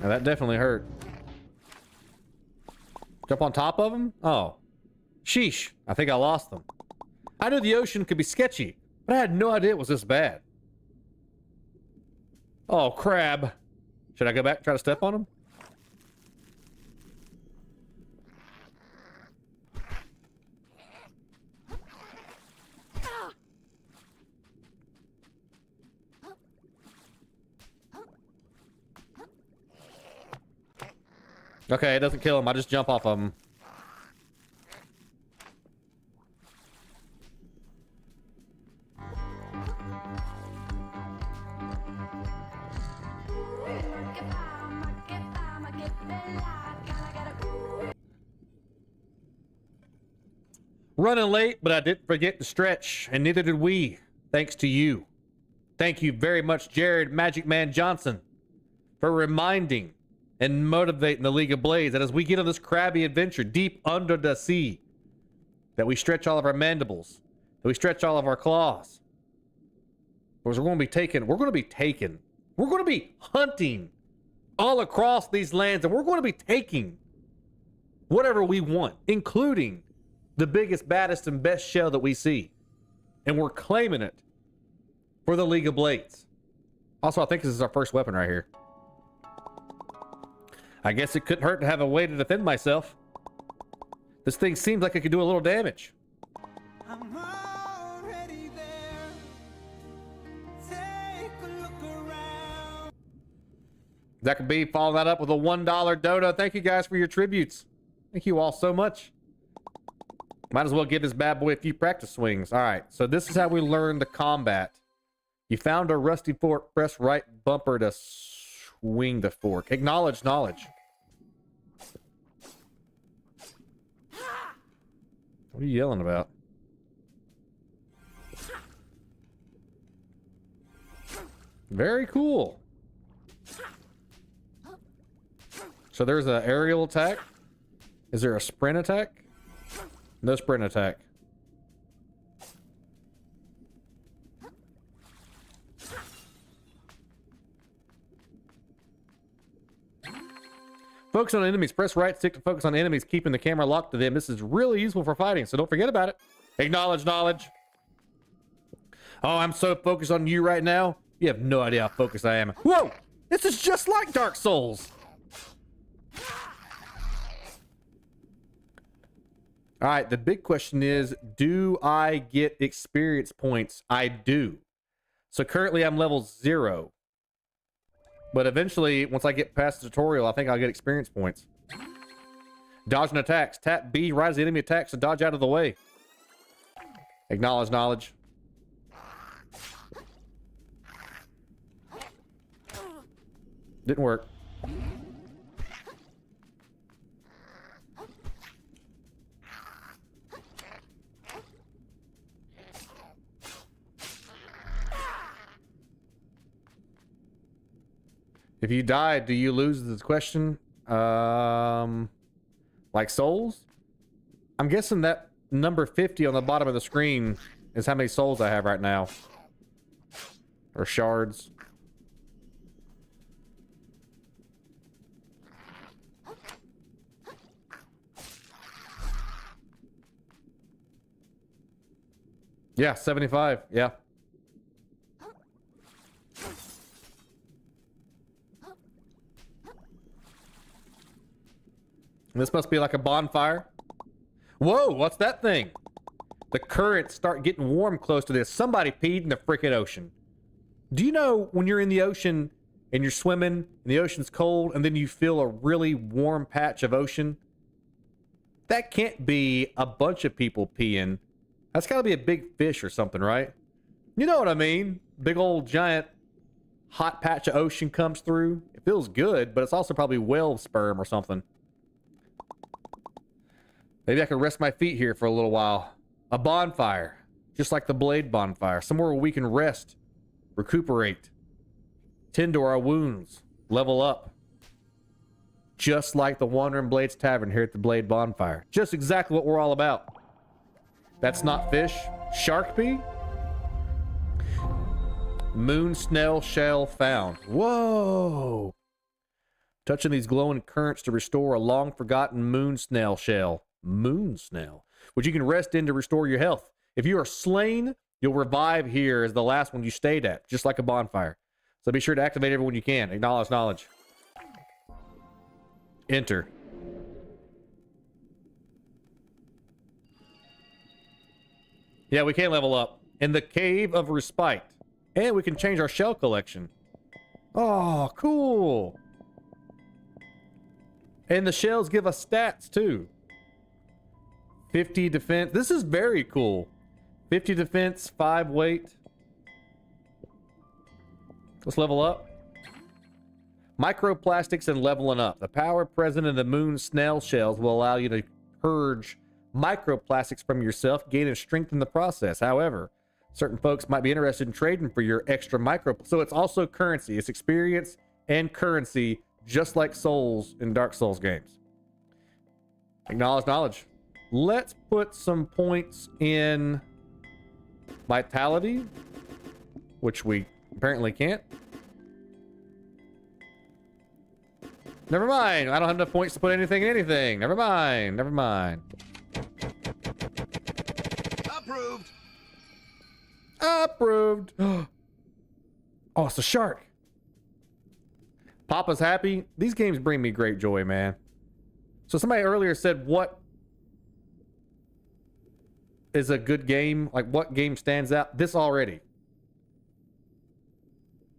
Now that definitely hurt. Jump on top of him? Oh. Sheesh. I think I lost them. I knew the ocean could be sketchy, but I had no idea it was this bad. Oh, crab. Should I go back and try to step on him? Okay, it doesn't kill him. I just jump off of him. Running late, but I didn't forget to stretch, and neither did we, thanks to you. Thank you very much, Jared Magic Man Johnson, for reminding and motivating the League of Blades that as we get on this crabby adventure deep under the sea, that we stretch all of our mandibles, that we stretch all of our claws. Because we're going to be hunting all across these lands, and we're going to be taking whatever we want, including the biggest, baddest, and best shell that we see. And we're claiming it for the League of Blades. Also, I think this is our first weapon right here. I guess it couldn't hurt to have a way to defend myself. This thing seems like it could do a little damage. I'm already there. Take a look around. That could be following that up with a $1 dodo. Thank you guys for your tributes. Thank you all so much. Might as well give this bad boy a few practice swings. All right, so this is how we learn the combat. You found a rusty fork. Press right bumper to swing the fork. Acknowledge knowledge. What are you yelling about? Very cool. So there's an aerial attack. Is there a sprint attack? No sprint attack. Focus on enemies. Press right stick to focus on enemies, keeping the camera locked to them. This is really useful for fighting, so don't forget about it. Acknowledge knowledge. Oh, I'm so focused on you right now. You have no idea how focused I am. Whoa! This is just like Dark Souls. All right, the big question is, do I get experience points? I do. So currently I'm level 0. But eventually, once I get past the tutorial, I think I'll get experience points. Dodging attacks. Tap B, rise the enemy attacks to dodge out of the way. Acknowledge knowledge. Didn't work. If you die, do you lose the question? Like souls? I'm guessing that number 50 on the bottom of the screen is how many souls I have right now. Or shards. Yeah, 75. Yeah. This must be like a bonfire. Whoa, what's that thing? The currents start getting warm close to this. Somebody peed in the freaking ocean. Do you know when you're in the ocean and you're swimming and the ocean's cold and then you feel a really warm patch of ocean? That can't be a bunch of people peeing. That's got to be a big fish or something, right? You know what I mean? Big old giant hot patch of ocean comes through. It feels good, but it's also probably whale sperm or something. Maybe I can rest my feet here for a little while. A bonfire, just like the Blade bonfire. Somewhere where we can rest, recuperate, tend to our wounds, level up. Just like the Wandering Blades Tavern here at the Blade bonfire. Just exactly what we're all about. That's not fish. Shark pee? Moon snail shell found. Whoa! Touching these glowing currents to restore a long forgotten moon snail shell. Moon snail, which you can rest in to restore your health. If you are slain, you'll revive here as the last one you stayed at, just like a bonfire. So be sure to activate everyone you can. Acknowledge knowledge. Enter. Yeah, we can level up. In the Cave of Respite. And we can change our shell collection. Oh, cool. And the shells give us stats too. 50 defense. This is very cool. 50 defense, 5 weight. Let's level up. Microplastics and leveling up. The power present in the moon snail shells will allow you to purge microplastics from yourself, gaining strength in the process. However, certain folks might be interested in trading for your extra micro. So it's also currency. It's experience and currency, just like souls in Dark Souls games. Acknowledge knowledge. Let's put some points in vitality, which we apparently can't. Never mind. I don't have enough points to put anything in anything. Never mind. Never mind. Approved. Approved. Oh, it's a shark. Papa's happy. These games bring me great joy, man. So somebody earlier said, what is a good game? Like, what game stands out? This already.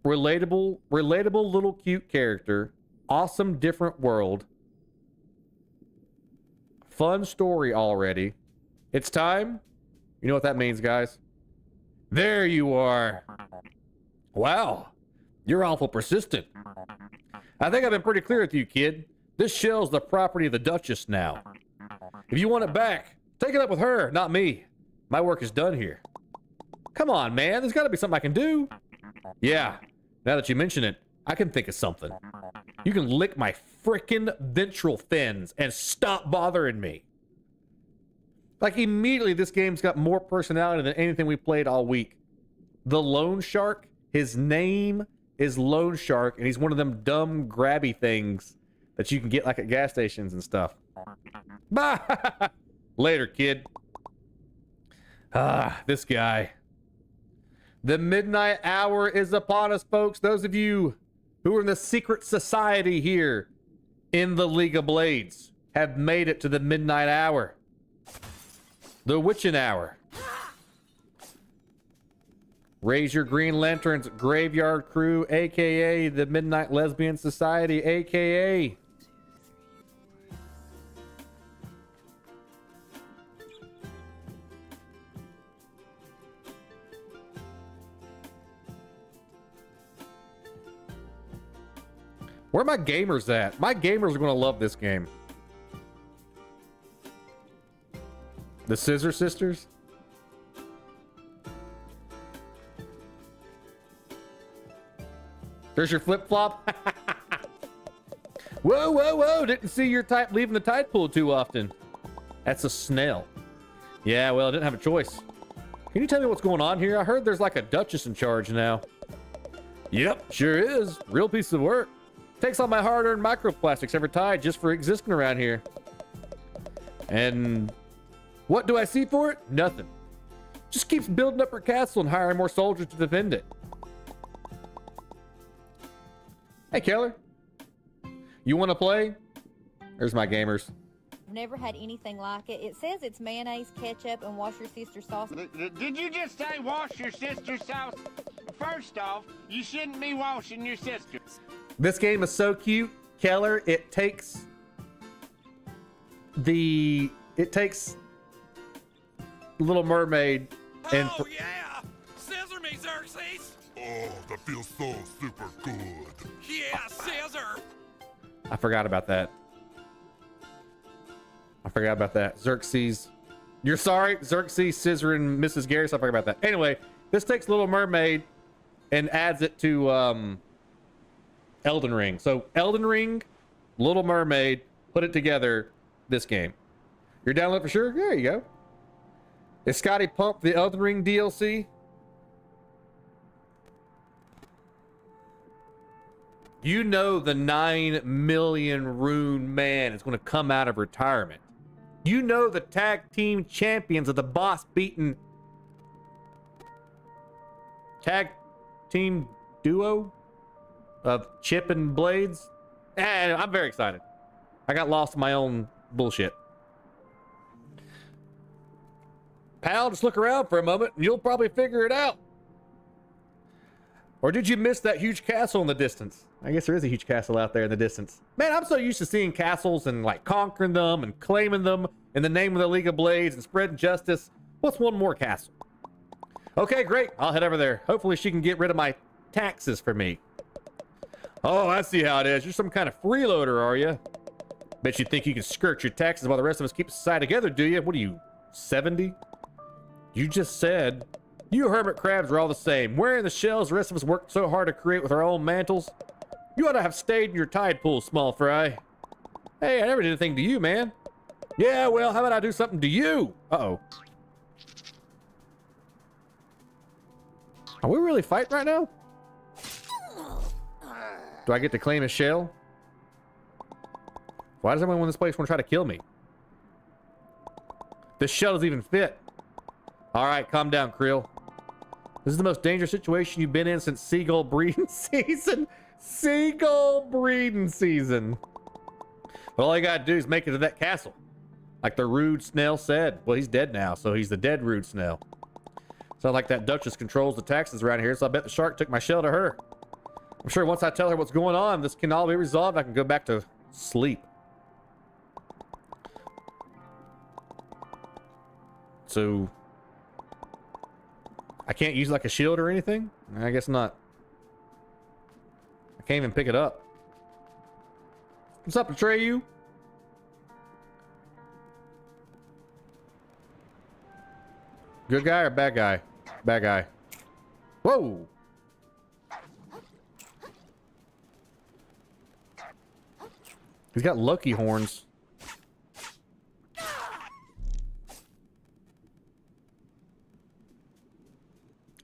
Relatable little cute character. Awesome different world. Fun story already. It's time. You know what that means, guys? There you are. Wow. You're awful persistent. I think I've been pretty clear with you, kid. This shell's the property of the Duchess now. If you want it back, take it up with her, not me. My work is done here. Come on, man. There's got to be something I can do. Yeah. Now that you mention it, I can think of something. You can lick my frickin' ventral fins and stop bothering me. Like, immediately, this game's got more personality than anything we played all week. The Lone Shark, his name is Lone Shark, and he's one of them dumb grabby things that you can get like at gas stations and stuff. Bye! Later, kid. Ah, this guy. The midnight hour is upon us, folks. Those of you who are in the secret society here in the League of Blades have made it to the midnight hour. The witching hour. Raise your green lanterns, graveyard crew, aka the Midnight Lesbian Society, aka where are my gamers at? My gamers are going to love this game. The Scissor Sisters? There's your flip-flop. Whoa, whoa, whoa. Didn't see your type leaving the tide pool too often. That's a snail. Yeah, well, I didn't have a choice. Can you tell me what's going on here? I heard there's like a duchess in charge now. Yep, sure is. Real piece of work. Takes all my hard-earned microplastics every tide just for existing around here. And what do I see for it? Nothing. Just keeps building up her castle and hiring more soldiers to defend it. Hey, Keller. You want to play? There's my gamers. I've never had anything like it. It says it's mayonnaise, ketchup, and wash your sister's sauce. Did you just say wash your sister's sauce? First off, you shouldn't be washing your sister's. This game is so cute, Keller. It takes Little Mermaid and Oh yeah! Scissor me, Xerxes! Oh, that feels so super good. Yeah, scissor! I forgot about that. Xerxes. You're sorry? Xerxes, Scissor, and Mrs. Garrus. I forgot about that. Anyway, this takes Little Mermaid and adds it to Elden Ring. So Elden Ring, Little Mermaid, put it together, this game. You're downloading for sure? There you go. Is Scotty pumped the Elden Ring DLC? You know the 9 million rune man is going to come out of retirement. You know the tag team champions of the boss beaten tag team duo of Chip and Blades. I'm very excited. I got lost in my own bullshit. Pal, just look around for a moment and you'll probably figure it out. Or did you miss that huge castle in the distance? I guess there is a huge castle out there in the distance. Man, I'm so used to seeing castles and like conquering them and claiming them in the name of the League of Blades and spreading justice. What's one more castle? Okay, great. I'll head over there. Hopefully she can get rid of my taxes for me. Oh, I see how it is. You're some kind of freeloader, are you? Bet you think you can skirt your taxes while the rest of us keep society together, do you? What are you, 70? You just said you hermit crabs are all the same. Wearing the shells the rest of us worked so hard to create with our own mantles. You ought to have stayed in your tide pool, small fry. Hey, I never did anything to you, man. Yeah, well, how about I do something to you? Uh-oh. Are we really fighting right now? Do I get to claim a shell? Why does everyone in this place want to try to kill me? This shell doesn't even fit. All right, calm down, Creel. This is the most dangerous situation you've been in since Seagull breeding season. Seagull breeding season. Well, all you gotta do is make it to that castle. Like the rude snail said. Well, he's dead now, so he's the dead rude snail. Sounds like that Duchess controls the taxes around here, so I bet the shark took my shell to her. I'm sure once I tell her what's going on, this can all be resolved. I can go back to sleep. So I can't use like a shield or anything? I guess not. I can't even pick it up. What's up, Atreyu? Good guy or bad guy? Bad guy. Whoa! He's got Loki horns.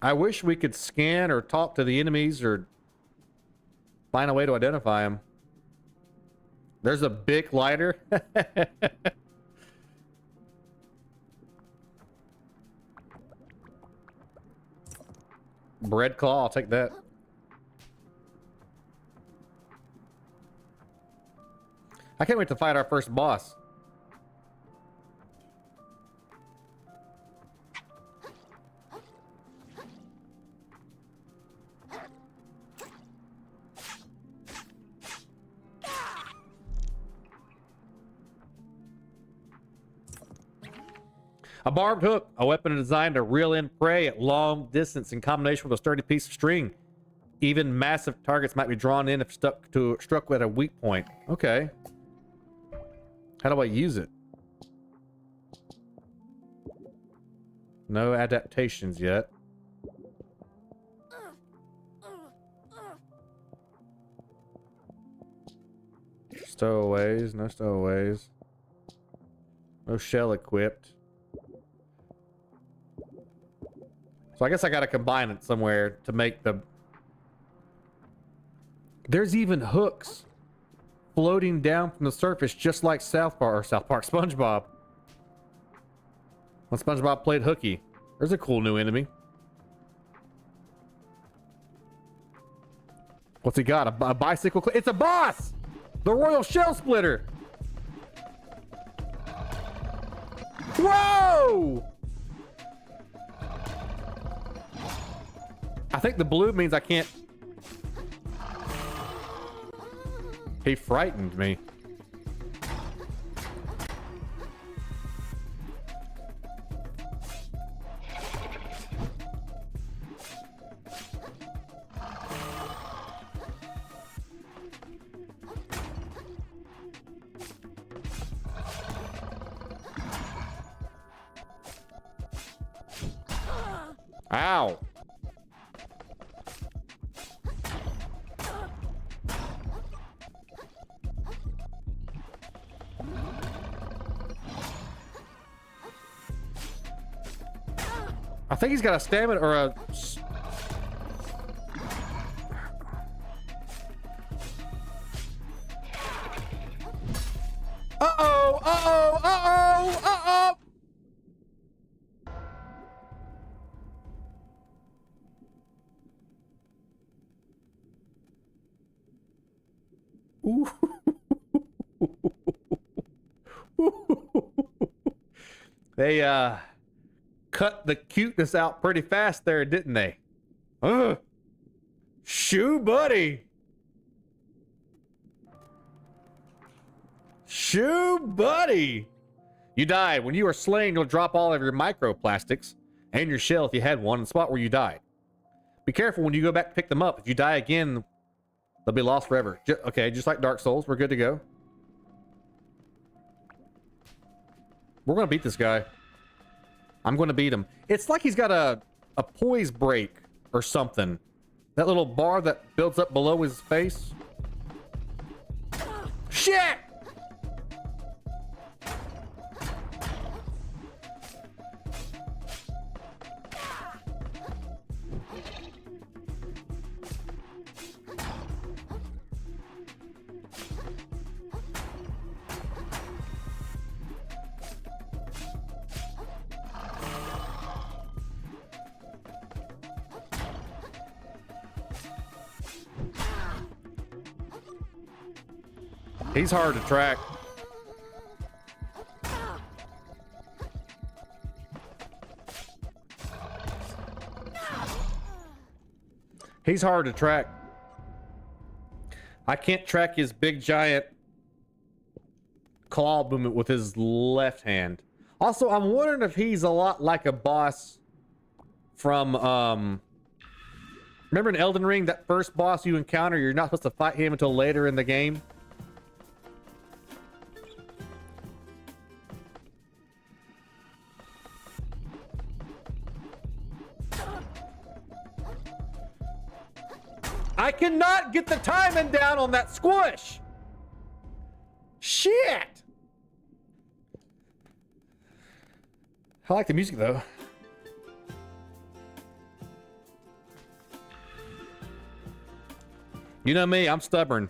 I wish we could scan or talk to the enemies or find a way to identify them. There's a big lighter. Bread claw, I'll take that. I can't wait to fight our first boss. A barbed hook, a weapon designed to reel in prey at long distance in combination with a sturdy piece of string. Even massive targets might be drawn in if struck at a weak point. Okay. How do I use it? No adaptations yet. Stowaways, no stowaways. No shell equipped. So I guess I gotta combine it somewhere to make the... There's even hooks floating down from the surface just like SpongeBob. When SpongeBob played hooky. There's a cool new enemy. What's he got? A bicycle? It's a boss! The Royal Shell Splitter! Whoa! I think the blue means I can't... He frightened me. Ow! I think he's got a stamina or a... Uh-oh! Uh-oh! Uh-oh! Uh-oh! Ooh. They, cut the cuteness out pretty fast there, didn't they? Shoo, buddy. Shoo, buddy. You died. When you are slain, you'll drop all of your microplastics and your shell if you had one in the spot where you died. Be careful when you go back to pick them up. If you die again, they'll be lost forever. Okay, just like Dark Souls, we're good to go. We're gonna beat this guy. I'm going to beat him. It's like he's got a poise break or something. That little bar that builds up below his face. Shit! He's hard to track. He's hard to track. I can't track his big giant claw movement with his left hand. Also, I'm wondering if he's a lot like a boss from remember in Elden Ring, that first boss you encounter, you're not supposed to fight him until later in the game. I cannot get the timing down on that squish. Shit. I like the music though. You know me, I'm stubborn.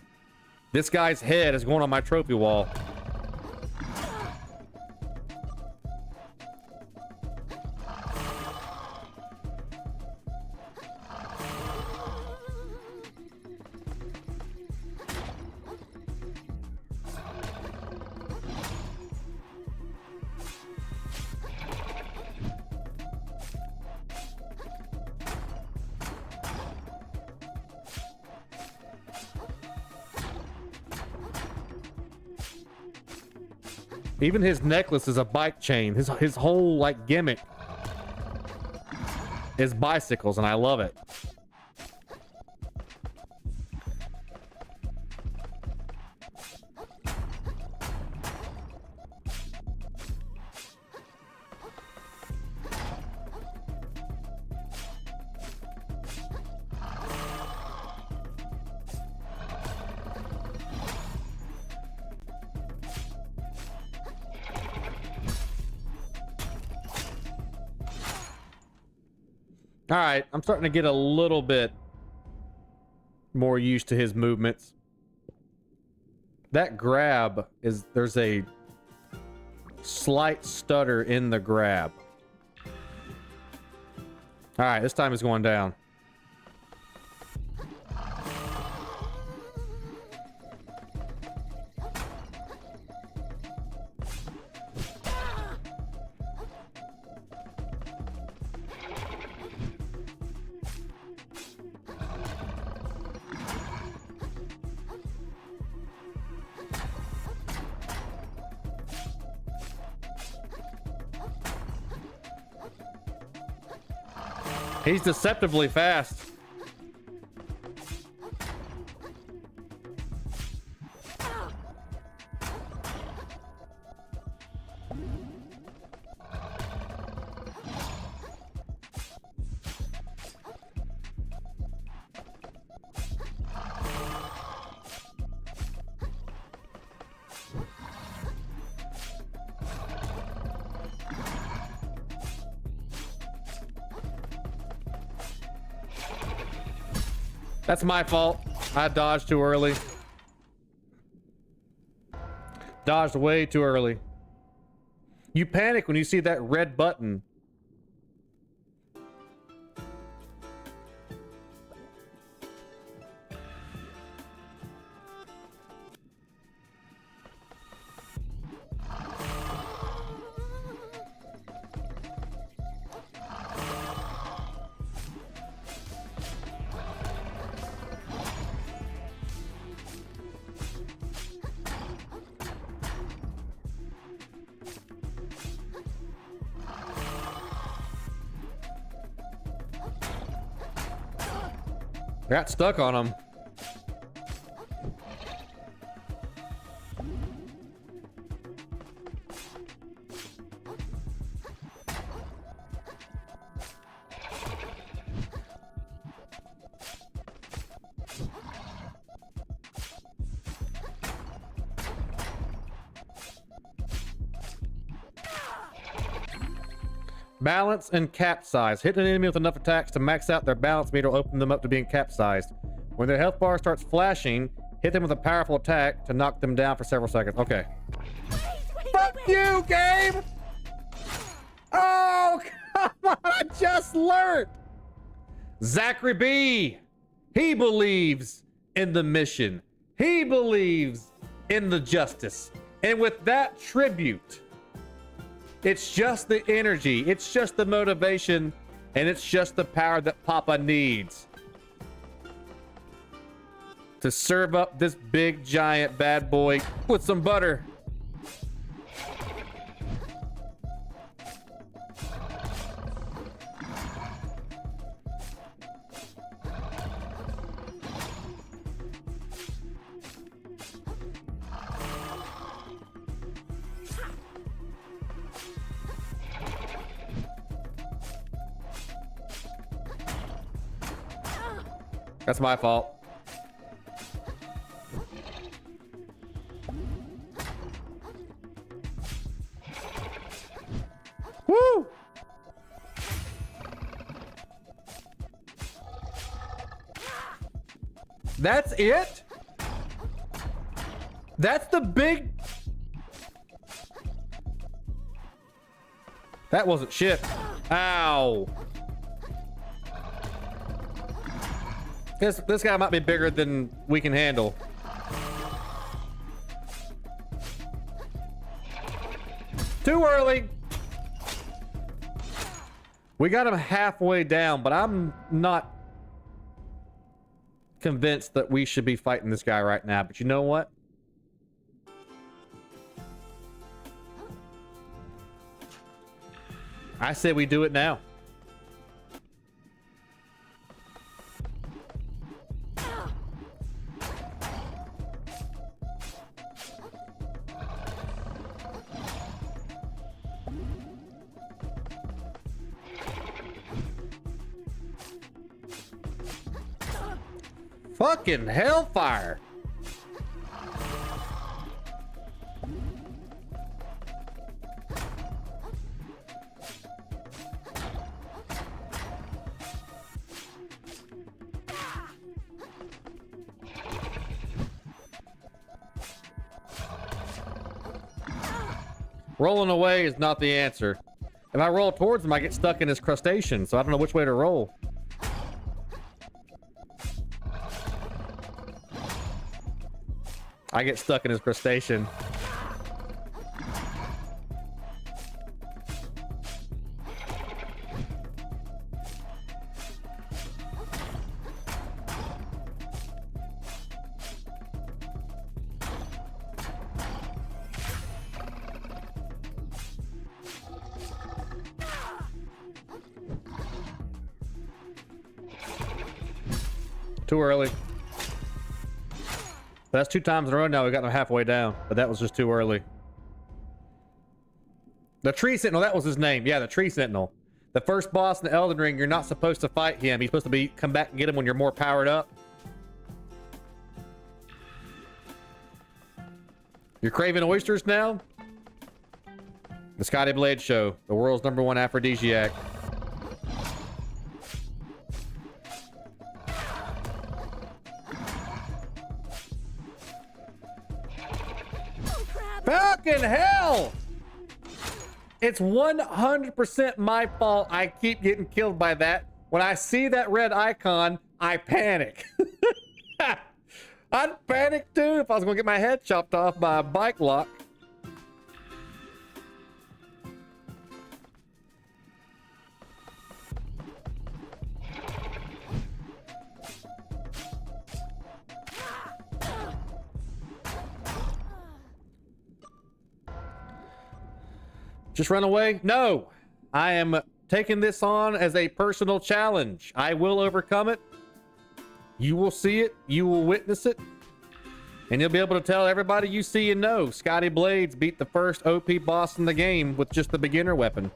This guy's head is going on my trophy wall. Even his necklace is a bike chain. His whole like gimmick is bicycles, and I love it. All right, I'm starting to get a little bit more used to his movements. That grab is, there's a slight stutter in the grab. All right, this time it's going down. He's deceptively fast. That's my fault. I dodged too early. Dodged way too early. You panic when you see that red button. Got stuck on him. Balance and capsize. Hit an enemy with enough attacks to max out their balance meter will open them up to being capsized. When their health bar starts flashing, hit them with a powerful attack to knock them down for several seconds. Okay. Fuck you, game! Oh, come on! I just learned! Zachary B. He believes in the mission. He believes in the justice. And with that tribute, it's just the energy, it's just the motivation, and it's just the power that Papa needs to serve up this big giant bad boy with some butter. That's my fault. Woo! That's it? That's the big... That wasn't shit. Ow. This guy might be bigger than we can handle. Too early. We got him halfway down, but I'm not convinced that we should be fighting this guy right now. But you know what? I said we do it now. Fucking hellfire. Rolling away is not the answer. If I roll towards him, I get stuck in his crustacean, so I don't know which way to roll. I get stuck in his crustacean. Too early. That's 2 times in a row now. We got them halfway down, but that was just too early. The Tree Sentinel, that was his name. Yeah, the Tree Sentinel. The first boss in the Elden Ring, you're not supposed to fight him. He's supposed to come back and get him when you're more powered up. You're craving oysters now? The Scotty Blade Show, the world's #1 aphrodisiac. Fucking hell! It's 100% my fault I keep getting killed by that. When I see that red icon, I panic. I'd panic too if I was gonna get my head chopped off by a bike lock. Just run away? No, I am taking this on as a personal challenge. I will overcome it. You will see it. You will witness it. And you'll be able to tell everybody you see and know Scotty Blades beat the first OP boss in the game with just the beginner weapon.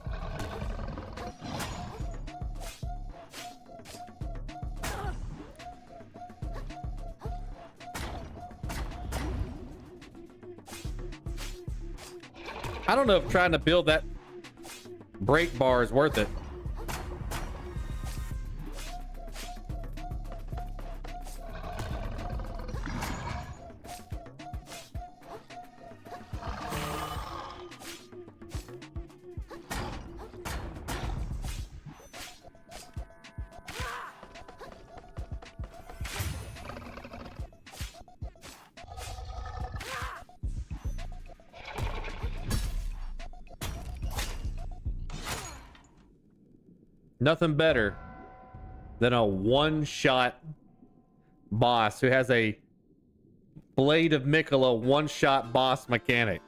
I don't know if trying to build that break bar is worth it. Nothing better than a one-shot boss who has a Blade of Mikola one-shot boss mechanic.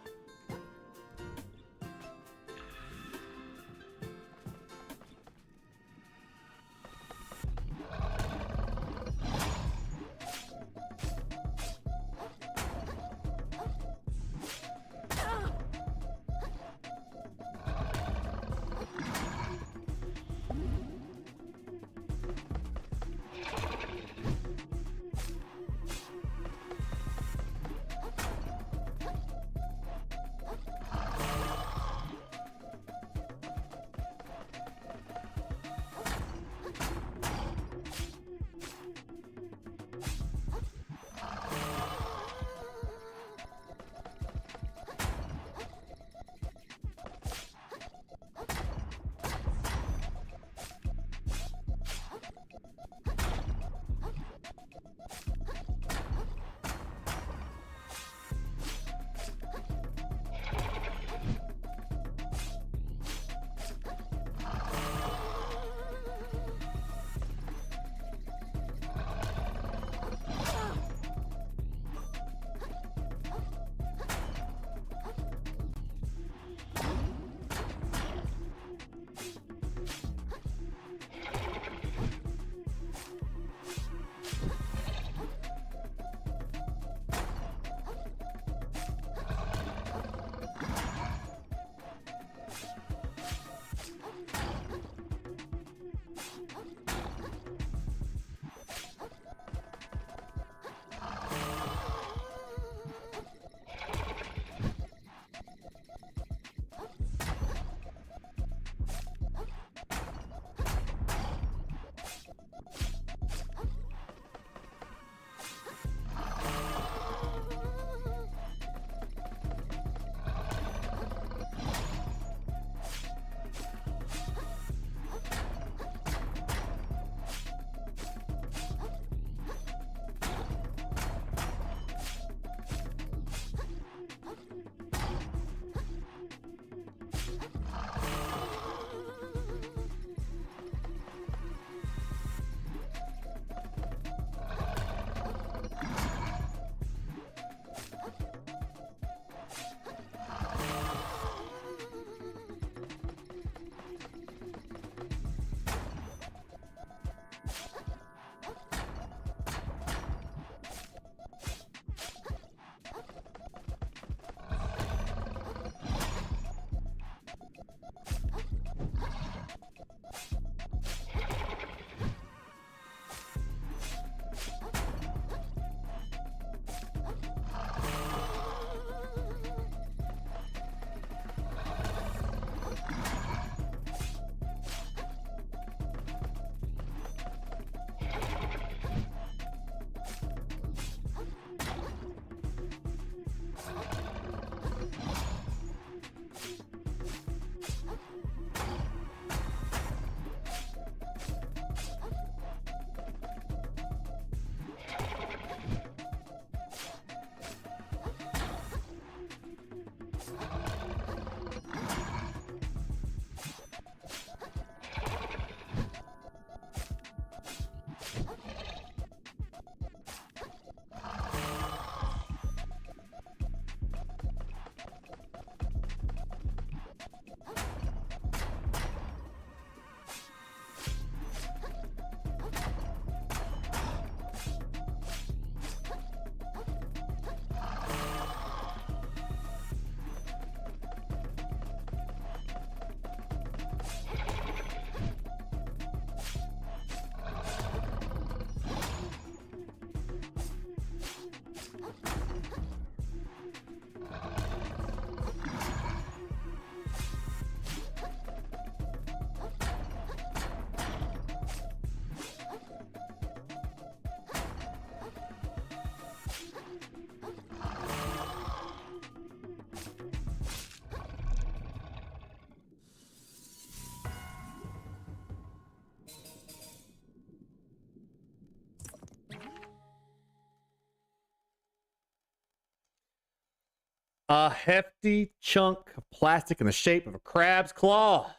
A hefty chunk of plastic in the shape of a crab's claw.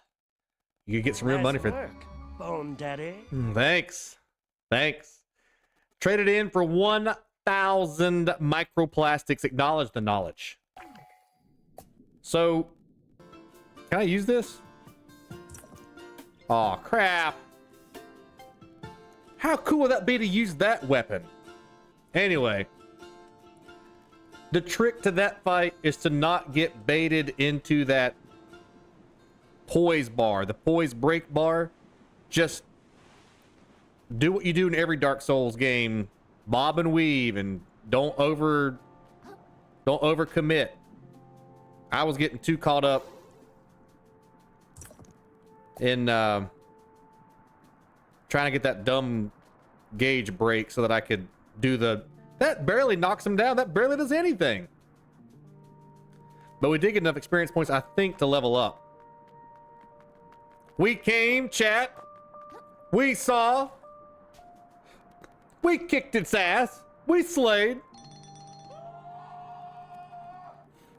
You could get some real money for that. Bone Daddy. Thanks. Thanks. Traded in for 1,000 microplastics. Acknowledge the knowledge. So, can I use this? Oh, crap. How cool would that be to use that weapon? Anyway, the trick to that fight is to not get baited into that poise bar, the poise break bar. Just do what you do in every Dark Souls game. Bob and weave and don't overcommit. I was getting too caught up in trying to get that dumb gauge break so that I could do that barely knocks him down. That barely does anything. But we did get enough experience points, I think, to level up. We came, chat. We saw. We kicked its ass. We slayed.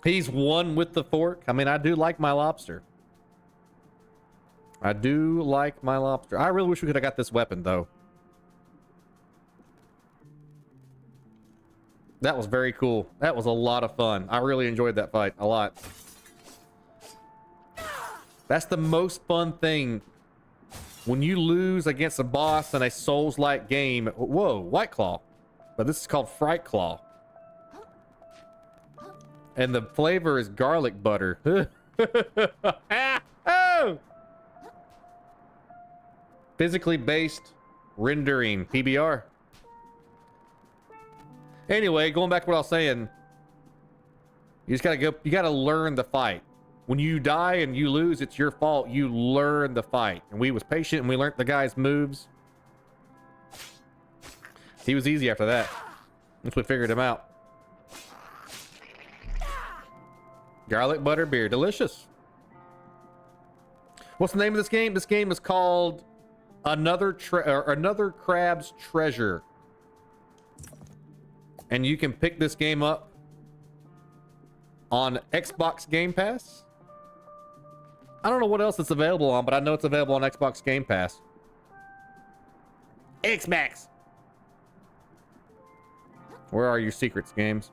He's one with the fork. I mean, I do like my lobster. I do like my lobster. I really wish we could have got this weapon, though. That was very cool. That was a lot of fun. I really enjoyed that fight a lot. That's the most fun thing. When you lose against a boss in a Souls-like game. Whoa, White Claw. But this is called Fright Claw. And the flavor is garlic butter. Oh! Physically based rendering. PBR. Anyway, going back to what I was saying. You just gotta go. You gotta learn the fight. When you die and you lose, it's your fault. You learn the fight. And we was patient and we learned the guy's moves. He was easy after that. Once we figured him out. Garlic butter beer. Delicious. What's the name of this game? This game is called Another Crab's Treasure. And you can pick this game up on Xbox Game Pass. I don't know what else it's available on, but I know it's available on Xbox Game Pass. Xbox. Where are your secrets, games?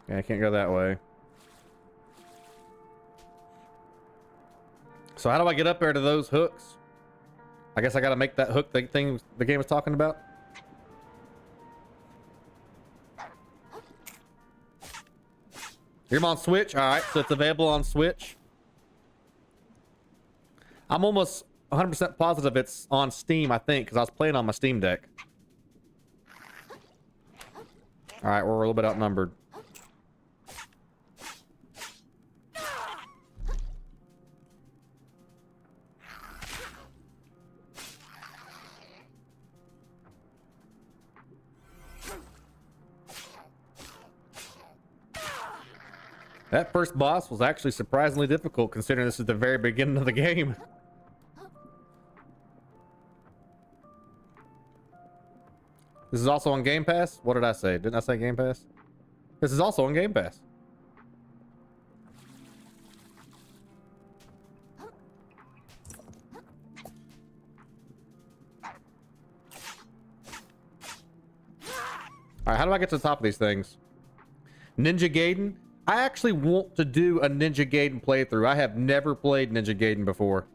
Okay, I can't go that way. So how do I get up there to those hooks? I guess I gotta make that hook thing the game was talking about. You're on Switch? Alright, so it's available on Switch. I'm almost 100% positive it's on Steam, I think, because I was playing on my Steam Deck. Alright, we're a little bit outnumbered. That first boss was actually surprisingly difficult considering this is the very beginning of the game. This is also on Game Pass? What did I say? Didn't I say Game Pass? This is also on Game Pass. Alright, how do I get to the top of these things? Ninja Gaiden? I actually want to do a Ninja Gaiden playthrough. I have never played Ninja Gaiden before.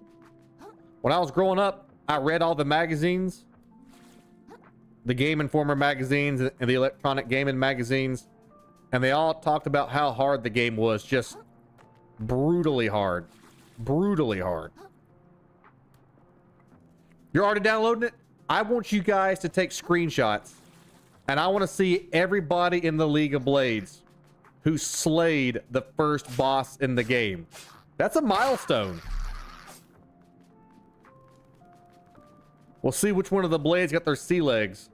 When I was growing up, I read all the magazines. The Game Informer magazines and the electronic gaming magazines. And they all talked about how hard the game was. Just brutally hard. Brutally hard. You're already downloading it? I want you guys to take screenshots. And I want to see everybody in the League of Blades who slayed the first boss in the game. That's a milestone. We'll see which one of the blades got their sea legs.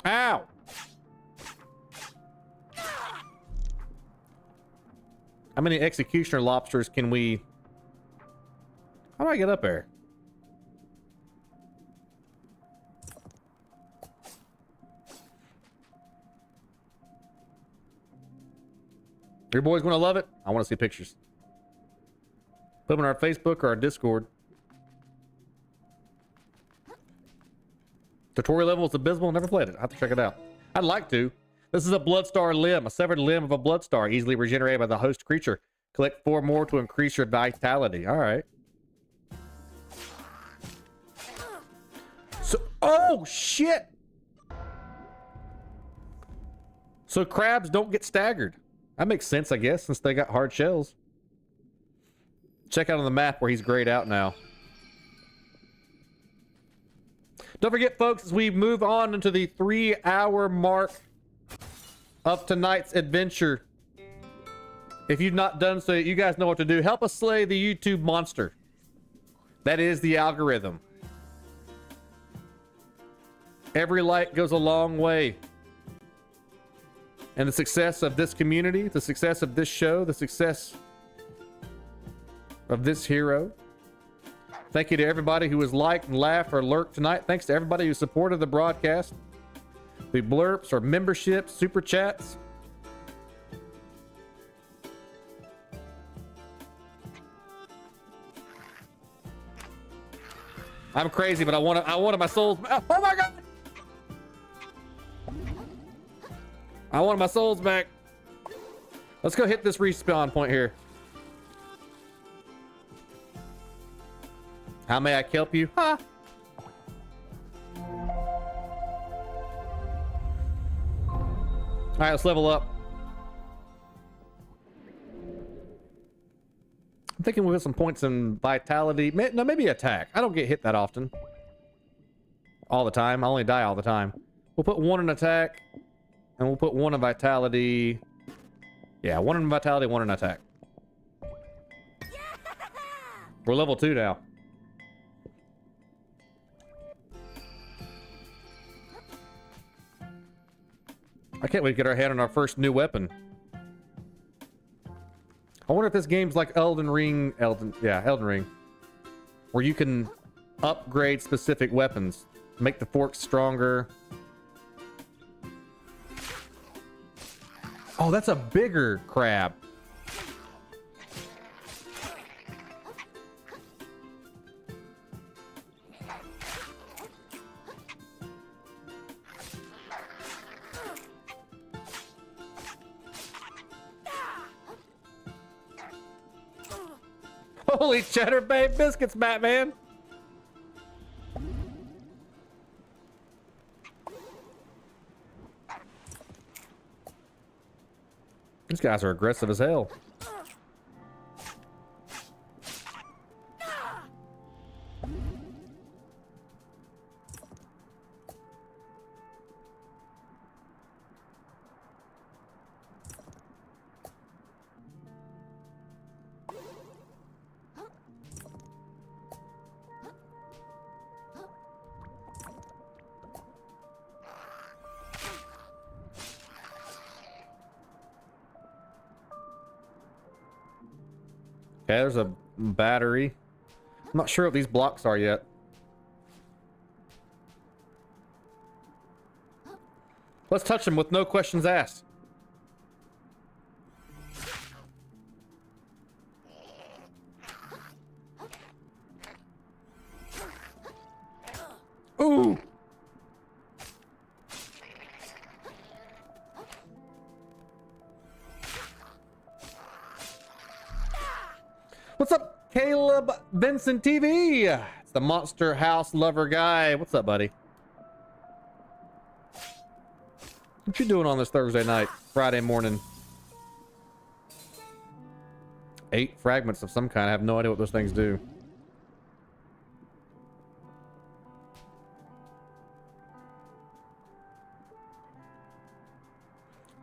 Ow! How many executioner lobsters can we... How do I get up there? Your boys gonna love it. I want to see pictures. Put them on our Facebook or our Discord. Tutorial level is abysmal. Never played it. I have to check it out. I'd like to. This is a Bloodstar limb, a severed limb of a Bloodstar, easily regenerated by the host creature. Collect 4 more to increase your vitality. All right. So, oh shit! So crabs don't get staggered. That makes sense, I guess, since they got hard shells. Check out on the map where he's grayed out now. Don't forget, folks, as we move on into the 3-hour mark of tonight's adventure, if you've not done so, you guys know what to do. Help us slay the YouTube monster. That is the algorithm. Every like goes a long way. And the success of this community, the success of this show, the success of this hero. Thank you to everybody who has liked and laughed or lurked tonight. Thanks to everybody who supported the broadcast. The blurps or memberships, super chats. I'm crazy, but I wanted my souls. Oh my god! I wanted my souls back. Let's go hit this respawn point here. How may I help you? Huh? All right, let's level up. I'm thinking we'll get some points in vitality. No, maybe attack. I don't get hit that often. All the time. I only die all the time. We'll put 1 in attack. And we'll put 1 in vitality. Yeah, 1 in vitality, 1 in attack. We're level 2 now. I can't wait to get our head on our first new weapon. I wonder if this game's like Elden Ring. Elden Ring. Where you can upgrade specific weapons. Make the forks stronger. Oh, that's a bigger crab. Holy cheddar bay biscuits, Batman! These guys are aggressive as hell. Okay, there's a battery. I'm not sure what these blocks are yet. Let's touch them with no questions asked. Ooh! What's up, Caleb Vincent TV? It's the Monster House Lover guy. What's up, buddy? What you doing on this Thursday night, Friday morning? 8 fragments of some kind. I have no idea what those things do.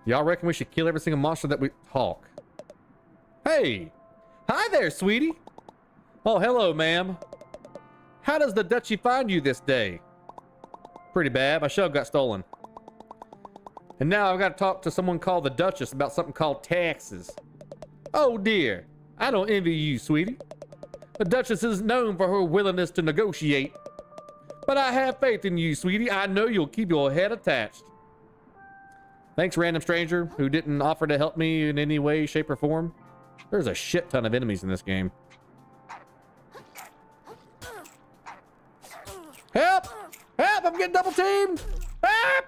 Y'all reckon we should kill every single monster that we... Hawk. Hey! Hi there, sweetie! Oh, hello, ma'am. How does the Dutchie find you this day? Pretty bad. My shell got stolen. And now I've got to talk to someone called the Duchess about something called taxes. Oh, dear. I don't envy you, sweetie. The Duchess is known for her willingness to negotiate. But I have faith in you, sweetie. I know you'll keep your head attached. Thanks, random stranger who didn't offer to help me in any way, shape, or form. There's a shit ton of enemies in this game. Help! Help! I'm getting double teamed! Help!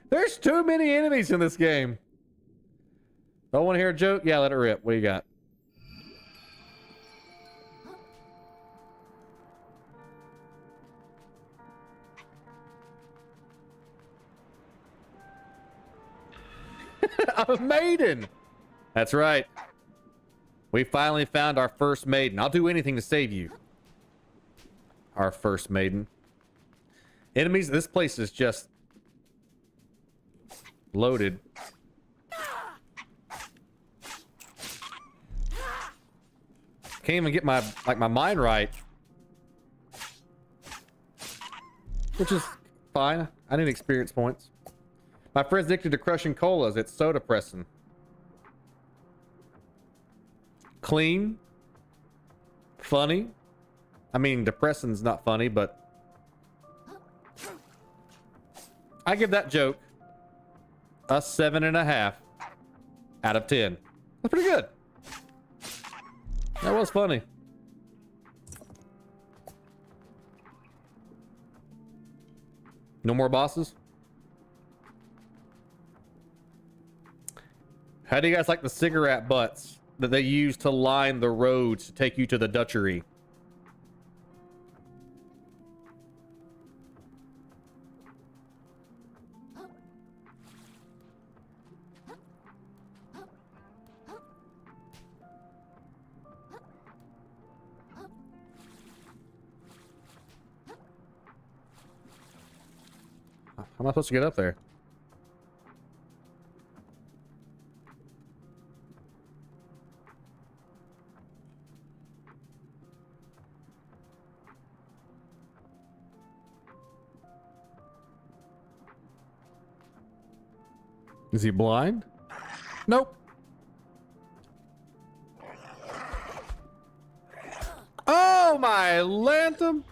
There's too many enemies in this game. I want to hear a joke? Yeah, let it rip. What do you got? I'm a maiden. That's right. We finally found our first maiden. I'll do anything to save you. Our first maiden. Enemies, this place is just loaded. Can't even get my mind right. Which is fine. I need experience points. My friend's addicted to crushing colas. It's so depressing. Clean. Funny. I mean, depressing's not funny, but I give that joke a 7.5 out of 10. That's pretty good. That was funny. No more bosses? How do you guys like the cigarette butts that they use to line the roads to take you to the Dutchery? How am I supposed to get up there? Is he blind? Nope. Oh my lantern!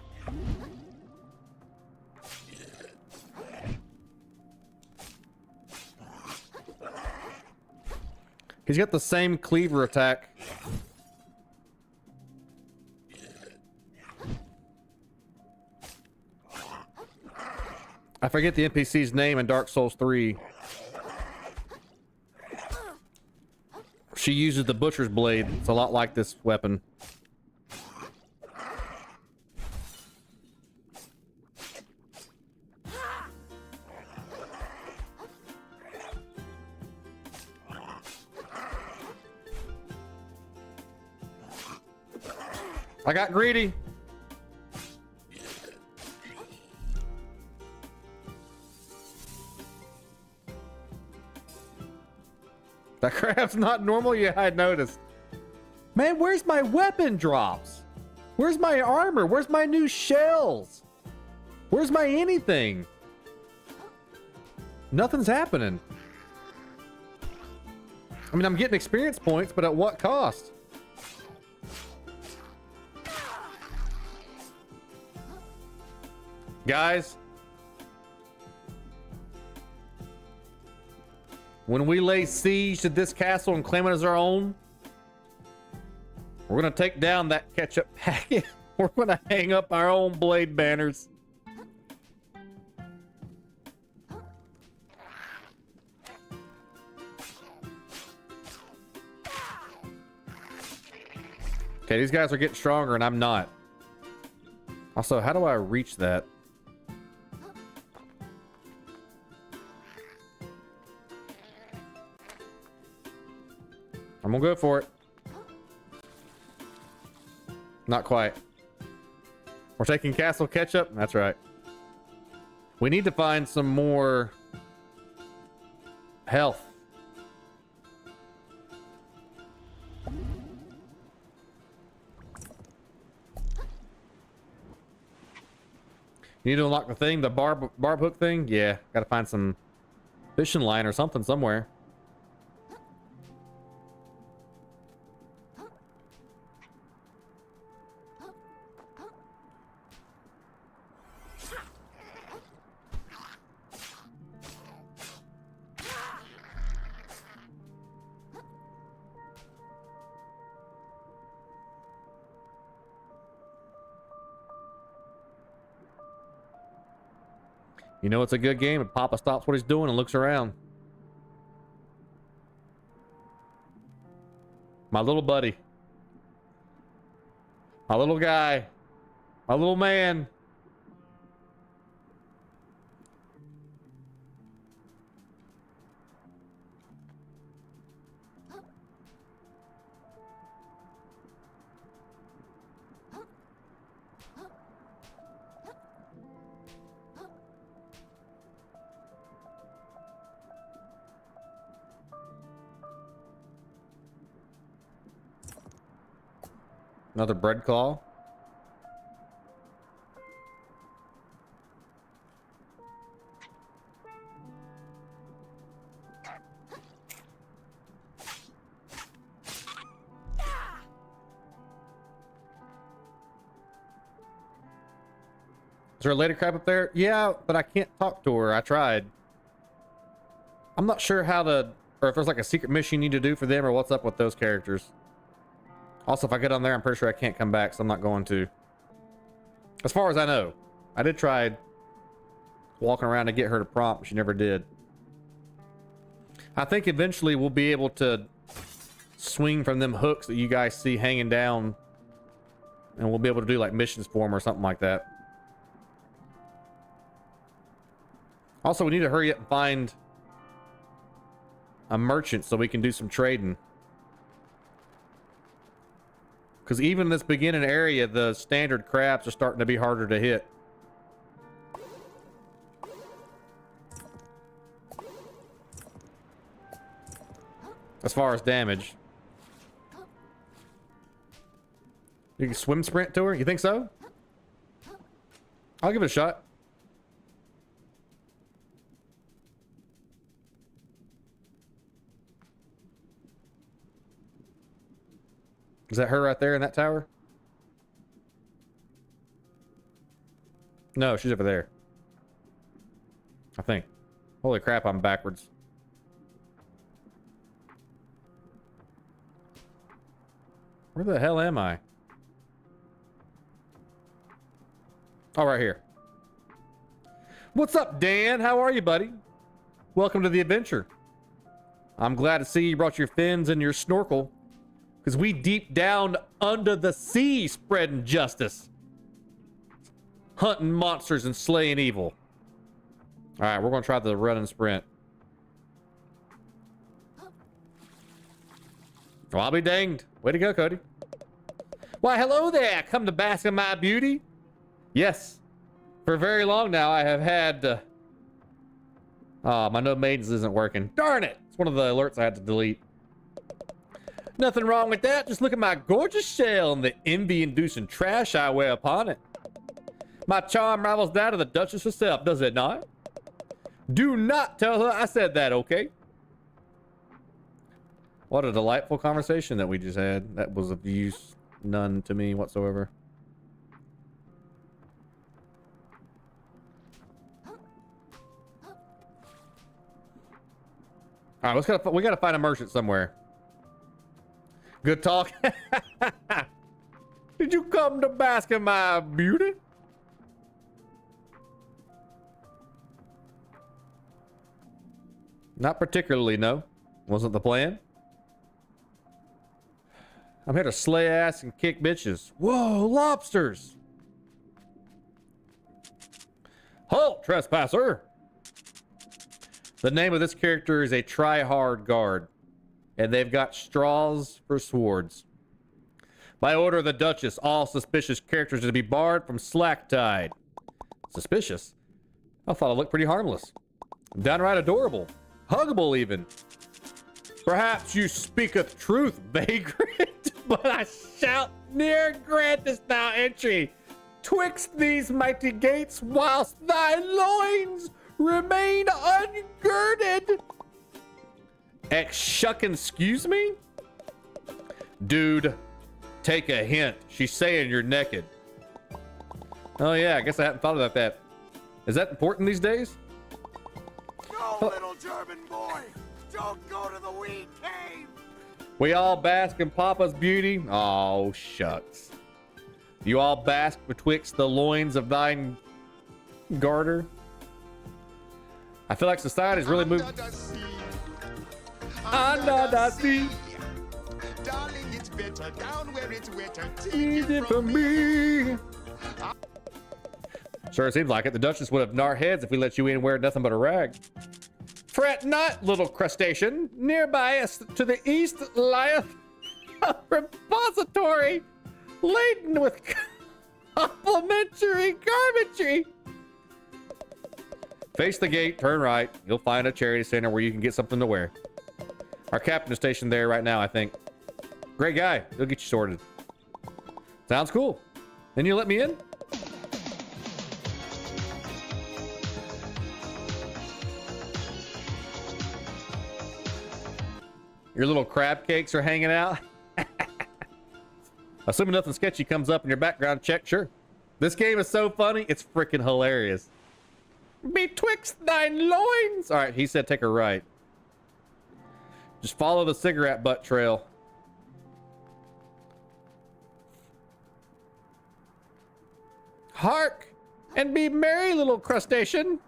He's got the same cleaver attack. I forget the NPC's name in Dark Souls 3. She uses the butcher's blade. It's a lot like this weapon. I got greedy. That crab's not normal? Yeah, I noticed. Man, where's my weapon drops? Where's my armor? Where's my new shells? Where's my anything? Nothing's happening. I mean, I'm getting experience points, but at what cost? Guys, when we lay siege to this castle and claim it as our own, we're gonna take down that ketchup packet. We're gonna hang up our own blade banners. Okay, these guys are getting stronger and I'm not. Also, how do I reach that? I'm gonna go for it. Not quite. We're taking castle ketchup? That's right. We need to find some more health. You need to unlock the thing, the barb hook thing? Yeah, gotta find some fishing line or something somewhere. You know it's a good game if Papa stops what he's doing and looks around. My little buddy. My little guy. My little man. Another bread claw. Is there a lady crab up there? Yeah, but I can't talk to her. I tried. I'm not sure how to, or if there's like a secret mission you need to do for them or what's up with those characters. Also, if I get on there, I'm pretty sure I can't come back, so I'm not going to. As far as I know. I did try walking around to get her to prompt, but she never did. I think eventually we'll be able to swing from them hooks that you guys see hanging down, and we'll be able to do like missions for them or something like that. Also, we need to hurry up and find a merchant so we can do some trading. Because even in this beginning area, the standard crabs are starting to be harder to hit. As far as damage. You can swim sprint to her? You think so? I'll give it a shot. Is that her right there in that tower? No, she's over there. I think. Holy crap, I'm backwards. Where the hell am I? Oh, right here. What's up, Dan? How are you, buddy? Welcome to the adventure. I'm glad to see you brought your fins and your snorkel. Because we deep down under the sea spreading justice. Hunting monsters and slaying evil. Alright, we're going to try the run and sprint. Well, I'll be danged. Way to go, Cody. Why, hello there. Come to bask in my beauty. Yes. For very long now, I have had... my no maidens isn't working. Darn it. It's one of the alerts I had to delete. Nothing wrong with that. Just look at my gorgeous shell and the envy-inducing trash I wear upon it. My charm rivals that of the Duchess herself, does it not? Do not tell her I said that, okay? What a delightful conversation that we just had. That was of use none to me whatsoever. All right, we gotta find a merchant somewhere. Good talk. Did you come to bask in my beauty? Not particularly, no. Wasn't the plan. I'm here to slay ass and kick bitches. Whoa, lobsters! Halt, trespasser! The name of this character is a try-hard guard. And they've got straws for swords. By order of the Duchess, all suspicious characters are to be barred from slack tide. Suspicious? I thought it looked pretty harmless. Downright adorable. Huggable, even. Perhaps you speaketh truth, vagrant, but I shout near grantest thou entry twixt these mighty gates whilst thy loins remain ungirded. Shuckin' excuse me? Dude, take a hint. She's saying you're naked. Oh yeah, I guess I hadn't thought about that. Is that important these days? Go, little German boy! Don't go to the weed cave! We all bask in Papa's beauty? Oh, shucks. You all bask betwixt the loins of thine garter? I feel like society's really moving. Under the sea. Darling, it's better down where it's wetter. Easy for me. Sure seems like it. The Duchess would have gnarred heads if we let you in and wear nothing but a rag. Fret not, little crustacean. Nearby us to the east lieth a repository laden with complimentary garbage. Face the gate, turn right. You'll find a charity center where you can get something to wear. Our captain is stationed there right now, I think. Great guy. He'll get you sorted. Sounds cool. Then you let me in? Your little crab cakes are hanging out. Assuming nothing sketchy comes up in your background check, sure. This game is so funny, it's freaking hilarious. Betwixt thine loins. All right, he said take a right. Just follow the cigarette butt trail. Hark and be merry, little crustacean.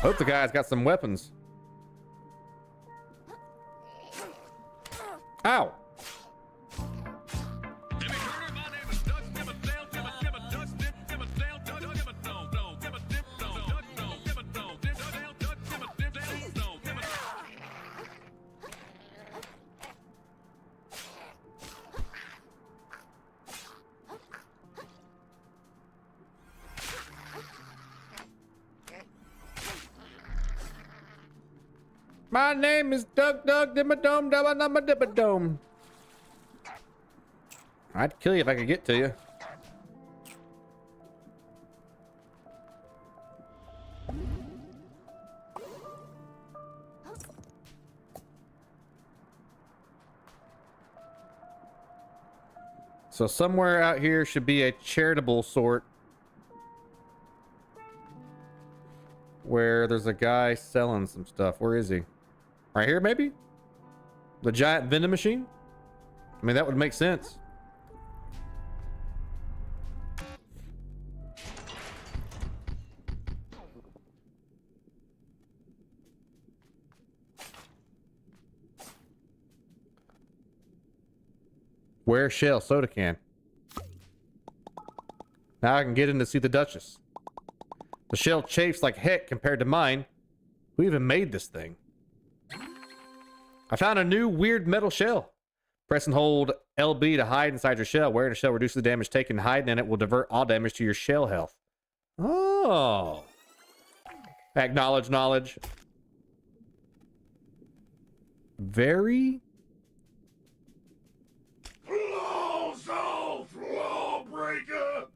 Hope the guy's got some weapons. Ow. My name is Doug Dimmadome Dome. I'd kill you if I could get to you. So somewhere out here should be a charitable sort where there's a guy selling some stuff. Where is he? Right here, maybe? The giant vending machine? I mean, that would make sense. Where shell soda can? Now I can get in to see the Duchess. The shell chafes like heck compared to mine. Who even made this thing? I found a new weird metal shell. Press and hold LB to hide inside your shell. Wearing a shell reduces the damage taken. Hiding in it will divert all damage to your shell health. Oh. Acknowledge knowledge. Very. Claws off, lawbreaker!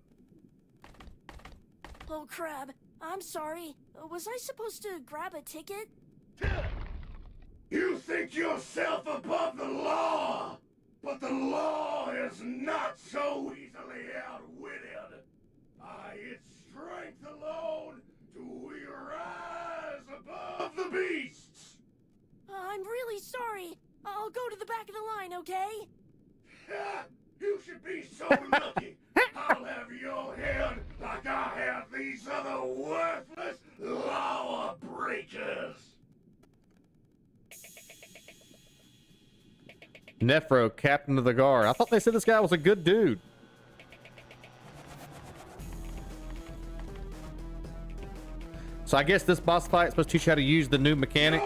Oh, crab. I'm sorry. Was I supposed to grab a ticket? You think yourself above the law, but the law is not so easily outwitted. By its strength alone do we rise above the beasts. I'm really sorry. I'll go to the back of the line, okay? You should be so lucky. I'll have your head like I have these other worthless law breakers. Nephro, captain of the guard. I thought they said this guy was a good dude. So I guess this boss fight is supposed to teach you how to use the new mechanic.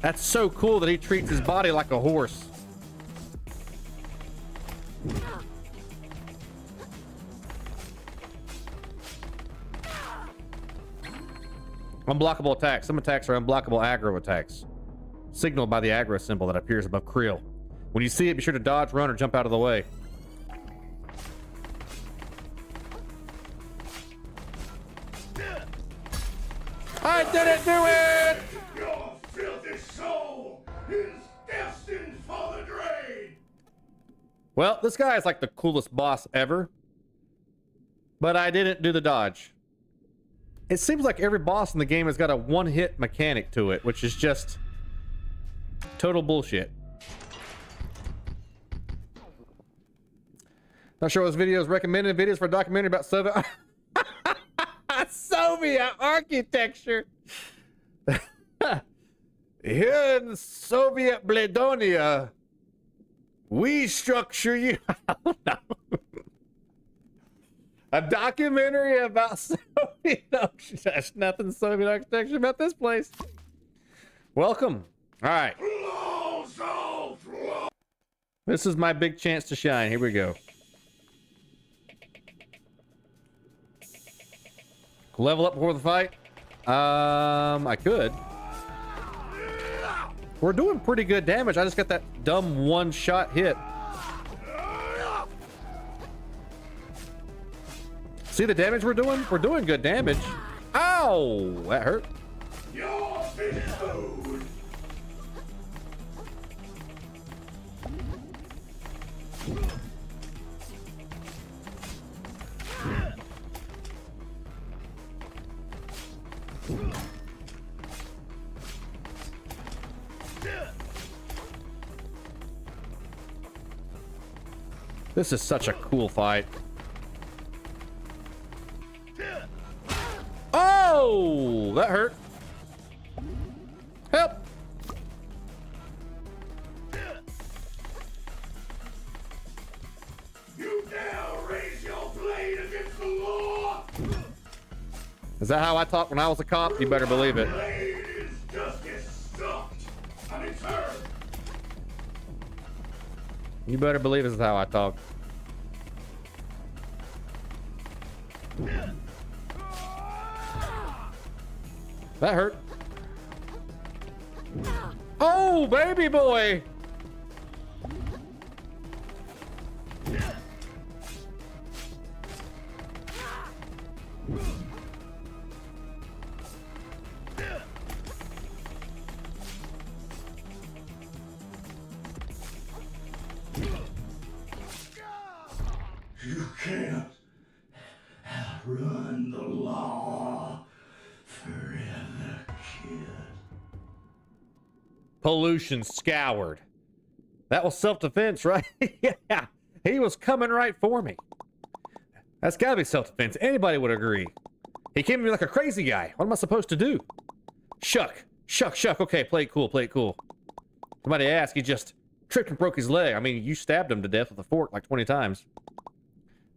That's so cool that he treats his body like a horse. Unblockable attacks. Some attacks are unblockable aggro attacks. Signaled by the aggro symbol that appears above Creel. When you see it, be sure to dodge, run, or jump out of the way. I didn't do it! Your filthy soul is destined for the drain. Well, this guy is like the coolest boss ever. But I didn't do the dodge. It seems like every boss in the game has got a one-hit mechanic to it, which is just total bullshit. Not sure what this video is recommended. Videos for a documentary about Soviet Soviet architecture. Here in Soviet Bladonia, we structure you. I don't know. A documentary about Soviet. There's nothing Soviet architecture about this place. Welcome. All right. This is my big chance to shine. Here we go. Level up before the fight. I could. We're doing pretty good damage. I just got that dumb one-shot hit. See the damage we're doing? We're doing good damage. Ow! That hurt. This is such a cool fight. Oh, that hurt. Help. You dare raise your blade against the law? Is that how I talked when I was a cop? You better believe it. Blade is justice stopped on its earth. You better believe this is how I talk. That hurt. Oh, baby boy. You can't outrun the law forever, kid. Pollution scoured. That was self-defense, right? Yeah. He was coming right for me. That's gotta be self-defense. Anybody would agree. He came at me like a crazy guy. What am I supposed to do? Shuck. Shuck, shuck. Okay, play it cool, play it cool. Somebody asked, he just tripped and broke his leg. I mean, you stabbed him to death with a fork like 20 times.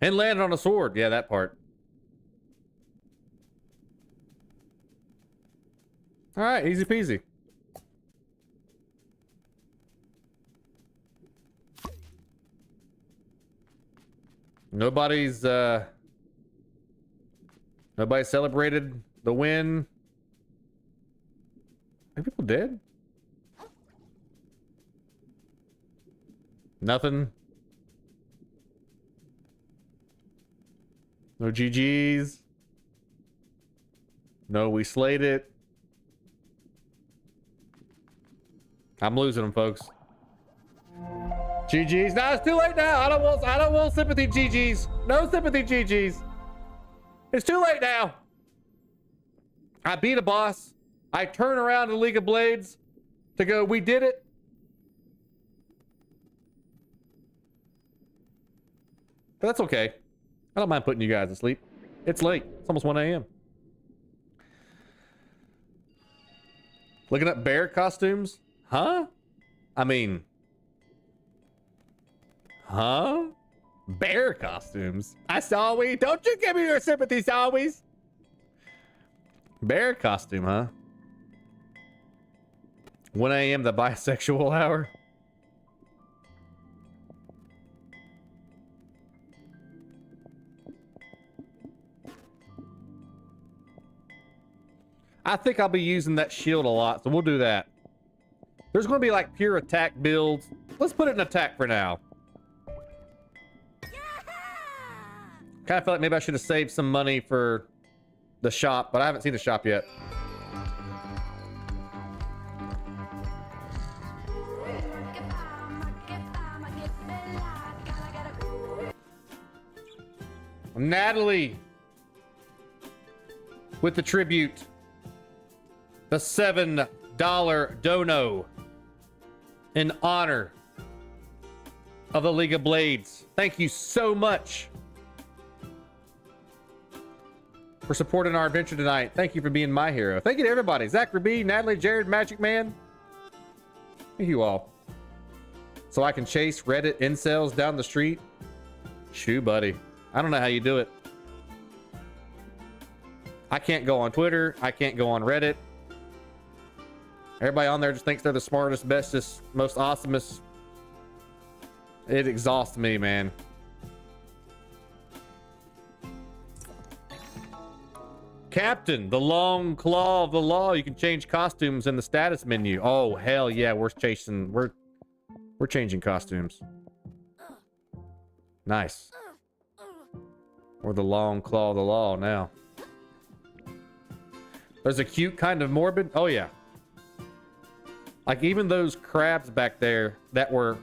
And landed on a sword. Yeah, that part. Alright, easy peasy. Nobody celebrated the win. Are people dead? Nothing. No GGs. No, we slayed it. I'm losing them, folks. GGs. No, it's too late now. I don't want sympathy GGs. No sympathy GGs. It's too late now. I beat a boss. I turn around to League of Blades to go, we did it. But that's okay. I don't mind putting you guys to sleep. It's late. It's almost 1 a.m. Looking at bear costumes? Huh? I mean... Huh? Bear costumes? I saw we. Don't you give me your sympathies, always. Bear costume, huh? 1 a.m. the bisexual hour. I think I'll be using that shield a lot, so we'll do that. There's going to be like pure attack builds. Let's put it in attack for now. Kind of feel like maybe I should have saved some money for the shop, but I haven't seen the shop yet. Natalie. with the tribute. The $7 dono in honor of the League of Blades. Thank you so much for supporting our adventure tonight. Thank you for being my hero. Thank you to everybody. Zachary B, Natalie, Jared, Magic Man. Thank you all. So I can chase Reddit incels down the street. Shoo, buddy. I don't know how you do it. I can't go on Twitter. I can't go on Reddit. Everybody on there just thinks they're the smartest, bestest, most awesomest. It exhausts me, man. Captain, the long claw of the law. You can change costumes in the status menu. Oh, hell yeah. We're changing costumes. Nice. We're the long claw of the law now. There's a cute kind of morbid. Oh, yeah. Like even those crabs back there that were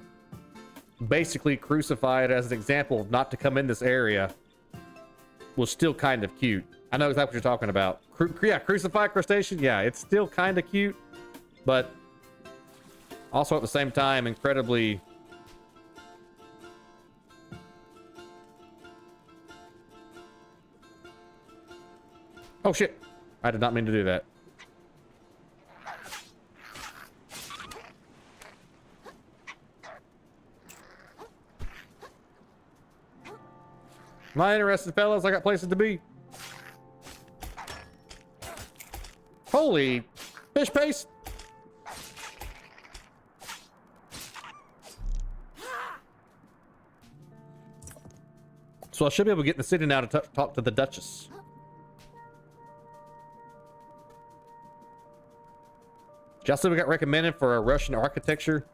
basically crucified as an example of not to come in this area was still kind of cute. I know exactly what you're talking about. Yeah, crucified crustacean. Yeah, it's still kind of cute, but also at the same time incredibly... Oh shit. I did not mean to do that. Am I interested, fellas? I got places to be. Holy fish paste. So I should be able to get in the city now to talk to the Duchess. Just so we got recommended for a Russian architecture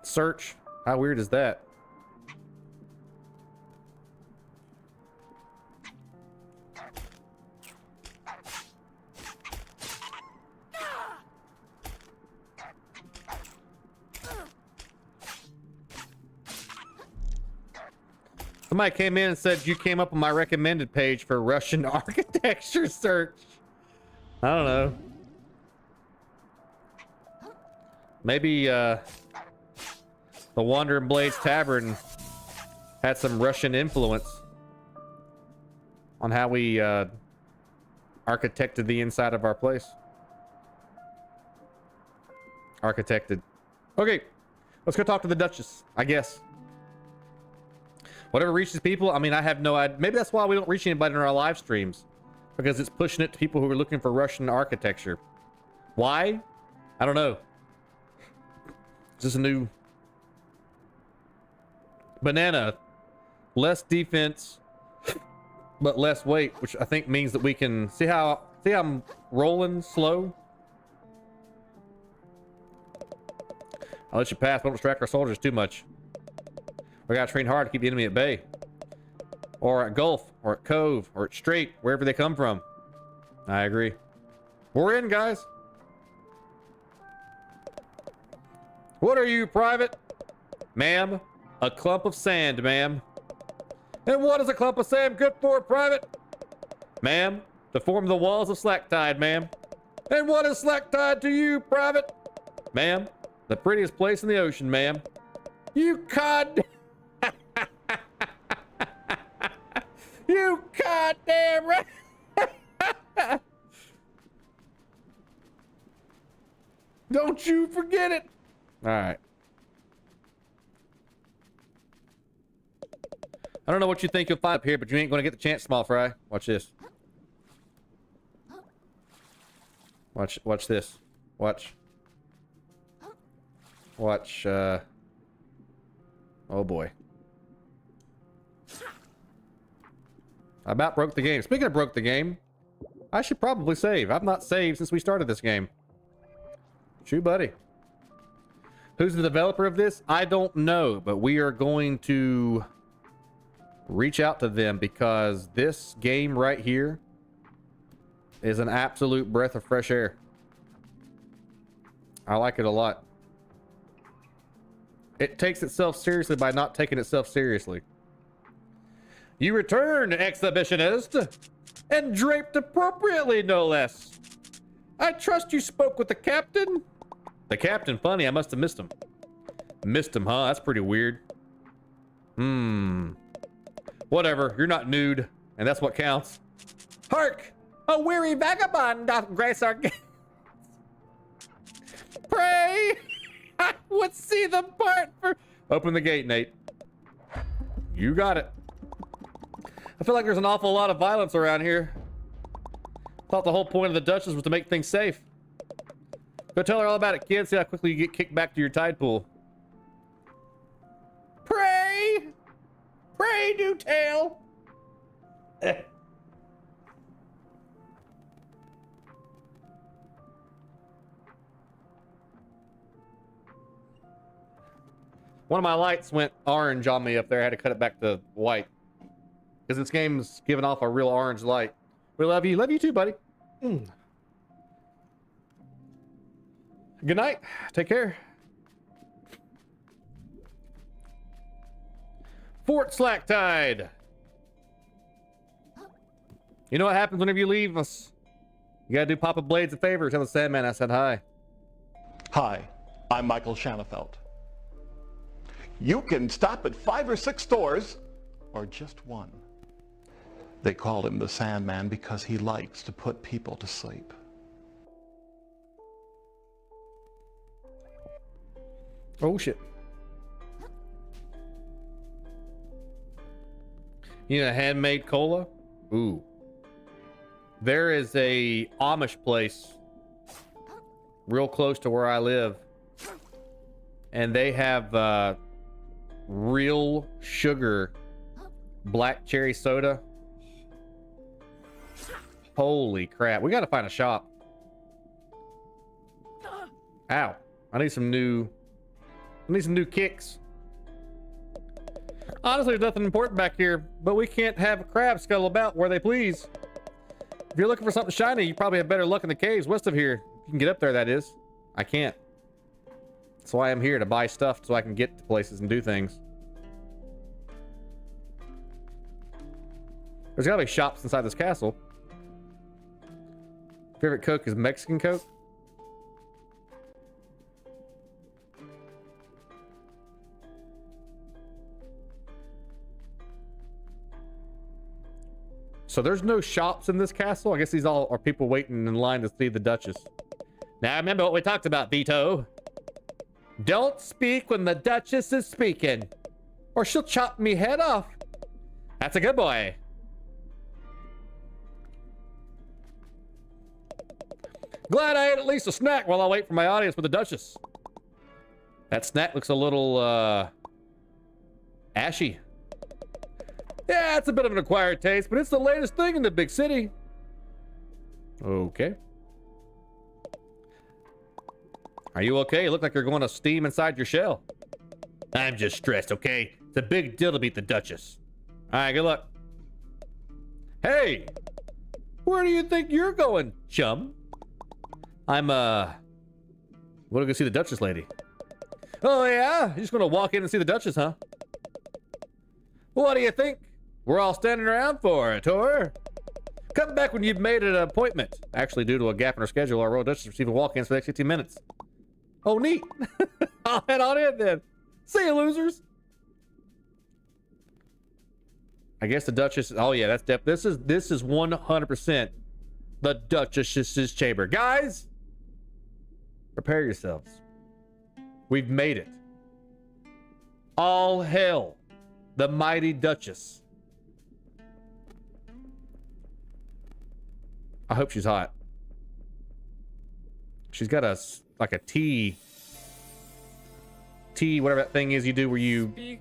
search. How weird is that? Somebody came in and said you came up on my recommended page for Russian architecture search. I don't know. Maybe the Wandering Blades Tavern had some Russian influence on how we architected the inside of our place. Architected. Okay, let's go talk to the Duchess, I guess. Whatever reaches people, I mean, I have no idea. Maybe that's why we don't reach anybody in our live streams. Because it's pushing it to people who are looking for Russian architecture. Why? I don't know. Is this a new... Banana. Less defense, but less weight, which I think means that we can... See how I'm rolling slow? I'll let you pass, but don't distract our soldiers too much. We gotta train hard to keep the enemy at bay. Or at Gulf, or at Cove, or at Strait, wherever they come from. I agree. We're in, guys. What are you, Private? Ma'am, a clump of sand, ma'am. And what is a clump of sand good for, Private? Ma'am, to form the walls of slack tide, ma'am. And what is slack tide to you, Private? Ma'am, the prettiest place in the ocean, ma'am. You cod... You goddamn right. Don't you forget it. All right. I don't know what you think you'll find up here, but you ain't going to get the chance, small fry. Watch this. Watch this. Watch. Oh boy. I about broke the game. Speaking of broke the game, I should probably save. I've not saved since we started this game. Shoo, buddy. Who's the developer of this? I don't know, but we are going to reach out to them because this game right here is an absolute breath of fresh air. I like it a lot. It takes itself seriously by not taking itself seriously. You return, exhibitionist. And draped appropriately, no less. I trust you spoke with the captain? The captain? Funny, I must have missed him. Missed him, huh? That's pretty weird. Whatever, you're not nude, and that's what counts. Hark! A weary vagabond doth grace our gates. Pray! I would see the part for... Open the gate, Nate. You got it. I feel like there's an awful lot of violence around here. Thought the whole point of the Duchess was to make things safe. Go tell her all about it, kid. See how quickly you get kicked back to your tide pool. Pray! Pray, do tell! One of my lights went orange on me up there. I had to cut it back to white. Because this game's giving off a real orange light. We love you. Love you too, buddy. Good night. Take care. Fort Slacktide. You know what happens whenever you leave us? You gotta do Papa Blades a favor. Tell the Sandman I said hi. Hi, I'm Michael Shanafelt. You can stop at 5 or 6 stores, or just one. They call him the Sandman because he likes to put people to sleep. Oh shit. You know, handmade cola? Ooh. There is a Amish place real close to where I live. And they have real sugar black cherry soda. Holy crap. We gotta find a shop. Ow. I need some new kicks. Honestly, there's nothing important back here, but we can't have crabs scuttle about where they please. If you're looking for something shiny, you probably have better luck in the caves west of here. You can get up there, that is. I can't. That's why I'm here, to buy stuff so I can get to places and do things. There's gotta be shops inside this castle. Favorite Coke is Mexican Coke? So there's no shops in this castle? I guess these all are people waiting in line to see the Duchess. Now remember what we talked about, Vito. Don't speak when the Duchess is speaking, or she'll chop me head off. That's a good boy. Glad I ate at least a snack while I wait for my audience with the Duchess. That snack looks a little, ashy. Yeah, it's a bit of an acquired taste, but it's the latest thing in the big city. Okay. Are you okay? You look like you're going to steam inside your shell. I'm just stressed, okay? It's a big deal to beat the Duchess. All right, good luck. Hey! Where do you think you're going, chum? I'm, going to go see the Duchess lady. Oh, yeah? You're just going to walk in and see the Duchess, huh? What do you think? We're all standing around for a tour. Come back when you've made an appointment. Actually, due to a gap in our schedule, our Royal Duchess is receiving walk-ins for the next 15 minutes. Oh, neat. I'll head on in then. See you, losers. I guess the Duchess... Oh, yeah, that's this is 100% the Duchess's chamber. Guys, prepare yourselves. We've made it. All hail the mighty Duchess. I hope she's hot. She's got like a tea, whatever that thing is you do where you... Speak.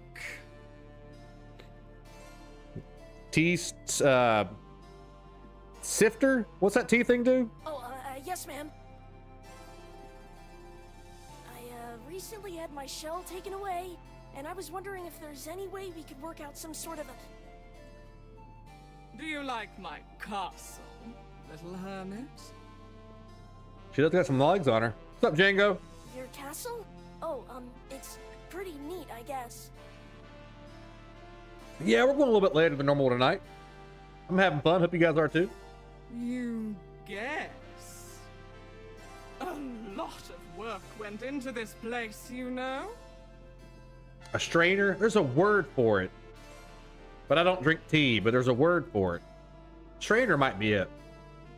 Tea, sifter? What's that tea thing do? Oh, yes, ma'am. I recently had my shell taken away, and I was wondering if there's any way we could work out some sort of a... Do you like my castle, little hermit? She does got some legs on her. What's up, Django? Your castle? Oh, it's pretty neat, I guess. Yeah, we're going a little bit later than normal tonight. I'm having fun. Hope you guys are too. You guess? A lot of work went into this place, you know? A strainer? There's a word for it. But I don't drink tea, but there's a word for it. Strainer might be it.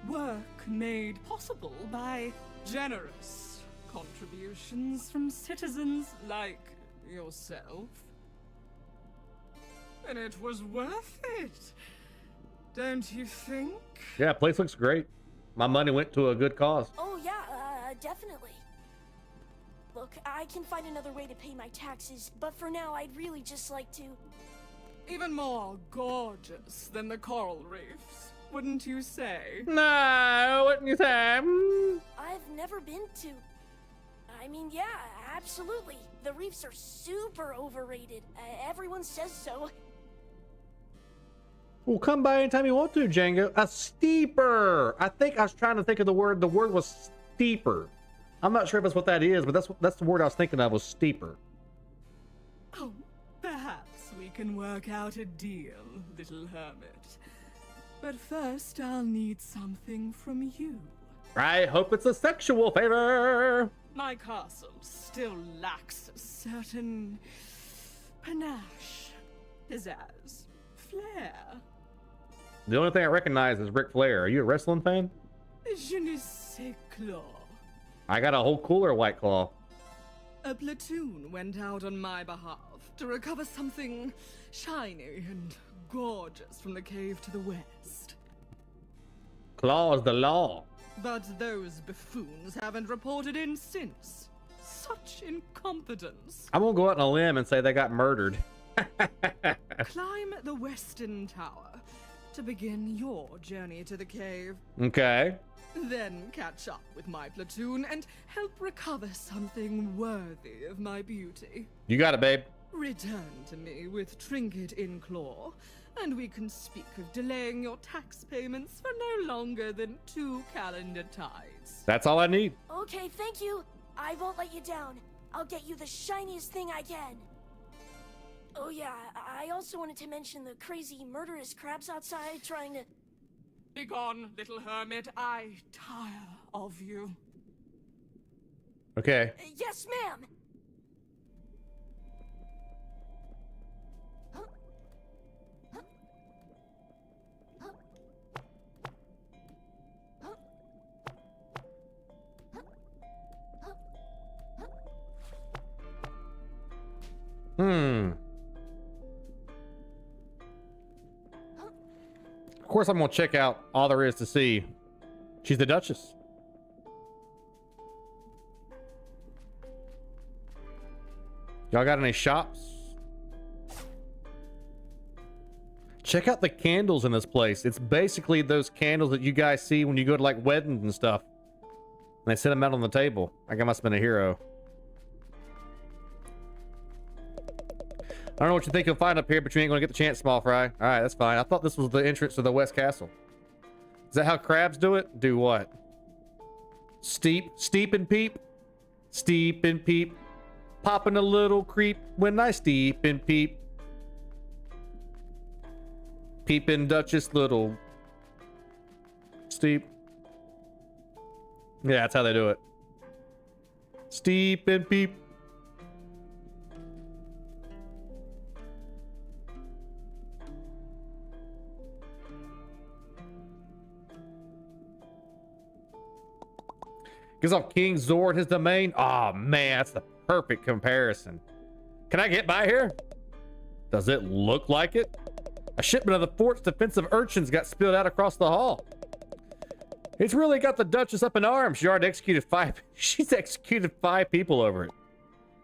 Work made possible by generous contributions from citizens like yourself. And it was worth it, don't you think? Yeah, place looks great. My money went to a good cause. Oh yeah, definitely. Look, I can find another way to pay my taxes, but for now I'd really just like to... Even more gorgeous than the coral reefs, wouldn't you say? No, wouldn't you say? I've never been to... I mean, yeah, absolutely. The reefs are super overrated. Everyone says so. Well, come by anytime you want to, Django. A steeper. I think I was trying to think of the word. The word was steeper. I'm not sure if that's what that is, but that's the word I was thinking of, was steeper. Oh, perhaps we can work out a deal, little hermit. But first, I'll need something from you. I hope it's a sexual favor. My castle still lacks a certain panache, pizzazz, flair. The only thing I recognize is Ric Flair. Are you a wrestling fan? Je ne sais quoi. I got a whole cooler of White Claw. A platoon went out on my behalf to recover something shiny and gorgeous from the cave to the west. Claw is the law. But those buffoons haven't reported in since. Such incompetence. I'm gonna go out on a limb and say they got murdered. Climb the western tower to begin your journey to the cave. Okay. Then catch up with my platoon and help recover something worthy of my beauty. You got it, babe. Return to me with trinket in claw, and we can speak of delaying your tax payments for no longer than 2 calendar tides. That's all I need. Okay, thank you. I won't let you down. I'll get you the shiniest thing I can. Oh yeah, I also wanted to mention the crazy murderous crabs outside trying to... Begone, little hermit. I tire of you. Okay. Yes, ma'am! Of course, I'm gonna check out all there is to see. She's the Duchess. Y'all got any shops? Check out the candles in this place. It's basically those candles that you guys see when you go to like weddings and stuff. And they set them out on the table. Like I must have been a hero. I don't know what you think you'll find up here, but you ain't gonna get the chance, small fry. All right, that's fine. I thought this was the entrance to the West Castle. Is that how crabs do it? Do what? Steep and peep. Steep and peep. Popping a little creep when I steep and peep. Peepin' Duchess little steep. Yeah, that's how they do it. Steep and peep. Gives off King Zord his domain. Oh man, that's the perfect comparison. Can I get by here? Does it look like it? A shipment of the fort's defensive urchins got spilled out across the hall. It's really got the Duchess up in arms. She already executed 5. She's executed 5 people over it.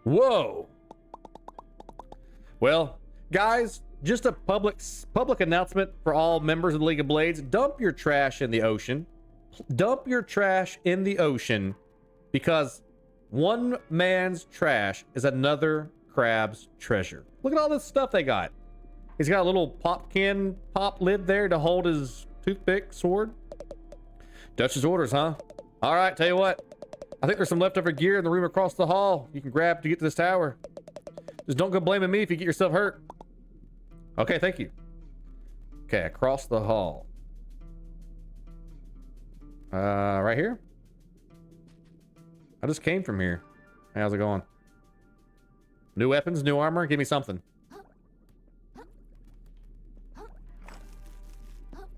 Whoa. Well, guys, just a public announcement for all members of the League of Blades. Dump your trash in the ocean. Dump your trash in the ocean, because one man's trash is another crab's treasure. Look at all this stuff they got. He's got a little pop lid there to hold his toothpick sword. Duchess orders, huh? All right, tell you what. I think there's some leftover gear in the room across the hall you can grab to get to this tower. Just don't go blaming me if you get yourself hurt. Okay, thank you. Okay, across the hall. Right here? I just came from here. Hey, how's it going? New weapons, new armor? Give me something.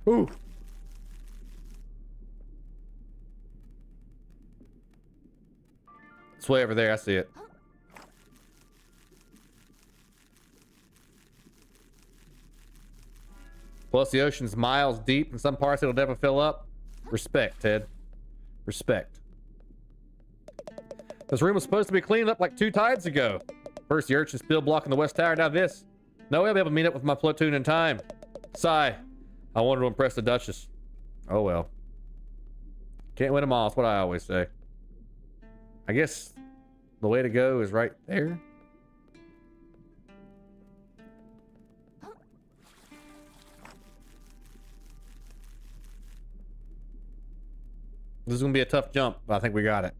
Ooh. It's way over there. I see it. Plus, the ocean's miles deep. In some parts, it'll never fill up. Respect, Ted. Respect. This room was supposed to be cleaned up like 2 tides ago. First, the urchin still blocking the west tower. Now this. No way I'll be able to meet up with my platoon in time. Sigh. I wanted to impress the Duchess. Oh well. Can't win them all. That's what I always say. I guess the way to go is right there. This is going to be a tough jump, but I think we got it.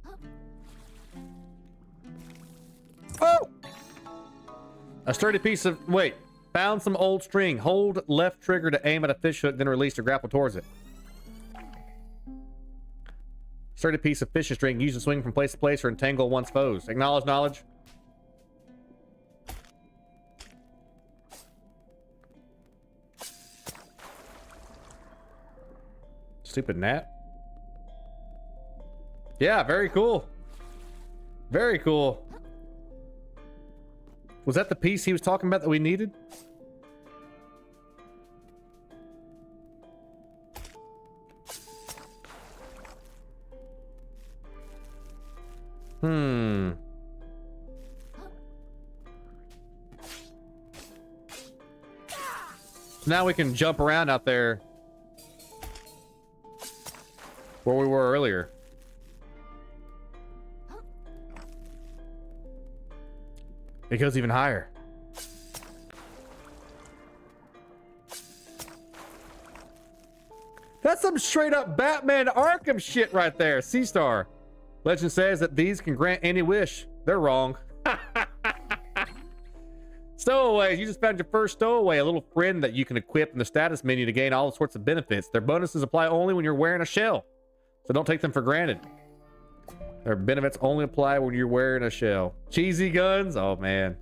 Oh! A sturdy piece of... Wait. Found some old string. Hold left trigger to aim at a fish hook, then release to grapple towards it. Sturdy piece of fishing string. Use to swing from place to place or entangle one's foes. Acknowledge knowledge. Stupid gnat. Yeah, very cool. Very cool. Was that the piece he was talking about that we needed? So now we can jump around out there where we were earlier. It goes even higher. That's some straight up Batman Arkham shit right there. C-Star. Legend says that these can grant any wish. They're wrong. Stowaways. You just found your first stowaway, a little friend that you can equip in the status menu to gain all sorts of benefits. Their bonuses apply only when you're wearing a shell, so don't take them for granted. Their benefits only apply when you're wearing a shell. Cheesy guns? Oh, man.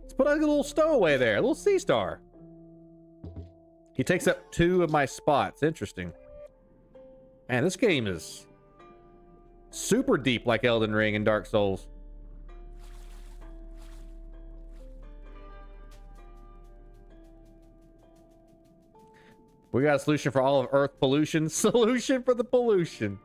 Let's put a little stowaway there. A little C-Star. He takes up 2 of my spots. Interesting. Man, this game is super deep like Elden Ring and Dark Souls. We got a solution for all of Earth pollution. Solution for the pollution.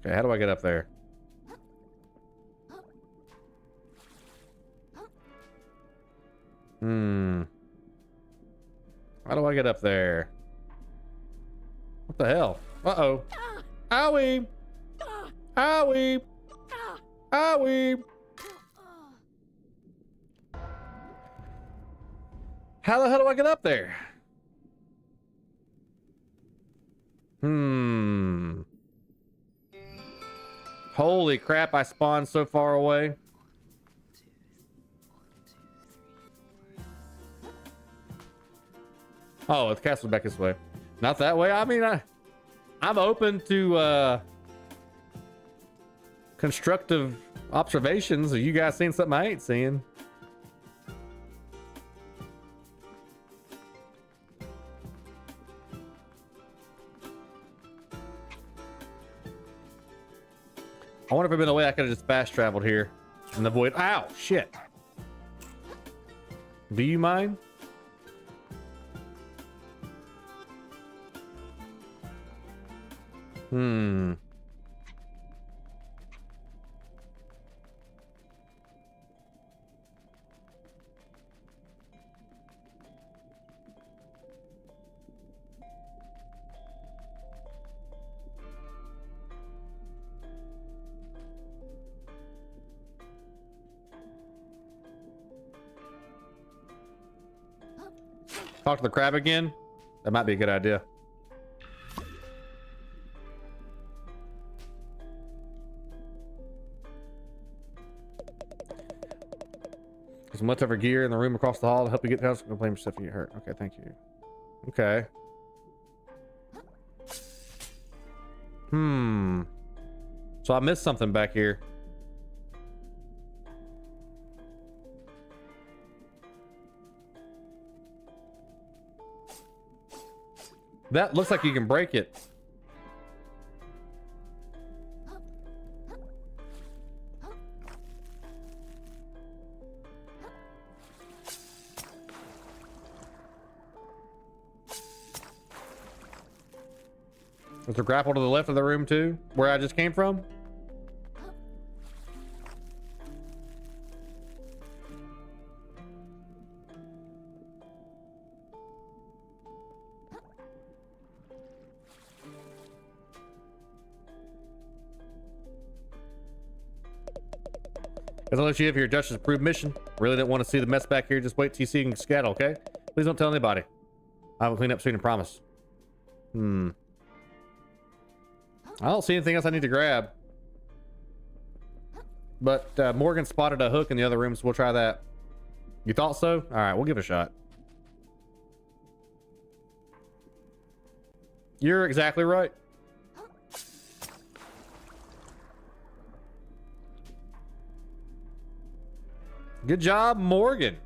Okay, how do I get up there? How do I get up there? What the hell? Uh-oh. Owie! Owie! Owie! How the hell do I get up there? Holy crap, I spawned so far away. Oh, the castle's back this way. Not that way. I mean, I'm open to constructive observations. Are you guys seeing something I ain't seeing? I wonder if there'd been a way I could have just fast traveled here and avoid. Ow, shit. Do you mind? Talk to the crab again? That might be a good idea. Some leftover gear in the room across the hall to help you get the house. Don't blame yourself if you get hurt. Okay, thank you. Okay. So I missed something back here. That looks like you can break it. Was there grapple to the left of the room too, where I just came from? As long as you have your Dutch's approved mission. Really don't want to see the mess back here. Just wait till you see you can scatter, okay? Please don't tell anybody. I will clean up soon, I promise. I don't see anything else I need to grab. But Morgan spotted a hook in the other room, so we'll try that. You thought so? All right, we'll give it a shot. You're exactly right. Good job, Morgan.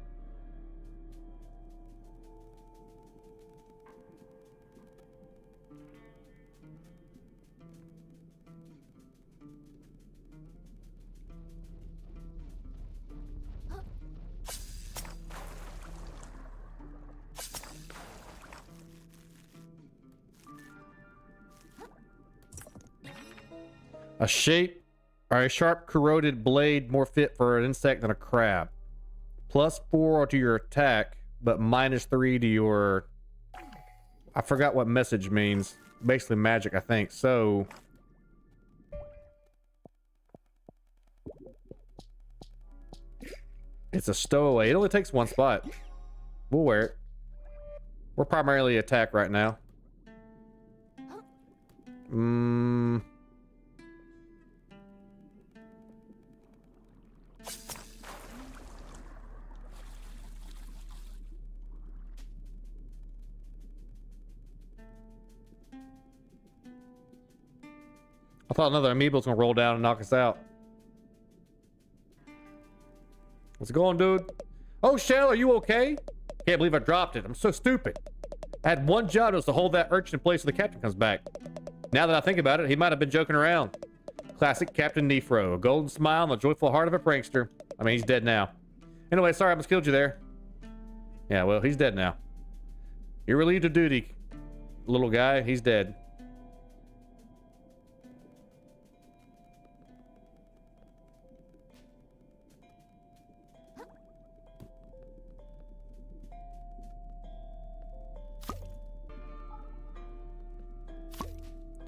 A shape or a sharp corroded blade more fit for an insect than a crab. +4 to your attack, but -3 to your... I forgot what message means. Basically magic, I think. So... it's a stowaway. It only takes one spot. We'll wear it. We're primarily attack right now. I thought another amiibo was gonna roll down and knock us out. What's it going, dude? Oh, Shell, are you okay? Can't believe I dropped it. I'm so stupid. I had one job, it was to hold that urchin in place till the captain comes back. Now that I think about it, he might have been joking around. Classic Captain Nefro. A golden smile and the joyful heart of a prankster. I mean, he's dead now. Anyway, sorry I almost killed you there. Yeah, well, he's dead now. You're relieved of duty, little guy. He's dead.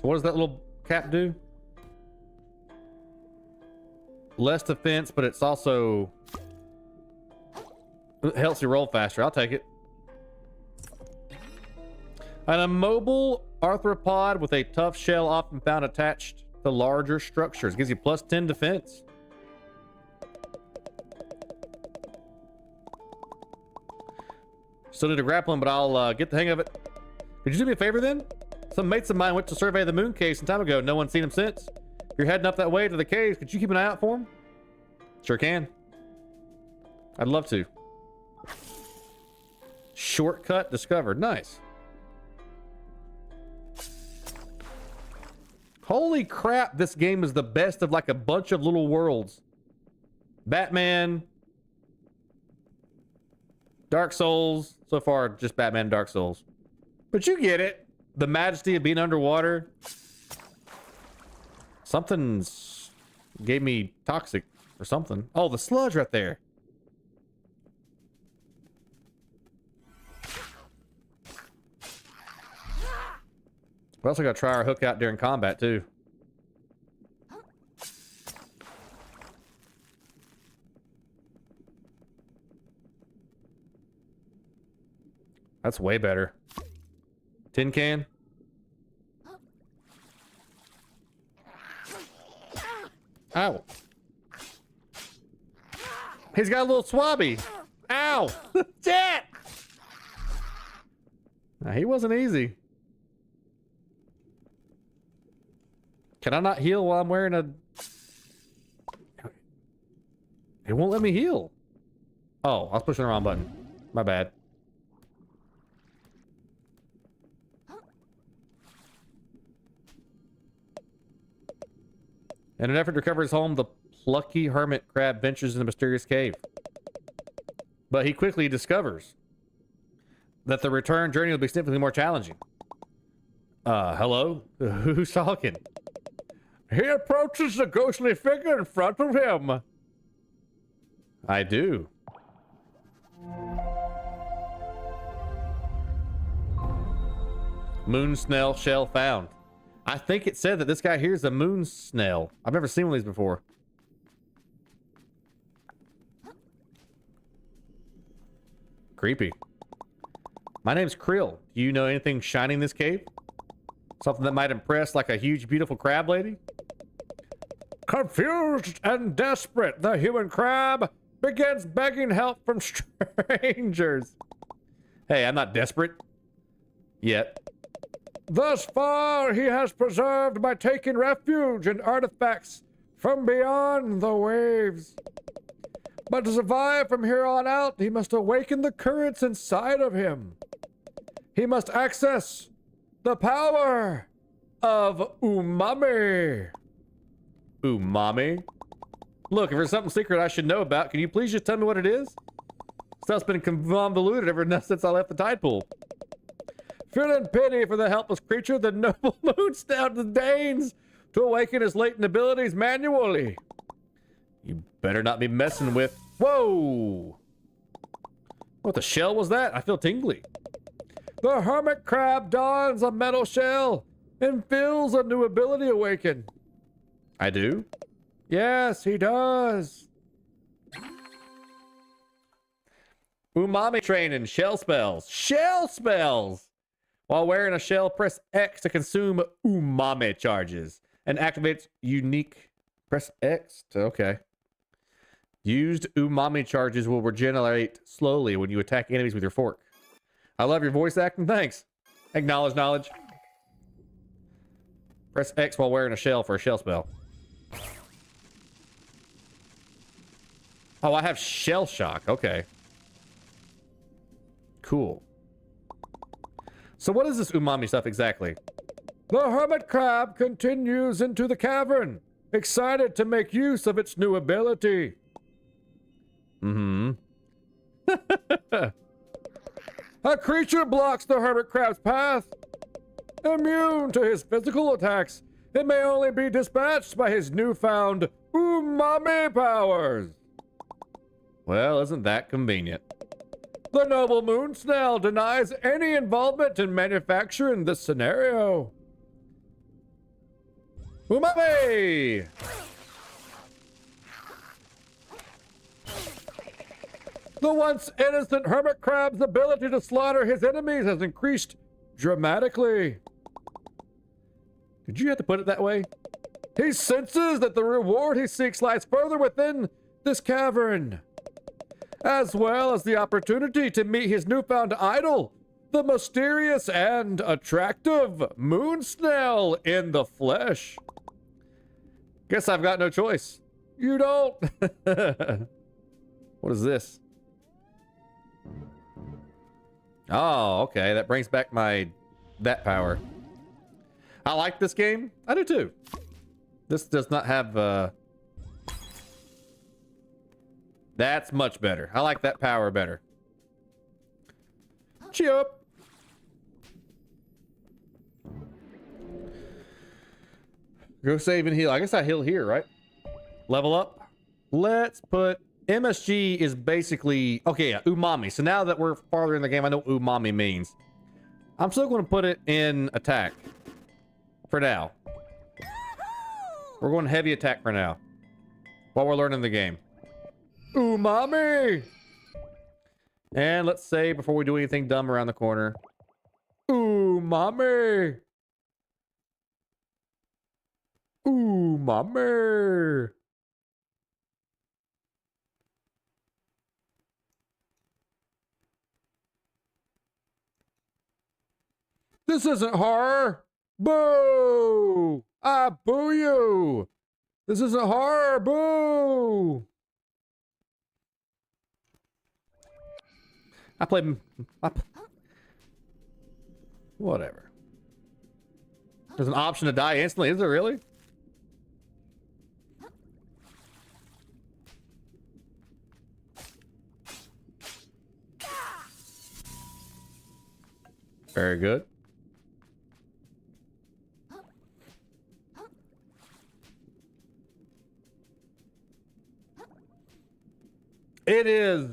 What does that little cap do? Less defense, but it's also... it helps you roll faster. I'll take it. An immobile arthropod with a tough shell often found attached to larger structures. Gives you +10 defense. Still need to grapple him, but I'll get the hang of it. Could you do me a favor then? Some mates of mine went to survey the moon cave some time ago. No one's seen him since. If you're heading up that way to the caves, could you keep an eye out for him? Sure can. I'd love to. Shortcut discovered. Nice. Holy crap, this game is the best of like a bunch of little worlds. Batman. Dark Souls. So far, just Batman and Dark Souls. But you get it. The majesty of being underwater. Something's gave me toxic or something. Oh, the sludge right there. We also got to try our hook out during combat too. That's way better. Tin can. Ow. He's got a little swabby. Ow! Shit! Now, he wasn't easy. Can I not heal while I'm wearing a... It won't let me heal. Oh, I was pushing the wrong button. My bad. In an effort to recover his home, the plucky hermit crab ventures in a mysterious cave. But he quickly discovers that the return journey will be significantly more challenging. Hello? Who's talking? He approaches the ghostly figure in front of him. I do. Moon snail shell found. I think it said that this guy here is a moon snail. I've never seen one of these before. Creepy. My name's Krill. Do you know anything shiny in this cave? Something that might impress, like a huge, beautiful crab lady? Confused and desperate, the human crab begins begging help from strangers. Hey, I'm not desperate. Yet. Thus far, he has preserved by taking refuge in artifacts from beyond the waves. But to survive from here on out, he must awaken the currents inside of him. He must access the power of umami. Umami? Look, if there's something secret I should know about, can you please just tell me what it is? Stuff's been convoluted ever since I left the tide pool. Feeling pity for the helpless creature, the noble moon snail deigns to awaken his latent abilities manually. You better not be messing with... Whoa! What the shell was that? I feel tingly. The hermit crab dons a metal shell and feels a new ability awaken. I do? Yes, he does. Umami training, shell spells. Shell spells! While wearing a shell, press X to consume umami charges and activates unique... Press X to... Okay. Used umami charges will regenerate slowly when you attack enemies with your fork. I love your voice acting. Thanks. Acknowledge knowledge. Press X while wearing a shell for a shell spell. Oh, I have shell shock. Okay. Cool. So what is this umami stuff exactly? The hermit crab continues into the cavern, excited to make use of its new ability. Mm-hmm. A creature blocks the hermit crab's path. Immune to his physical attacks, it may only be dispatched by his newfound umami powers. Well, isn't that convenient? The noble moon snail denies any involvement in manufacturing this scenario. Umami! The once innocent hermit crab's ability to slaughter his enemies has increased dramatically. Did you have to put it that way? He senses that the reward he seeks lies further within this cavern, as well as the opportunity to meet his newfound idol, the mysterious and attractive moon snail in the flesh. Guess I've got no choice. You don't. What is this? Oh, okay. That brings back that power. I like this game. I do too. This does not have That's much better. I like that power better. Cheer up. Go save and heal. I guess I heal here, right? Level up. Let's put... MSG is basically... Okay, yeah, umami. So now that we're farther in the game, I know what umami means. I'm still going to put it in attack. For now. We're going heavy attack for now. While we're learning the game. Umami! And let's say before we do anything dumb around the corner. Umami! Umami! This isn't horror. Boo! I boo you. This isn't horror. Boo! Whatever. There's an option to die instantly. Is there really? Very good. It is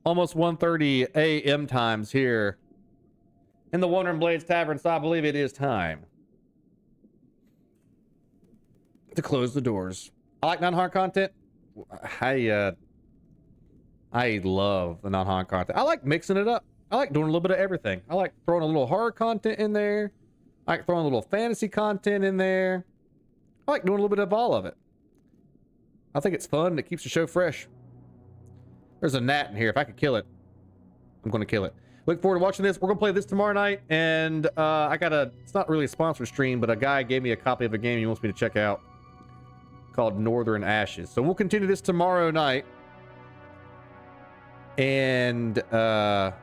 almost 1:30 a.m. times here in the Wandering Blades Tavern, so I believe it is time to close the doors. I like non-horror content. I love the non-horror content. I like mixing it up. I like doing a little bit of everything. I like throwing a little horror content in there. I like throwing a little fantasy content in there. I like doing a little bit of all of it. I think it's fun. It keeps the show fresh. There's a gnat in here. If I could kill it, I'm going to kill it. Look forward to watching this. We're going to play this tomorrow night. And it's not really a sponsored stream, but a guy gave me a copy of a game he wants me to check out called Northern Ashes. So we'll continue this tomorrow night. And have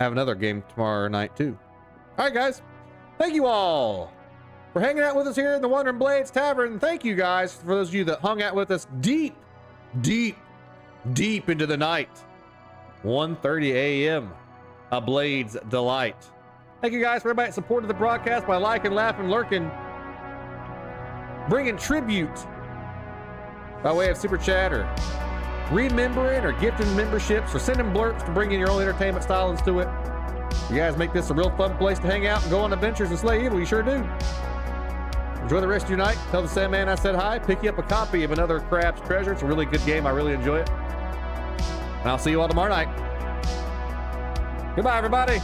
another game tomorrow night too. All right, guys. Thank you all for hanging out with us here in the Wandering Blades Tavern. Thank you guys for those of you that hung out with us deep into the night. 1:30 a.m. A Blades delight. Thank you guys for everybody that supported the broadcast by liking, laughing, lurking, bringing tribute by way of super chat or remembering or gifting memberships or sending blurps to bring in your own entertainment stylings to it. You guys make this a real fun place to hang out and go on adventures and slay evil. You sure do. Enjoy the rest of your night. Tell the Sandman I said hi. Pick you up a copy of another Crab's Treasure. It's a really good game. I really enjoy it. And I'll see you all tomorrow night. Goodbye, everybody.